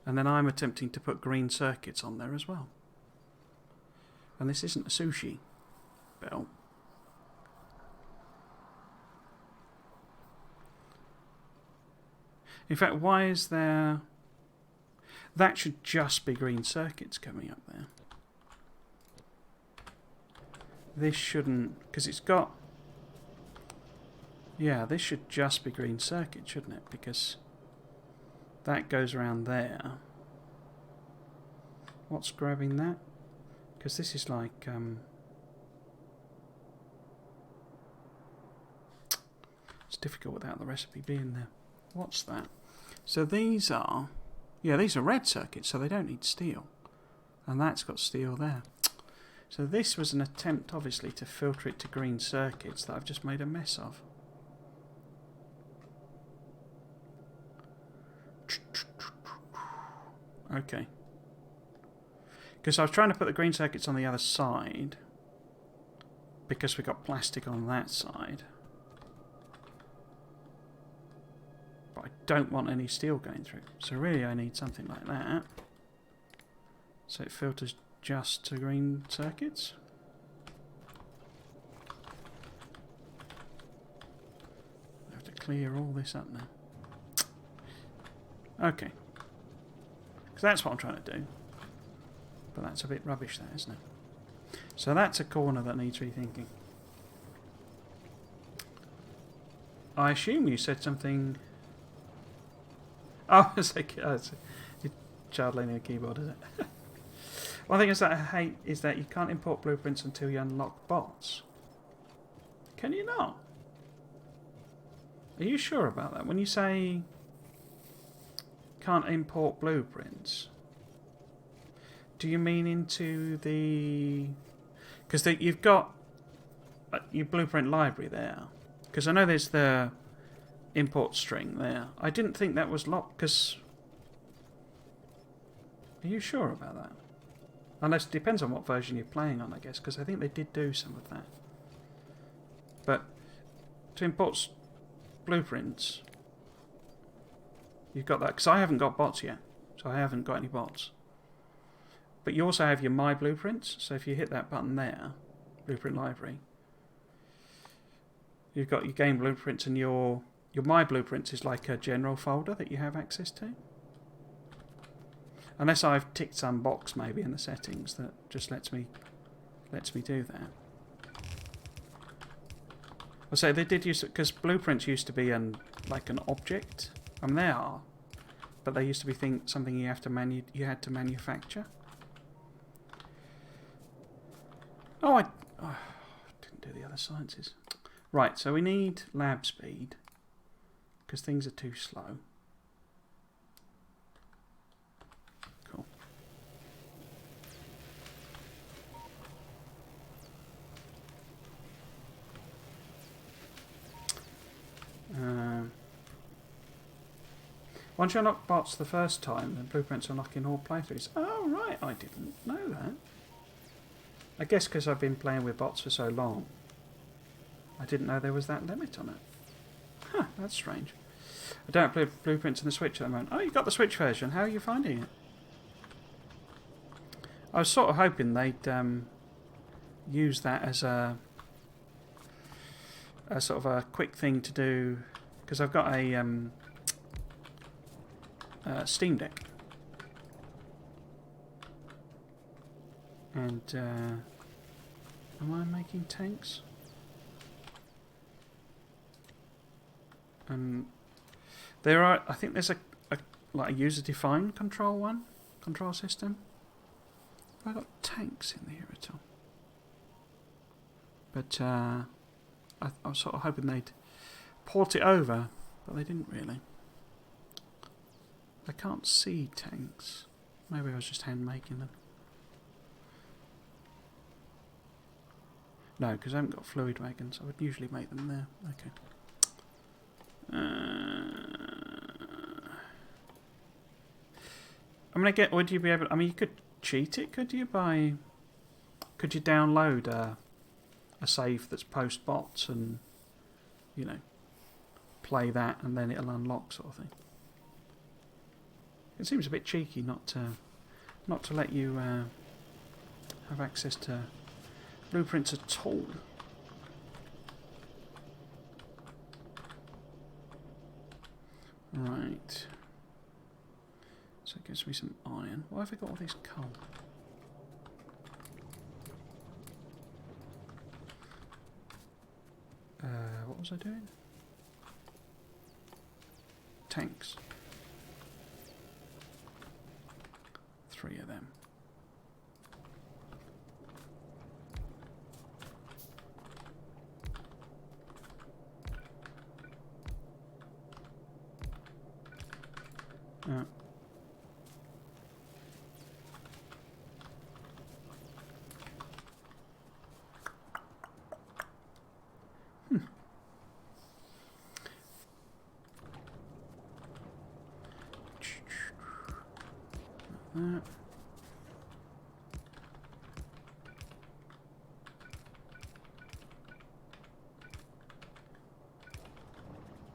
and then I'm attempting to put green circuits on there as well. And this isn't a sushi belt. In fact, why is there... That should just be green circuits coming up there. This shouldn't... Because it's got... Yeah, this should just be green circuit, shouldn't it? Because that goes around there. What's grabbing that? Because this is like... it's difficult without the recipe being there. What's that? So these are... Yeah, these are red circuits, so they don't need steel. And that's got steel there. So this was an attempt, obviously, to filter it to green circuits that I've just made a mess of. Okay. Because I was trying to put the green circuits on the other side, because we got plastic on that side. But I don't want any steel going through. So really I need something like that. So it filters just to green circuits. I have to clear all this up now. Okay. Because that's what I'm trying to do. But that's a bit rubbish there, isn't it? So that's a corner that needs rethinking. I assume you said something... Oh, it's like... it's child leaning a keyboard, is it? One thing is that I hate is that you can't import blueprints until you unlock bots. Can you not? Are you sure about that? When you say can't import blueprints, do you mean into the... Because you've got your blueprint library there. Because I know there's the import string there. I didn't think that was locked, because... Are you sure about that? Unless it depends on what version you're playing on, I guess, because I think they did do some of that. But to import blueprints, you've got that, because I haven't got bots yet, so I haven't got any bots. But you also have your My Blueprints, so if you hit that button there, Blueprint Library, you've got your game blueprints, and your My Blueprints is like a general folder that you have access to. Unless I've ticked some box maybe in the settings that just lets me do that. I'll say they did use it because blueprints used to be like an object They are, but they used to be something you had to manufacture. Oh, I didn't do the other sciences. Right, so we need lab speed because things are too slow. Cool. Once you unlock bots the first time, the blueprints unlock in all playthroughs. Oh, right, I didn't know that. I guess because I've been playing with bots for so long, I didn't know there was that limit on it. Huh, that's strange. I don't play blueprints in the Switch at the moment. Oh, you got the Switch version. How are you finding it? I was sort of hoping they'd use that as a sort of a quick thing to do, because I've got a Steam Deck. And am I making tanks? There are. I think there's like a user-defined control system. Have I got tanks in here at all? But I was sort of hoping they'd port it over, but they didn't really. I can't see tanks. Maybe I was just hand making them. No, because I haven't got fluid wagons. I would usually make them there. Okay. Would you be able? I mean, you could cheat it, could you? Could you download a save that's post bots and, you know, play that and then it'll unlock, sort of thing. It seems a bit cheeky not to let you have access to blueprints at all. Right. So it gives me some iron. Why have I got all this coal? What was I doing? Tanks. 3 of them.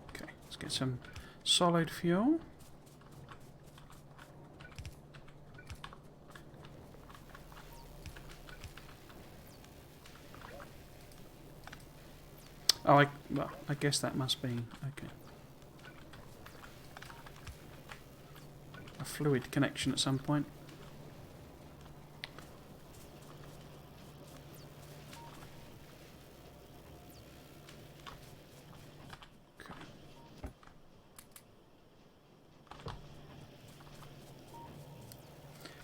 Okay, let's get some solid fuel. Oh, I guess that must be okay. A fluid connection at some point. Okay.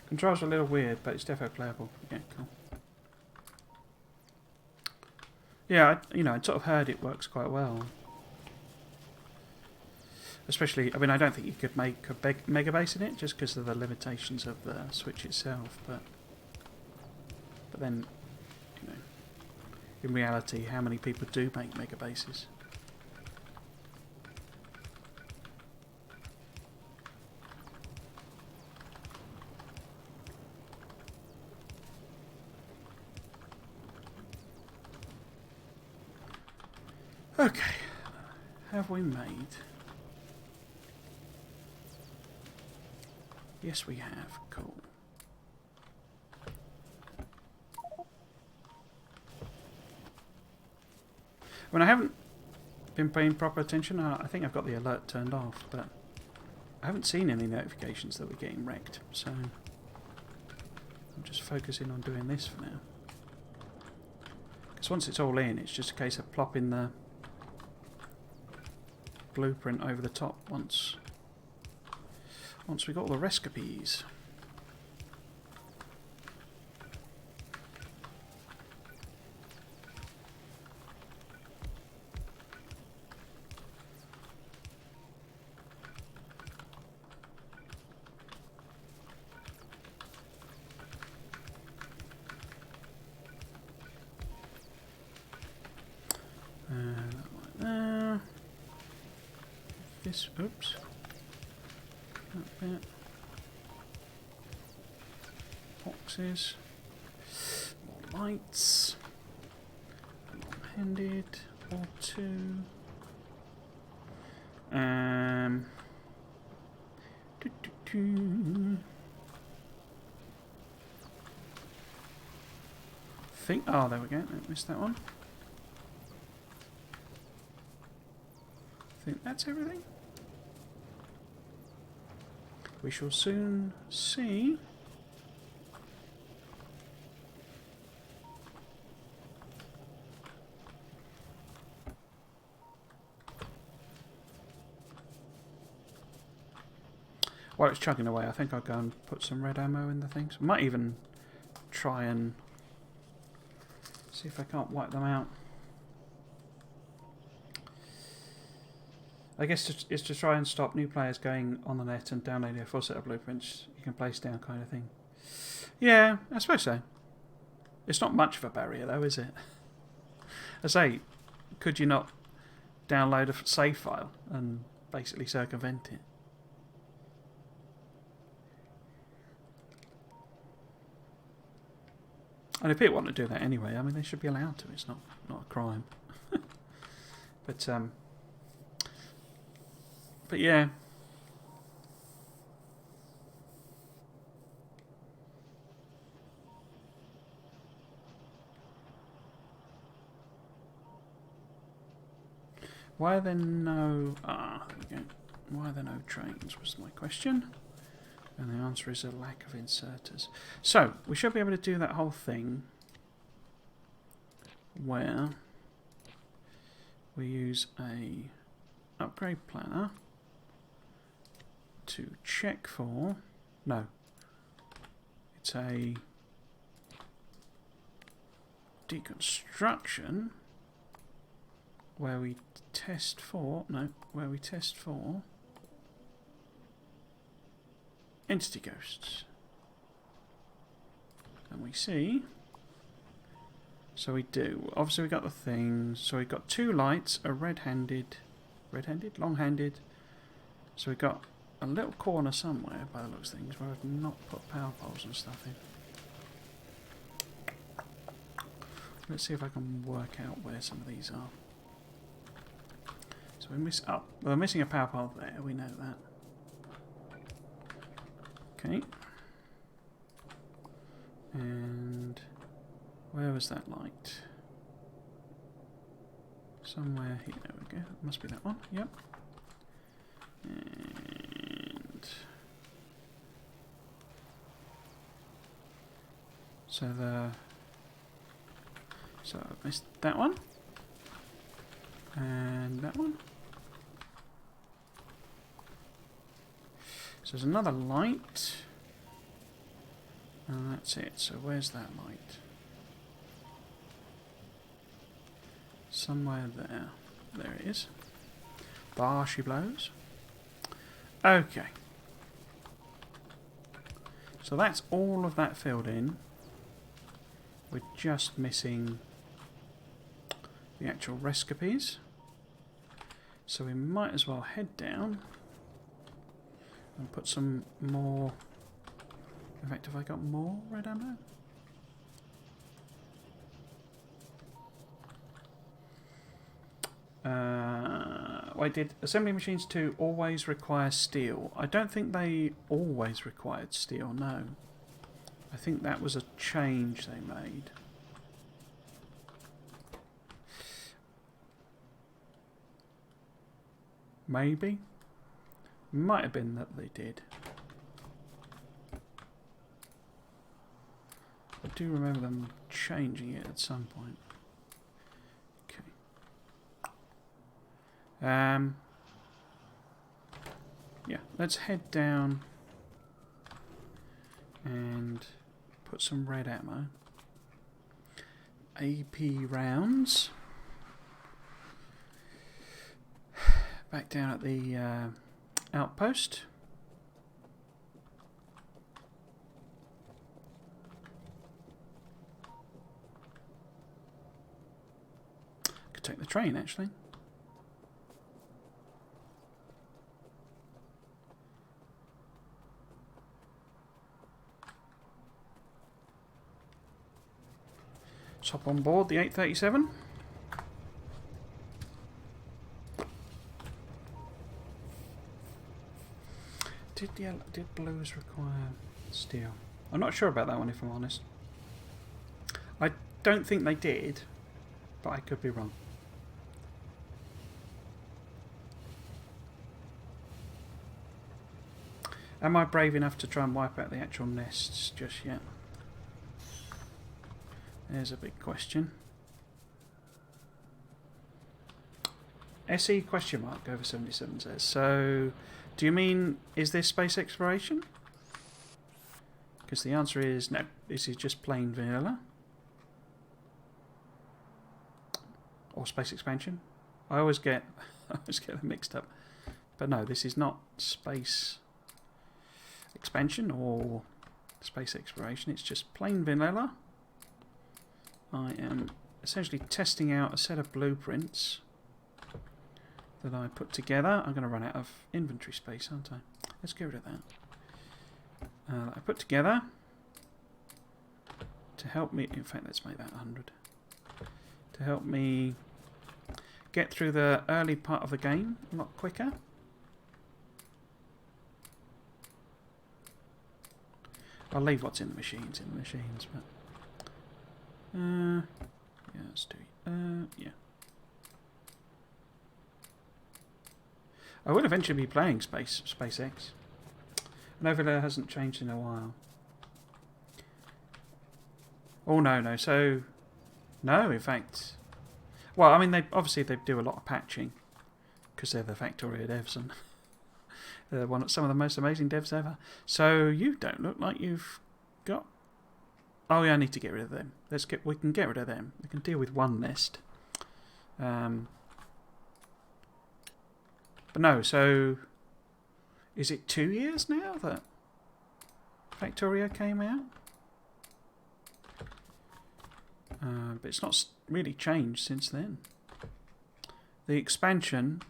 Controls are a little weird, but it's definitely playable. Yeah, cool. Yeah, I'd sort of heard it works quite well. Especially, I mean, I don't think you could make a mega base in it just because of the limitations of the Switch itself. But then, in reality, how many people do make mega bases? Okay, have we made? Yes, we have. Cool. When I haven't been paying proper attention, I think I've got the alert turned off, but I haven't seen any notifications that we're getting wrecked, so I'm just focusing on doing this for now. Because once it's all in, it's just a case of plopping the blueprint over the top once we got all the recipes. Oops. That bit. Boxes. More lights. Long-handed. Or two. Think. Oh, there we go. I missed that one. Think that's everything. We shall soon see. While it's chugging away, I think I'll go and put some red ammo in the things. Might even try and see if I can't wipe them out. I guess it's to try and stop new players going on the net and downloading a full set of blueprints you can place down kind of thing. Yeah, I suppose so. It's not much of a barrier though, is it? I say, could you not download a save file and basically circumvent it? And if people want to do that anyway, I mean, they should be allowed to. It's not a crime. But yeah. Why are there no... there we go. Why are there no trains was my question. And the answer is a lack of inserters. So, we should be able to do that whole thing where we use a upgrade planner to check for... No. It's a deconstruction where we test for... No, where we test for entity ghosts. And we see... So we do. Obviously we got the things. So we've got two lights, a red-handed... Red-handed? Long-handed. So we've got a little corner somewhere, by the looks of things, where I've not put power poles and stuff in. Let's see if I can work out where some of these are. So we're missing a power pole there, we know that. Okay. And where was that light? Somewhere here, there we go. Must be that one, yep. And so I missed that one. And that one. So there's another light. And that's it. So where's that light? Somewhere there. There it is. Bar she blows. Okay. So that's all of that filled in. We're just missing the actual recipes. So we might as well head down and put some more. In fact, have I got more red ammo? Wait, did assembly machines 2 always require steel? I don't think they always required steel, no. I think that was a change they made. Maybe. Might have been that they did. I do remember them changing it at some point. Okay. Yeah, let's head down and put some red ammo. AP rounds. Back down at the outpost. Could take the train actually. Let's hop on board the 837. Did blues require steel? I'm not sure about that one, if I'm honest. I don't think they did, but I could be wrong. Am I brave enough to try and wipe out the actual nests just yet? There's a big question. SE question mark over 77 says. So, do you mean, is this space exploration? Because the answer is no. This is just plain vanilla. Or space expansion. I always get them mixed up. But no, this is not space expansion or space exploration. It's just plain vanilla. I am essentially testing out a set of blueprints that I put together. I'm going to run out of inventory space, aren't I? Let's get rid of that. I put together to help me. In fact, let's make that 100. To help me get through the early part of the game a lot quicker. I'll leave what's in the machines but yeah, let's do yeah. I will eventually be playing SpaceX. Novilla hasn't changed in a while. Oh no. So no, in fact, well, I mean, they do a lot of patching because they're the Factorio devs and they're some of the most amazing devs ever. So you don't look like you've got. Oh yeah, I need to get rid of them. We can get rid of them. We can deal with one nest. But no, so is it 2 years now that Factorio came out? But it's not really changed since then. The expansion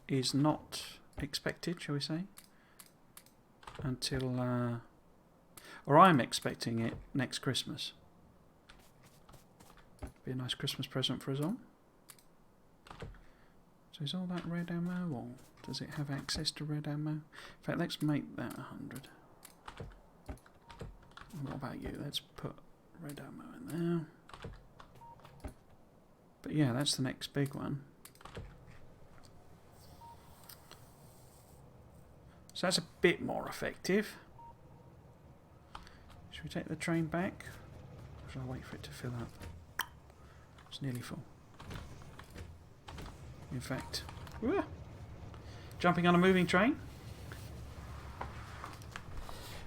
is not expected, shall we say, until or I'm expecting it next Christmas. Be a nice Christmas present for us all. So is all that red ammo, or does it have access to red ammo? In fact, let's make that 100. What about you? Let's put red ammo in there. But yeah, that's the next big one. So that's a bit more effective. Should we take the train back? Or should I wait for it to fill up? It's nearly full. In fact, jumping on a moving train.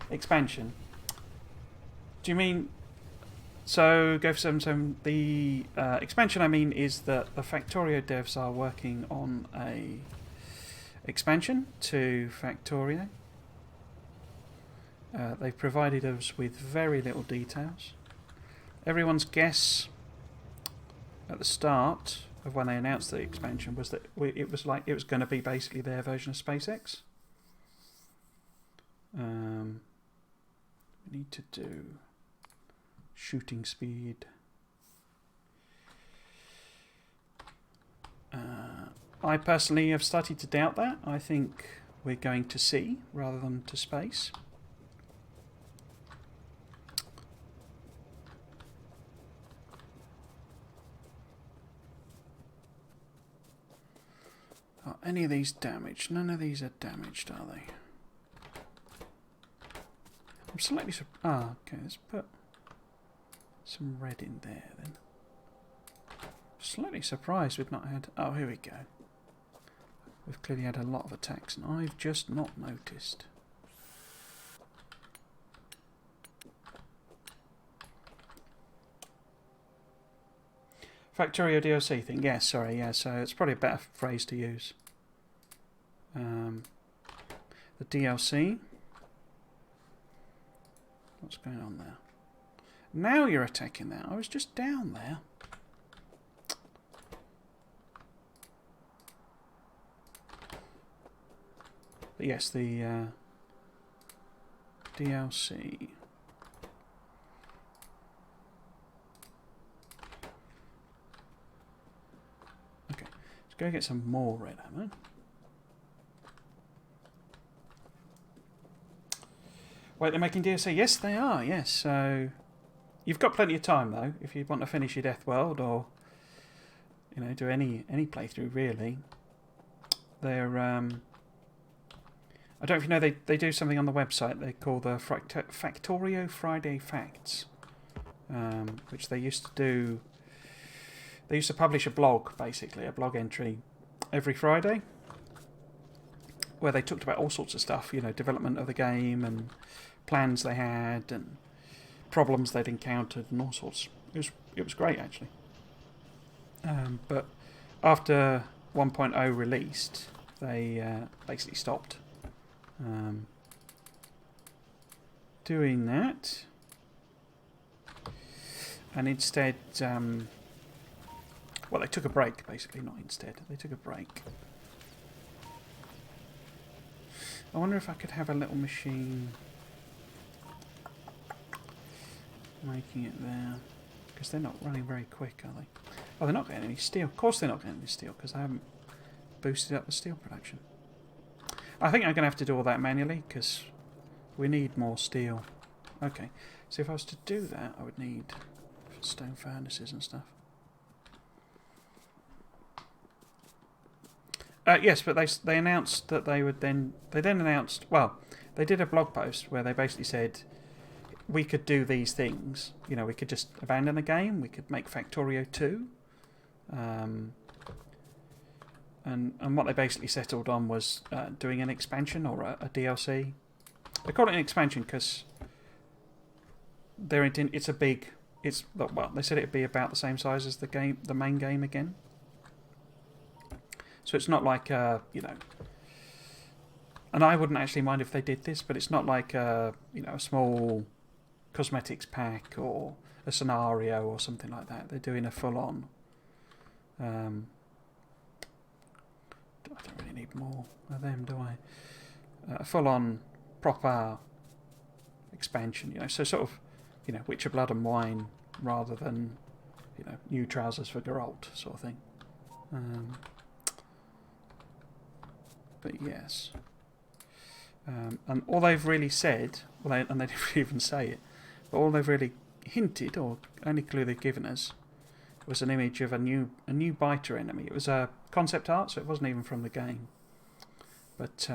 Expansion. Do you mean... So, go for 77. The expansion, I mean, is that the Factorio devs are working on a expansion to Factorio. They've provided us with very little details. Everyone's guess at the start of when they announced the expansion was that it was going to be basically their version of SpaceX. We need to do shooting speed. I personally have started to doubt that. I think we're going to sea rather than to space. Are any of these damaged? None of these are damaged, are they? I'm slightly okay, let's put some red in there then. Slightly surprised we've not had... Oh, here we go. We've clearly had a lot of attacks, and I've just not noticed. Factorio DLC thing, yes, sorry, yeah, so it's probably a better phrase to use. The DLC. What's going on there? Now you're attacking there. I was just down there. But yes, the DLC. Okay, let's go get some more red ammo. Wait, they're making DLC? Yes, they are, yes. So, you've got plenty of time, though, if you want to finish your Death World or, you know, do any playthrough, really. They're, I don't know if you know, they do something on the website they call the Factorio Friday Facts, which they used to do. They used to publish a blog, basically, a blog entry every Friday, where they talked about all sorts of stuff, you know, development of the game and plans they had and problems they'd encountered and all sorts. It was great, actually. But after 1.0 released, they basically stopped doing that, and instead, well, they took a break, basically, not instead. They took a break. I wonder if I could have a little machine making it there, because they're not running very quick, are they? Oh, they're not getting any steel. Of course they're not getting any steel, because I haven't boosted up the steel production. I think I'm going to have to do all that manually, because we need more steel. Okay, so if I was to do that, I would need stone furnaces and stuff. Yes, but they announced that they would then... They then announced... Well, they did a blog post where they basically said we could do these things. You know, we could just abandon the game. We could make Factorio 2. And what they basically settled on was doing an expansion or a DLC. They call it an expansion because it's a big... Well, they said it would be about the same size as the main game again. So it's not like, you know... And I wouldn't actually mind if they did this, but it's not like, you know, a small cosmetics pack or a scenario or something like that. They're doing a full-on... I don't really need more of them, do I? A full-on, proper expansion, you know. So sort of, you know, Witcher Blood and Wine rather than, you know, new trousers for Geralt sort of thing. But yes. And all they've really said, and they didn't even say it, but all they've really hinted, or only clue they've given us, was an image of a new biter enemy. It was a concept art, so it wasn't even from the game. But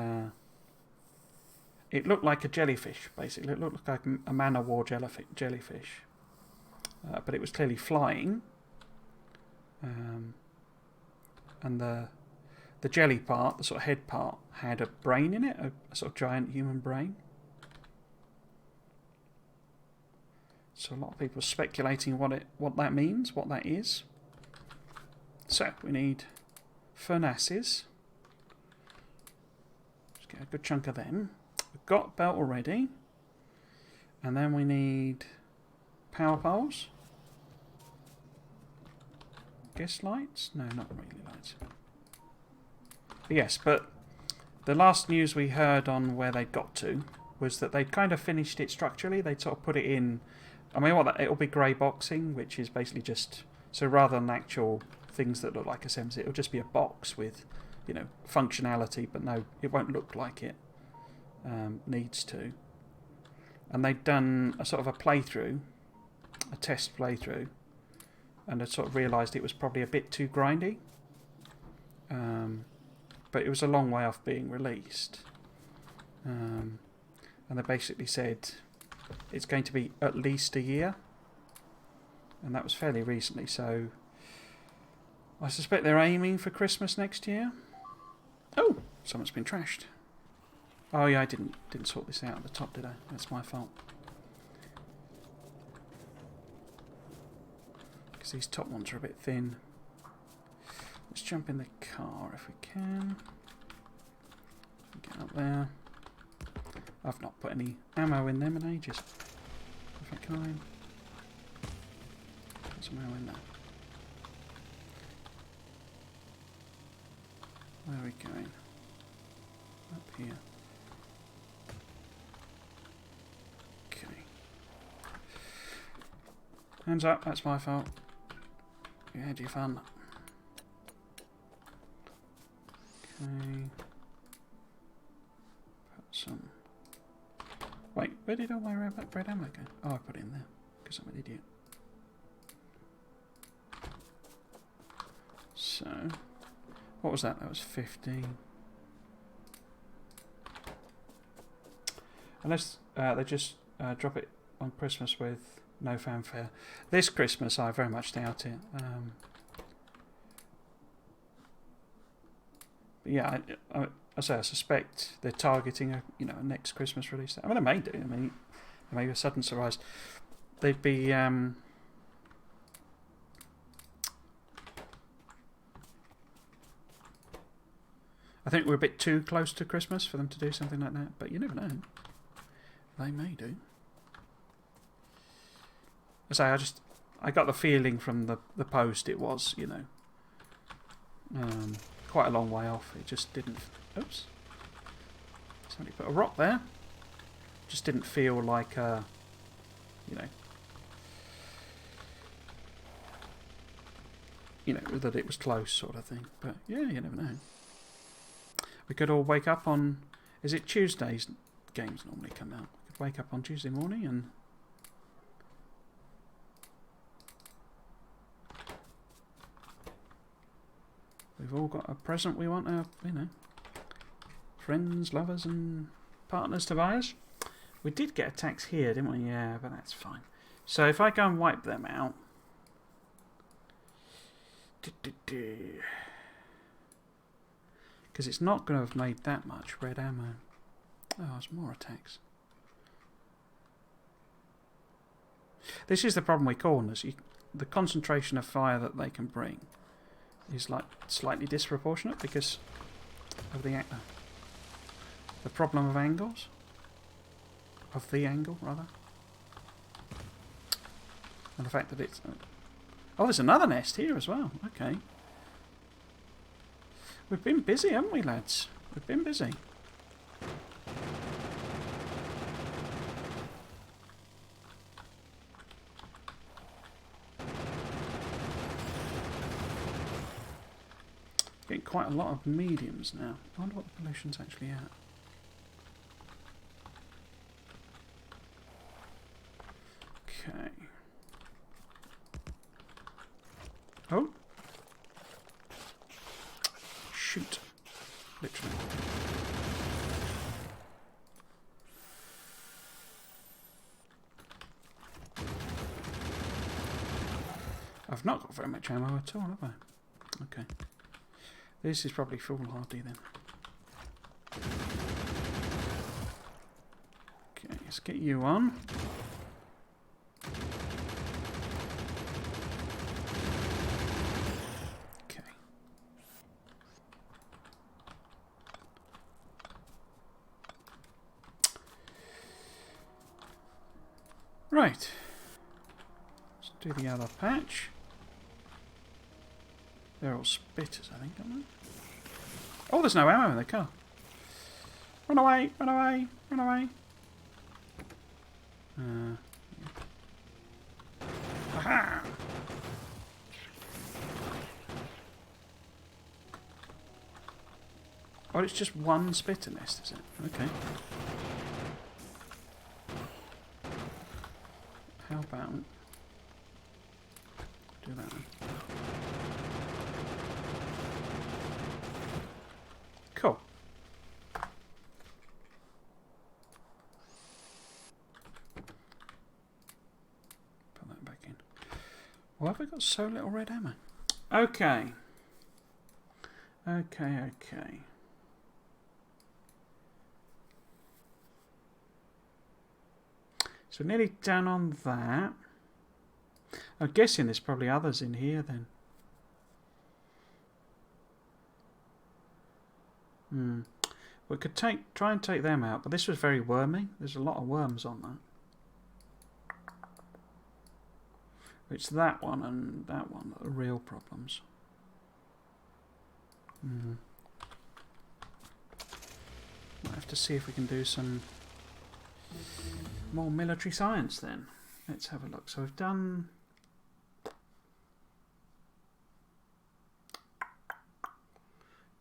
it looked like a jellyfish, basically. It looked like a Man of War jellyfish. But it was clearly flying. And the jelly part, the sort of head part, had a brain in it, a sort of giant human brain. So a lot of people are speculating what that means, what that is. So we need furnaces. Let's get a good chunk of them. We've got belt already. And then we need power poles. Guess lights? No, not really lights. But yes, but the last news we heard on where they got to was that they'd kind of finished it structurally. They'd sort of put it in... I mean, it'll be grey boxing, which is basically just... So rather than actual things that look like assemblies, it'll just be a box with, you know, functionality, but no, it won't look like it needs to. And they'd done a sort of a playthrough, a test playthrough, and had sort of realised it was probably a bit too grindy. But it was a long way off being released. And they basically said it's going to be at least a year. And that was fairly recently, so I suspect they're aiming for Christmas next year. Oh, someone's been trashed. Oh yeah, I didn't sort this out at the top, did I? That's my fault. Because these top ones are a bit thin. Let's jump in the car if we can. Get up there. I've not put any ammo in them in ages. If I can. Put some ammo in there. Where are we going? Up here. Okay. Hands up, that's my fault. You had your fun. Okay. Put some. Wait, where did all my red ammo go? Oh, I put it in there because I'm an idiot. So, what was that? That was 15. Unless they just drop it on Christmas with no fanfare. This Christmas, I very much doubt it. But yeah, I suspect they're targeting a next Christmas release. I mean, they may do. I mean, it may be a sudden surprise. They'd be. I think we're a bit too close to Christmas for them to do something like that. But you never know. They may do. I got the feeling from the post it was, quite a long way off. It just didn't. Oops. Somebody put a rock there. Just didn't feel like, that it was close, sort of thing. But yeah, you never know. We could all wake up on. Is it Tuesdays? Games normally come out. We could wake up on Tuesday morning and. We've all got a present we want our, friends, lovers and partners to buy us. We did get attacks here, didn't we? Yeah, but that's fine. So if I go and wipe them out. Because it's not going to have made that much red ammo. Oh, there's more attacks. This is the problem with corners. The concentration of fire that they can bring is like slightly disproportionate because of the problem of angles. Of the angle, rather. And the fact that it's... oh, there's another nest here as well. Okay. We've been busy, haven't we, lads? We've been busy. Getting quite a lot of mediums now. I wonder what the pollution's actually at. Okay. Oh. Shoot. Literally. I've not got very much ammo at all, have I? Okay. This is probably foolhardy then. Okay, let's get you on. Okay. Right. Let's do the other patch. They're all spitters, I think, aren't they? Oh, there's no ammo in the car. Run away, run away, run away. Aha! Oh, it's just one spitter nest, is it? Okay. How about... do that then. Cool. Put that back in. Why have we got so little red ammo? Okay. Okay. So nearly done on that. I'm guessing there's probably others in here then. We could try and take them out, but this was very wormy. There's a lot of worms on that. It's that one and that one that are real problems. Might have to see if we can do some more military science then. Let's have a look. So we've done...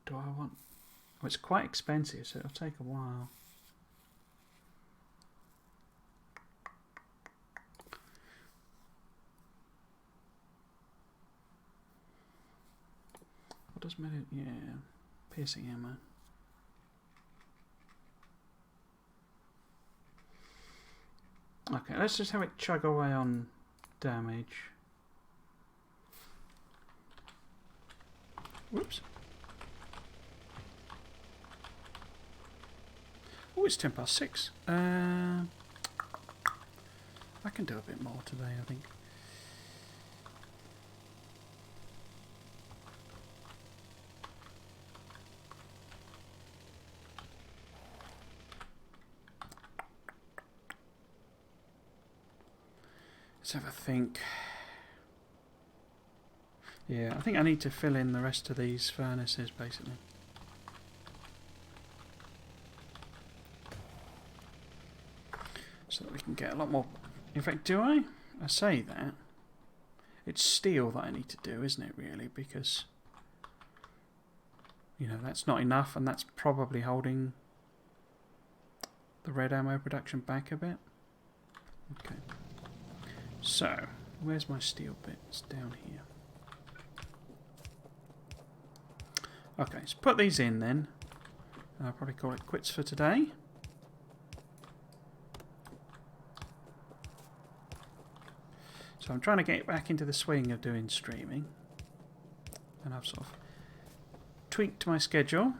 Do I want... Oh, it's quite expensive, so it'll take a while. What does military... Yeah, piercing ammo. Okay, let's just have it chug away on damage. Whoops. Oh, it's 6:10. I can do a bit more today, I think. Let's have a think. Yeah, I think I need to fill in the rest of these furnaces, basically. So that we can get a lot more... In fact, do I? I say that. It's steel that I need to do, isn't it, really? Because, you know, that's not enough, and that's probably holding the red ammo production back a bit. Okay. So, where's my steel bit? It's down here. Okay, let's put these in then. I'll probably call it quits for today. So I'm trying to get back into the swing of doing streaming. And I've sort of tweaked my schedule.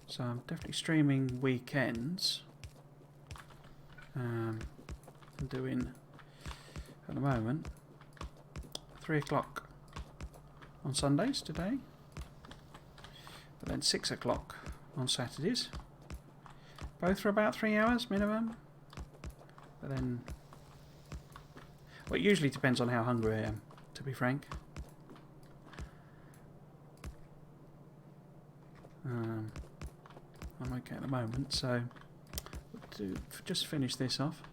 So I'm definitely streaming weekends. I'm doing, at the moment, 3 o'clock on Sundays today. But then 6 o'clock on Saturdays. Both for about 3 hours minimum. But then... Well, it usually depends on how hungry I am, to be frank. I'm okay at the moment, so we'll just finish this off.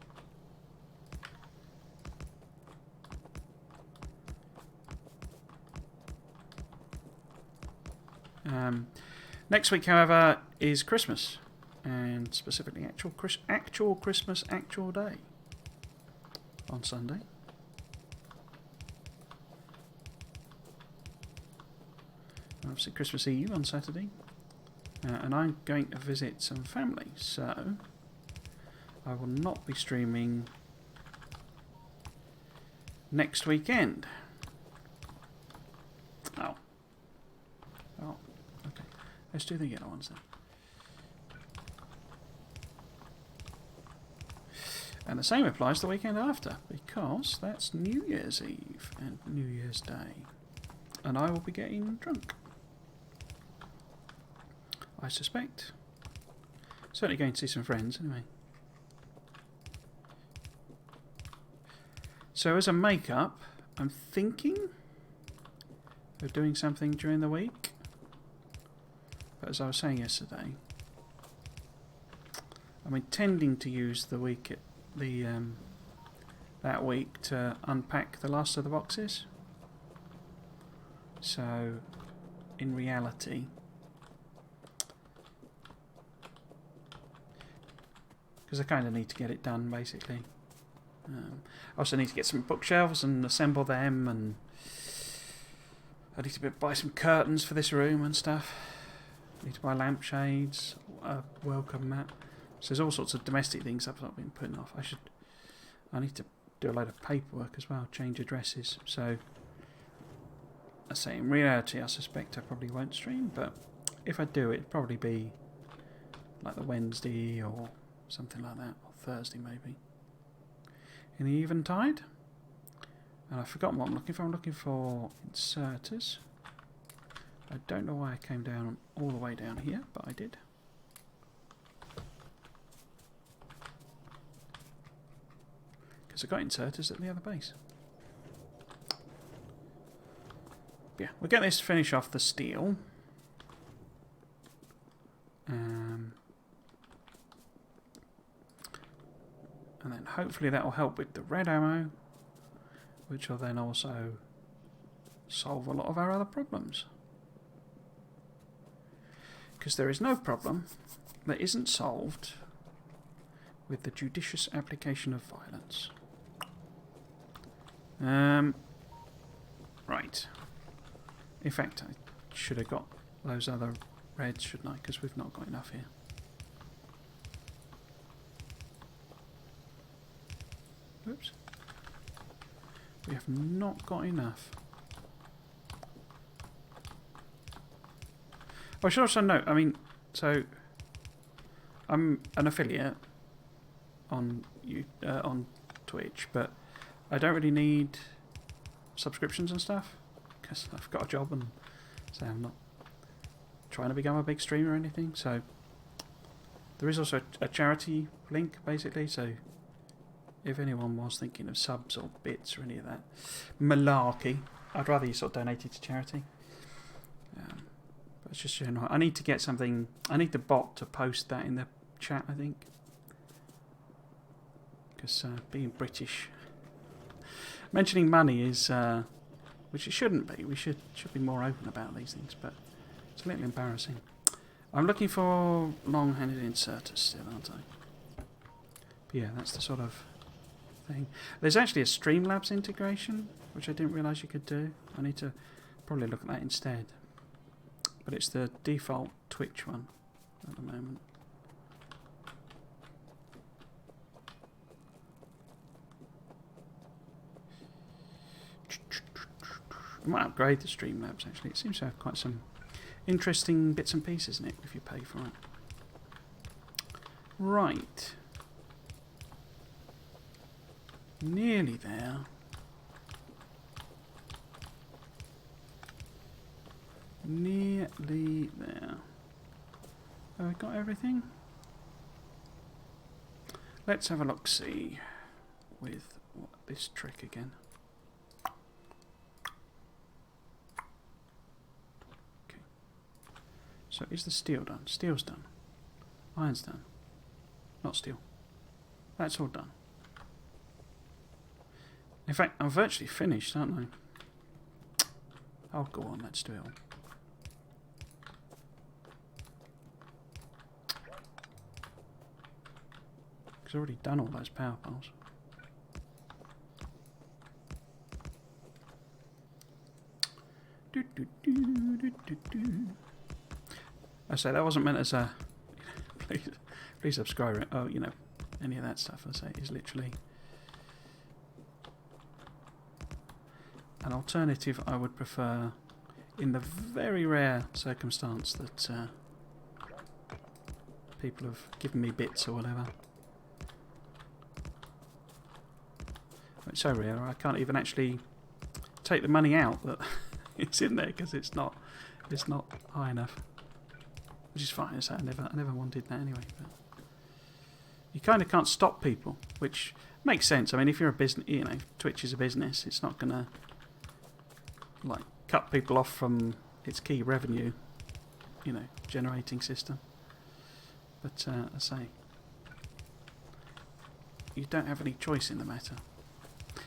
Next week, however, is Christmas, and specifically actual Christmas actual day on Sunday. Obviously Christmas Eve on Saturday, and I'm going to visit some family, so I will not be streaming next weekend. Oh, okay. Let's do the yellow ones then. And the same applies the weekend after, because that's New Year's Eve and New Year's Day, and I will be getting drunk. I suspect. Certainly going to see some friends, anyway. So as a make-up, I'm thinking of doing something during the week. But as I was saying yesterday, I'm intending to use the week that week to unpack the last of the boxes. So, in reality, because I kind of need to get it done, basically. I also need to get some bookshelves and assemble them, and I need to buy some curtains for this room and stuff. I need to buy lampshades, a welcome mat. So there's all sorts of domestic things I've not been putting off. I need to do a load of paperwork as well, change addresses. So, I say in reality, I suspect I probably won't stream, but if I do, it'd probably be like the Wednesday or something like that, or Thursday maybe. In the eventide. And I've forgotten what I'm looking for. I'm looking for inserters. I don't know why I came down all the way down here, but I did. Because I got inserters at the other base. Yeah, we'll get this to finish off the steel. And then hopefully that will help with the red ammo, which will then also solve a lot of our other problems. Because there is no problem that isn't solved with the judicious application of violence. Right. In fact, I should have got those other reds, shouldn't I? Because we've not got enough here. Oops. We have not got enough. I should also note, I mean, so I'm an affiliate on Twitch, but I don't really need subscriptions and stuff because I've got a job and so I'm not trying to become a big streamer or anything. So there is also a charity link basically, so if anyone was thinking of subs or bits or any of that malarkey, I'd rather you sort of donate it to charity. But it's just, you know, I need to get something, I need the bot to post that in the chat, I think. Because being British, mentioning money is, which it shouldn't be, we should be more open about these things, but it's a little embarrassing. I'm looking for long-handed inserters still, aren't I? But yeah, that's the sort of thing. There's actually a Streamlabs integration, which I didn't realise you could do. I need to probably look at that instead. But it's the default Twitch one at the moment. I might upgrade the Streamlabs actually. It seems to have quite some interesting bits and pieces in it if you pay for it. Right. Nearly there. Nearly there. Have we got everything? Let's have a look-see with this trick again. Okay. So is the steel done? Steel's done. Iron's done. Not steel. That's all done. In fact, I'm virtually finished, aren't I? Oh, go on, let's do it all. I've already done all those power poles. I say that wasn't meant as a please subscribe. Oh, you know, any of that stuff I say is literally an alternative I would prefer in the very rare circumstance that people have given me bits or whatever. It's so rare I can't even actually take the money out that it's in there because it's not high enough, which is fine. So I never wanted that anyway. But you kind of can't stop people, which makes sense. I mean, if you're a business, you know, Twitch is a business. It's not gonna like cut people off from its key revenue, you know, generating system. But I say you don't have any choice in the matter.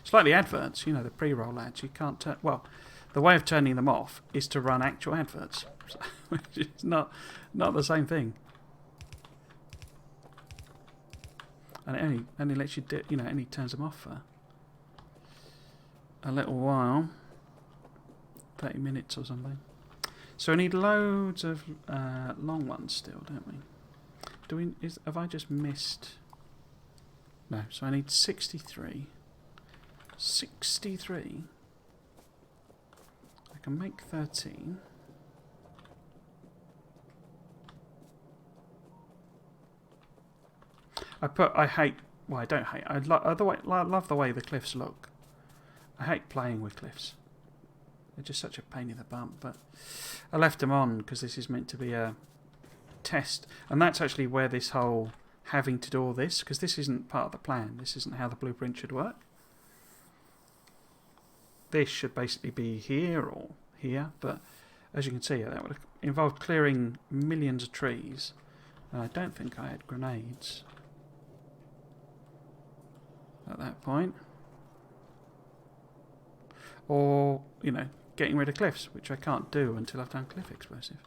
It's like the adverts, you know, the pre-roll ads. You can't turn. Well, the way of turning them off is to run actual adverts, which is not the same thing. And it only lets you do, you know, only turns them off for a little while, 30 minutes or something. So we need loads of long ones still, don't we? Do we? Have I just missed? No. So I need 63. 63. I can make 13. I hate, well, I don't hate, I love the way the cliffs look. I hate playing with cliffs. They're just such a pain in the bum, but I left them on because this is meant to be a test. And that's actually where this whole having to do all this, because this isn't part of the plan. This isn't how the blueprint should work. This should basically be here or here, but as you can see, that would have involved clearing millions of trees. And I don't think I had grenades at that point. Or, you know, getting rid of cliffs, which I can't do until I've done cliff explosive.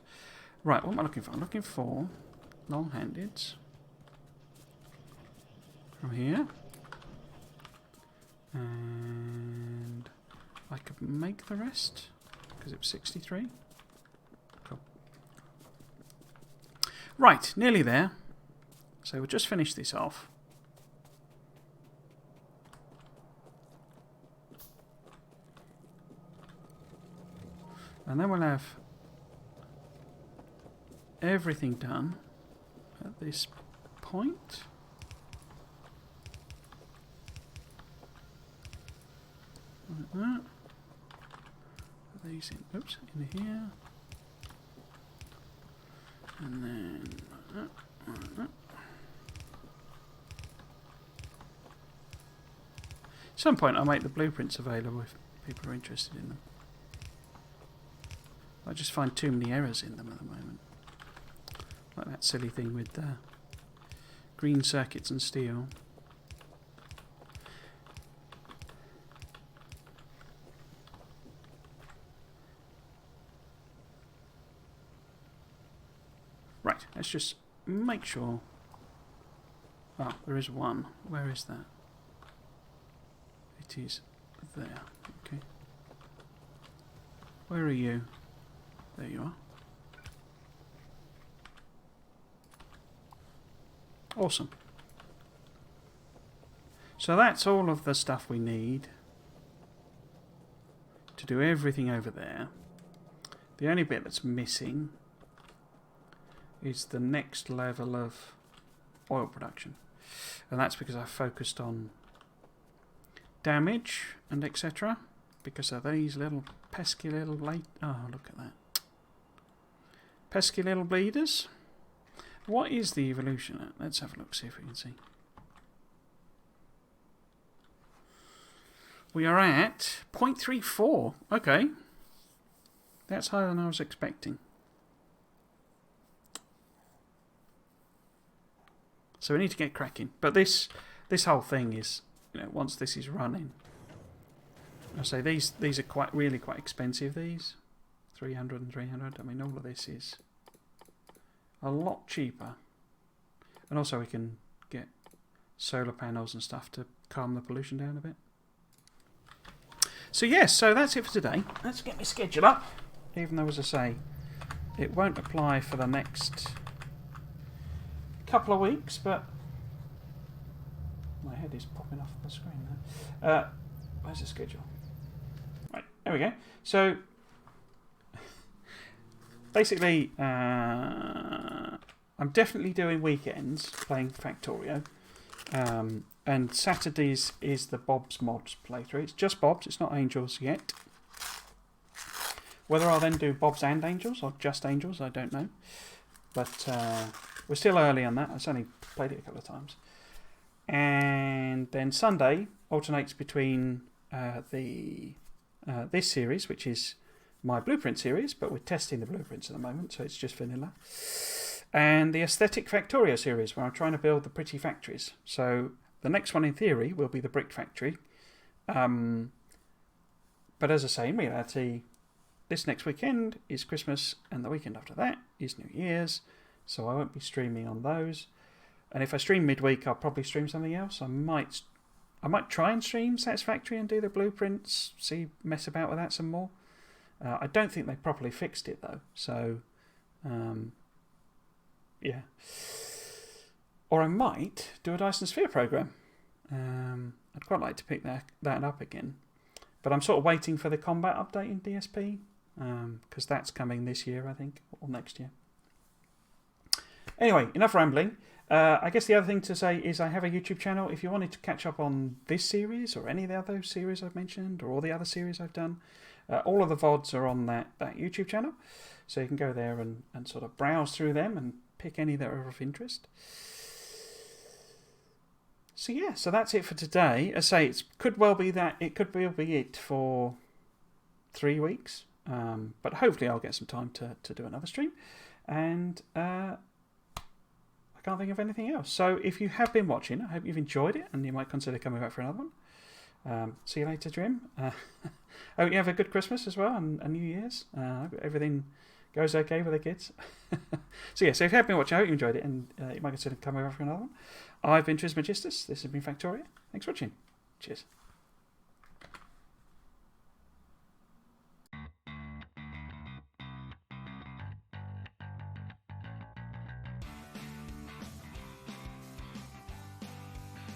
Right, what am I looking for? I'm looking for long-handeds from here. And I could make the rest because it was 63. Cool. Right, nearly there. So we'll just finish this off. And then we'll have everything done at this point. Like that. Put these in, oops, in here. And then like that. At some point I'll make the blueprints available if people are interested in them. I just find too many errors in them at the moment. Like that silly thing with green circuits and steel. Right, let's just make sure. Oh, there is one. Where is that? It is there. Okay. Where are you? There you are. Awesome. So that's all of the stuff we need to do everything over there. The only bit that's missing is the next level of oil production. And that's because I focused on damage and etc. Because of these little pesky little oh, look at that. Pesky little bleeders. What is the evolution at? Let's have a look, see if we can see. We are at 0.34. Okay. That's higher than I was expecting. So we need to get cracking. But this whole thing is, you know, once this is running, I say these are really quite expensive, these. 300 and 300. I mean, all of this is a lot cheaper. And also we can get solar panels and stuff to calm the pollution down a bit. So yes, so that's it for today. Let's get my schedule up. Even though, as I say, it won't apply for the next couple of weeks, but my head is popping off the screen there. Where's the schedule? Right, there we go. So basically, I'm definitely doing weekends playing Factorio. And Saturdays is the Bob's Mods playthrough. It's just Bob's, it's not Angels yet. Whether I'll then do Bob's and Angels or just Angels, I don't know. But we're still early on that. I've only played it a couple of times. And then Sunday alternates between this series, which is my blueprint series, but we're testing the blueprints at the moment, so it's just vanilla. And the Aesthetic Factorio series, where I'm trying to build the pretty factories. So the next one, in theory, will be the brick factory. But as I say, in reality, this next weekend is Christmas, and the weekend after that is New Year's. So I won't be streaming on those. And if I stream midweek, I'll probably stream something else. I might try and stream Satisfactory and do the blueprints, mess about with that some more. I don't think they properly fixed it though, so yeah. Or I might do a Dyson Sphere program. I'd quite like to pick that up again, but I'm sort of waiting for the combat update in DSP because that's coming this year, I think, or next year. Anyway, enough rambling. I guess the other thing to say is I have a YouTube channel. If you wanted to catch up on this series or any of the other series I've mentioned or all the other series I've done, all of the VODs are on that YouTube channel. So you can go there and sort of browse through them and pick any that are of interest. So yeah, so that's it for today. As I say, it could well be it for 3 weeks. But hopefully I'll get some time to do another stream. And I can't think of anything else. So if you have been watching, I hope you've enjoyed it and you might consider coming back for another one. See you later, Jim. I hope you have a good Christmas as well and New Year's. I hope everything goes okay with the kids. So yeah, so if you have been watching, I hope you enjoyed it and you might consider coming back for another one. I've been Trismegistus. This has been Factorio. Thanks for watching. Cheers.